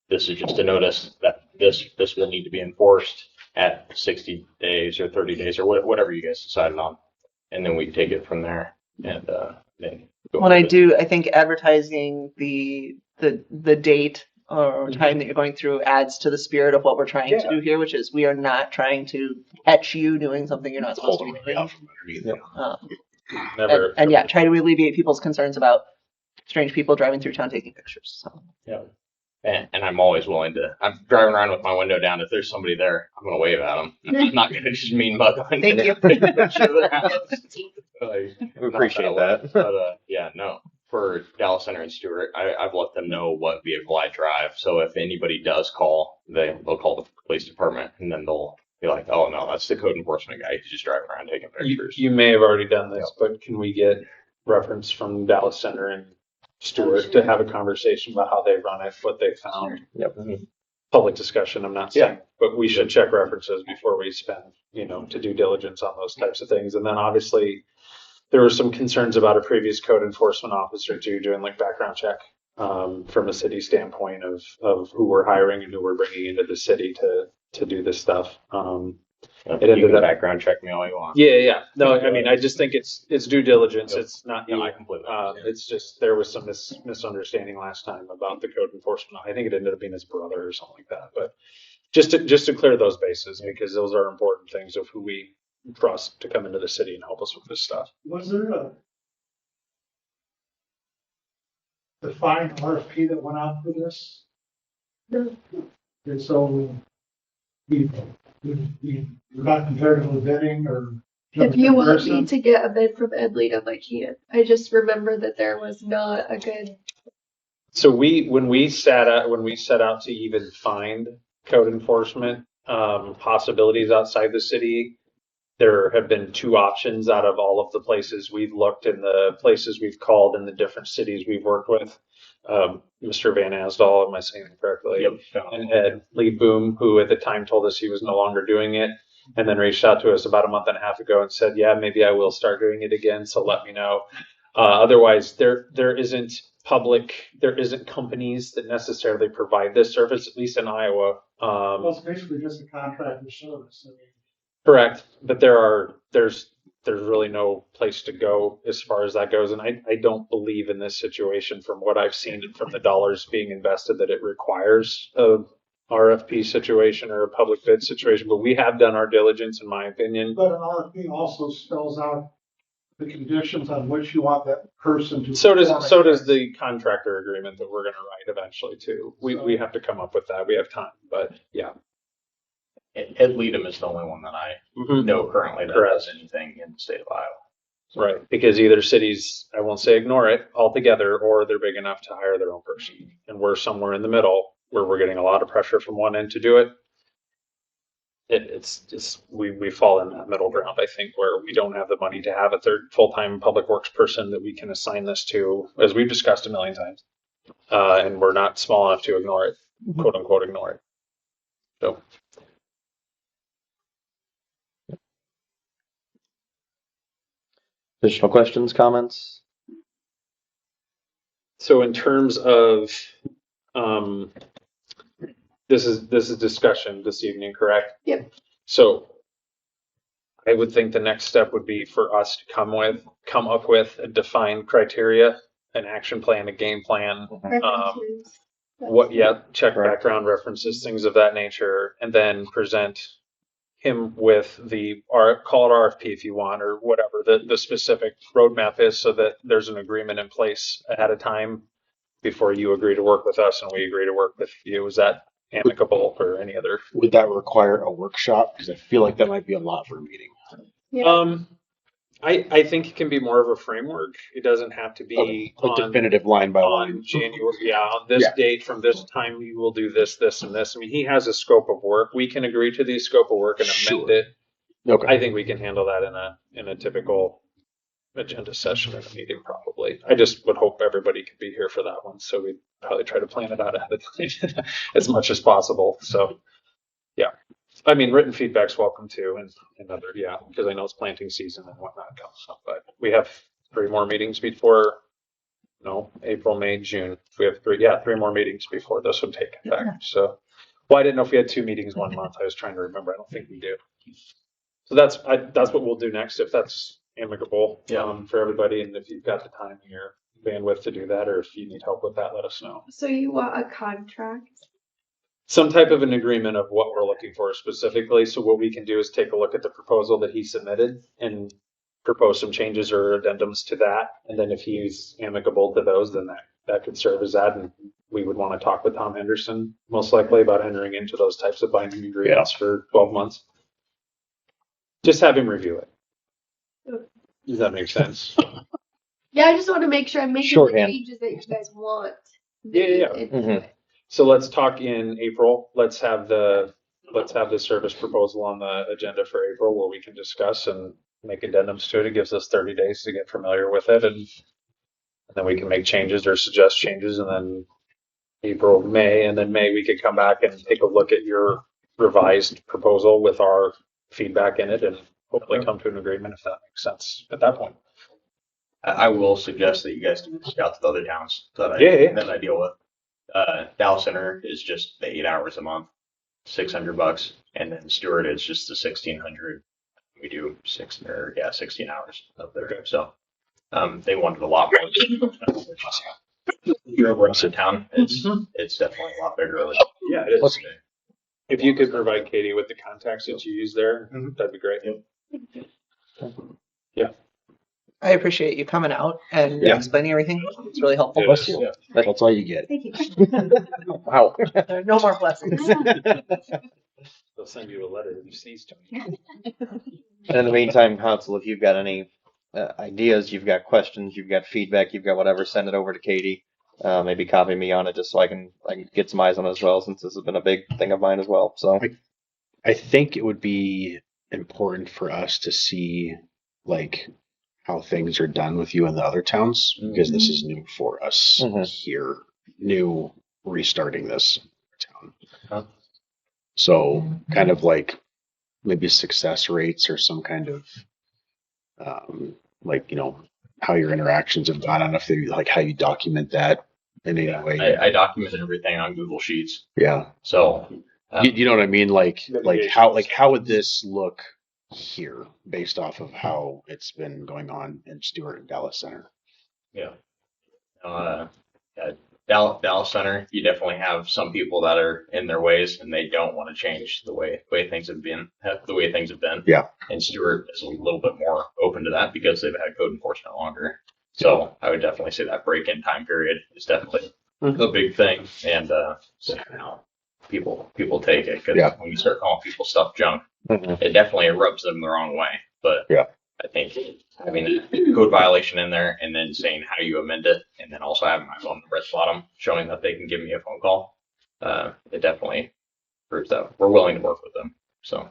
This is just a notice that this will need to be enforced at 60 days or 30 days or whatever you guys decided on. And then we take it from there. And then go When I with it. do, I think advertising the date or time that you're going through adds to the spirit of what we're trying to do here, which is we are not trying to catch you doing something you're not supposed to be doing. And yeah, try to alleviate people's concerns about strange people driving through town taking pictures. So. Yeah. And I'm always willing to. I'm driving around with my window down. If there's somebody there, I'm going to wave at them. I'm not going to just mean mug them. Thank you. We appreciate that. But yeah, no. For Dallas Center and Stewart, I've let them know what vehicle I drive. So if anybody does call, they'll call the police department, and then they'll be like, "Oh no, that's the code enforcement guy who's just driving around taking pictures." You may have already done this, but can we get reference from Dallas Center and Stewart to have a conversation about how they run it, what they found? Yep. Public discussion, I'm not saying, but we should check references before we spend, to due diligence on those types of things. And then obviously there were some concerns about a previous code enforcement officer too, doing like background check from a city standpoint of who we're hiring and who we're bringing into the city to do this stuff. It You ended can up background check me all you want. Yeah. No, I mean, I just think it's due diligence. Yep. It's not. No, I completely understand. It's just there was some misunderstanding last time about the code enforcement. I think it ended up being his brother or something like that. But just to clear those bases, because those are important things of who we trust to come into the city and help us with this stuff. Was there a defined RFP that went out for this? No. And so you not comparatively bidding or? If you want me to get a bid from Edler, I can. I just remember that there was not a good. So when we set out to even find code enforcement possibilities outside the city, there have been two options out of all of the places we've looked and the places we've called in the different cities we've worked with. Mr. Van Asdal, am I saying it correctly? Yep. And Ed Lee Boom, who at the time told us he was no longer doing it. and then reached out to us about a month and a half ago and said, yeah, maybe I will start doing it again. So let me know. Otherwise, there isn't companies that necessarily provide this service, at least in Iowa. Well, it's basically just a contractor service. I mean, Correct, but there's really no place to go as far as that goes, and I don't believe in this situation, from what I've seen and from the dollars being invested, that it requires a RFP situation or a public bid situation. But we have done our diligence, in my opinion. But an RFP also spells out the conditions on which you want that person to. So does the contractor agreement that we're going to write eventually too. We have to come up with that. We have time, but yeah. Ed Leadham is the only one that I know currently that does anything in the state of Iowa. Right, because either cities, I won't say ignore it altogether, or they're big enough to hire their own person. And we're somewhere in the middle where we're getting a lot of pressure from one end to do it. It's just, we fall in that middle ground, I think, where we don't have the money to have a third full-time public works person that we can assign this to, as we've discussed a million times. And we're not small enough to ignore it, quote unquote, ignore it. So. Additional questions, comments? So in terms of, this is discussion this evening, correct? Yep. So I would think the next step would be for us to come up with a defined criteria, an action plan, a game plan. Check background references, things of that nature, and then present him with call it RFP if you want, or whatever the specific roadmap is, so that there's an agreement in place ahead of time before you agree to work with us and we agree to work with you. Is that amicable or any other? Would that require a workshop? Because I feel like that might be a lot for a meeting. Yeah. I think it can be more of a framework. It doesn't have to be a definitive line by line. January, on this date, from this time, you will do this, this, and this. I mean, he has a scope of work. We can agree to the scope of work and amend it. Okay. I think we can handle that in a typical agenda session in a meeting, probably. I just would hope everybody could be here for that one. So we'd probably try to plan it out ahead of time as much as possible. So, yeah. I mean, written feedback's welcome too, and other, because I know it's planting season and whatnot comes up. But we have 3 more meetings before, April, May, June. We have 3 more meetings before this would take effect. So, I didn't know if we had 2 meetings 1 month. I was trying to remember. I don't think we do. So that's what we'll do next, if that's amicable for everybody, and if you've got the time in your bandwidth to do that, or if you need help with that, let us know. So you want a contract? Some type of an agreement of what we're looking for specifically. So what we can do is take a look at the proposal that he submitted and propose some changes or addendums to that. And then if he's amicable to those, then that could serve as that. And we would want to talk with Tom Henderson, most likely, about entering into those types of binding agreements for 12 months. Just have him review it. Does that make sense? Yeah, I just want to make sure I'm making the changes that you guys want. Yeah. So let's talk in April. Let's have the service proposal on the agenda for April, where we can discuss and make addendums to it. It gives us 30 days to get familiar with it, and then we can make changes or suggest changes. And then April, May, and then May we could come back and take a look at your revised proposal with our feedback in it, and hopefully come to an agreement, if that makes sense at that point. I will suggest that you guys can reach out to the other towns that I deal with. Dallas Center is just the 8 hours a month, $600, and then Stewart is just the 1,600. We do 16 hours up there. Okay. So they wanted a lot more. You're over in town. It's definitely a lot bigger. Yeah, it is. If you could provide Katie with the contacts that you use there, that'd be great. Yeah. I appreciate you coming out and explaining everything. It's really helpful. That's all you get. Thank you. Wow. No more blessings. They'll send you a letter if you sneeze to me. And in the meantime, Hansel, if you've got any ideas, you've got questions, you've got feedback, you've got whatever, send it over to Katie. Maybe copy me on it just so I can get some eyes on it as well, since this has been a big thing of mine as well. So I think it would be important for us to see how things are done with you in the other towns, because this is new for us here, new restarting this town. So kind of maybe success rates or some kind of, like, how your interactions have gone. I don't know if they like how you document that in any way. I document everything on Google Sheets. Yeah. So You know what I mean? Like how would this look here based off of how it's been going on in Stewart and Dallas Center? yeah. Dallas Center, you definitely have some people that are in their ways and they don't want to change the way things have been. Yeah. And Stewart is a little bit more open to that because they've had code enforcement longer. So I would definitely say that break-in time period is definitely a big thing. And so people take it because when you start calling people stuff junk, it definitely rubs them the wrong way. But I think having a code violation in there and then saying how you amend it and then also having my phone number at the bottom showing that they can give me a phone call, it definitely proves that we're willing to work with them. So.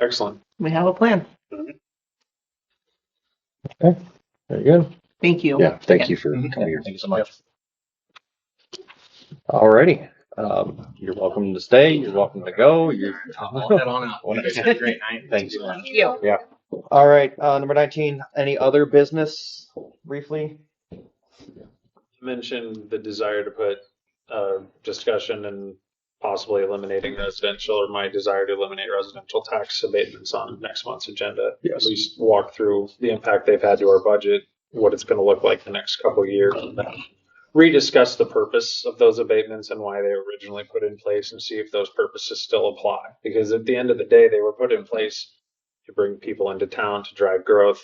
Excellent. We have a plan. Okay. Very good. Thank you. Yeah. Thank you for coming here. Thank you so much. Alrighty. You're welcome to stay. You're welcome to go. I'll head on out. You guys have a great night. Thanks. Thank you. Yeah. All right. Number 19. Any other business? Briefly. You mentioned the desire to put discussion and possibly eliminating residential, or my desire to eliminate residential tax abatements on next month's agenda. Yes. At least walk through the impact they've had to our budget, what it's going to look like the next couple of years, and then rediscuss the purpose of those abatements and why they were originally put in place and see if those purposes still apply. Because at the end of the day, they were put in place to bring people into town, to drive growth.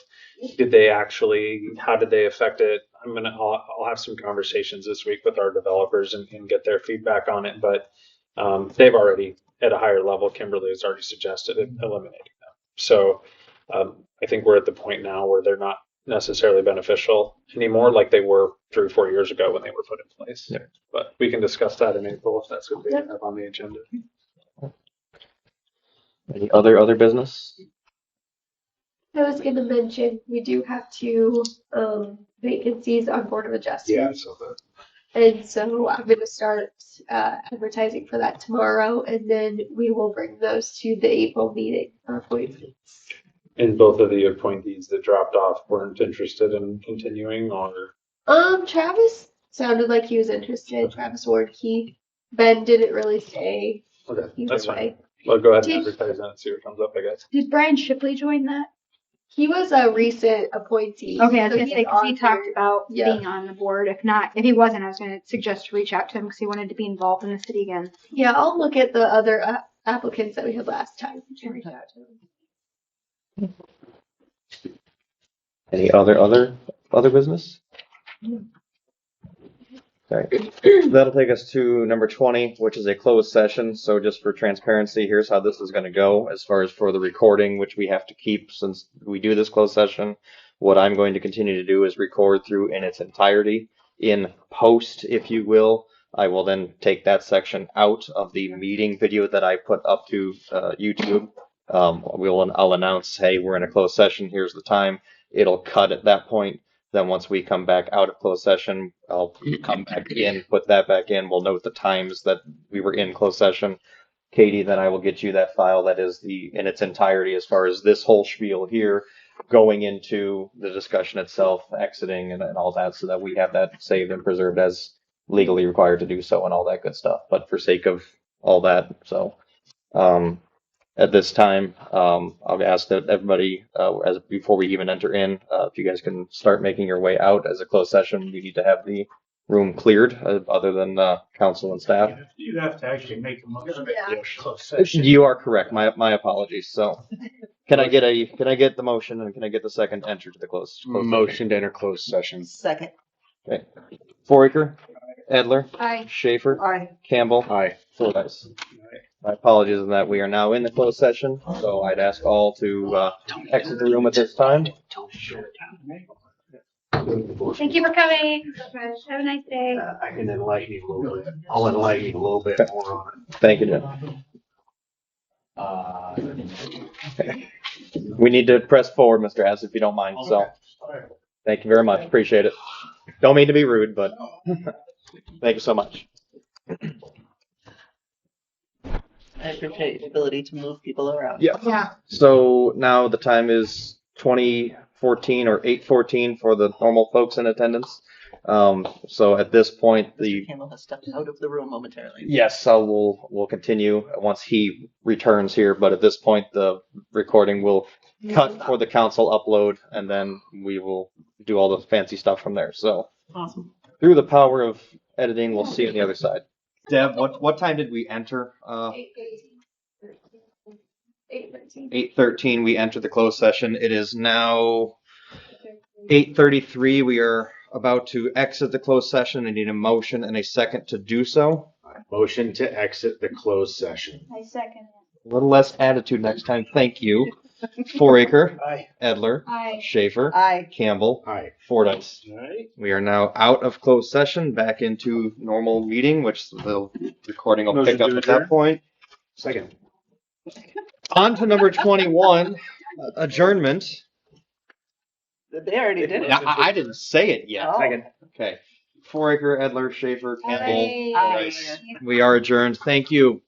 Did they actually, how did they affect it? I'll have some conversations this week with our developers and get their feedback on it. But they've already, at a higher level, Kimberly has already suggested eliminating them. So I think we're at the point now where they're not necessarily beneficial anymore like they were 3 or 4 years ago when they were put in place. Yeah. But we can discuss that in April if that's what they have on the agenda. Any other business? I was going to mention, we do have 2 vacancies on Board of Adjustment. Yeah, so that. And so I'm going to start advertising for that tomorrow, and then we will bring those to the April meeting for appointments. And both of the appointees that dropped off weren't interested in continuing, or? Travis sounded like he was interested. Travis Wardkey. Ben didn't really say. Okay, either that's fine. way. Well, go ahead and advertise that and see what comes up, I guess. Did Brian Shipley join that? He was a recent appointee. Okay, I was so gonna say, he's 'cause he on talked here. about Yeah. being on the board. If not, if he wasn't, I was gonna suggest to reach out to him because he wanted to be involved in the city again. Yeah, I'll look at the other applicants that we had last time and reach out to them. Any other business? Okay. That'll take us to number 20, which is a closed session. So just for transparency, here's how this is going to go as far as for the recording, which we have to keep since we do this closed session. What I'm going to continue to do is record through in its entirety in post, if you will. I will then take that section out of the meeting video that I put up to YouTube. I'll announce, hey, we're in a closed session. Here's the time. It'll cut at that point. Then once we come back out of closed session, I'll come back in, put that back in. We'll note the times that we were in closed session. Katie, then I will get you that file that is in its entirety as far as this whole spiel here, going into the discussion itself, exiting and all that, so that we have that saved and preserved as legally required to do so and all that good stuff. But for sake of all that, so at this time, I'll ask that everybody, before we even enter in, if you guys can start making your way out as a closed session. We need to have the room cleared, other than council and staff. You have to actually make a motion. You are correct. My apologies. So, can I get the motion and can I get the second enter to the closed Motion to enter closed session. Second. Okay. Fouraker, Edler, Aye. Schaffer, Aye. Campbell, Aye. Fordyce. My apologies in that we are now in the closed session, so I'd ask all to exit the room at this time. Thank you for coming. Have a nice day. I can enlighten you a little bit. I'll enlighten you a little bit more on it. Thank you, Jim. We need to press forward, Mr. Hess, if you don't mind. So, thank you very much. Appreciate it. Don't mean to be rude, but thank you so much. I appreciate your ability to move people around. Yeah. So now the time is 2014 or 8:14 for the normal folks in attendance. So at this point, Mr. Campbell has stepped out of the room momentarily. yes, so we'll continue once he returns here. But at this point, the recording will cut for the council upload, and then we will do all the fancy stuff from there. So Awesome. through the power of editing, we'll see you on the other side. Deb, what time did we enter? 8:13. We entered the closed session. It is now 8:33. We are about to exit the closed session. I need a motion and a second to do so. Motion to exit the closed session. I second A little less attitude next time. Thank you. Fouraker. Aye. Edler. Aye. Schaffer. Aye. Campbell. Aye. Fordyce. All right. We are now out of closed session, back into normal meeting, which the recording will Motion pick up to at that adjourn. point. Second. On to number 21, adjournment. They already did it. Yeah, I didn't say it yet. Oh. Second. Okay. Fouraker, Edler, Schaffer, Campbell, Aye. Fordyce. We are adjourned. Thank you.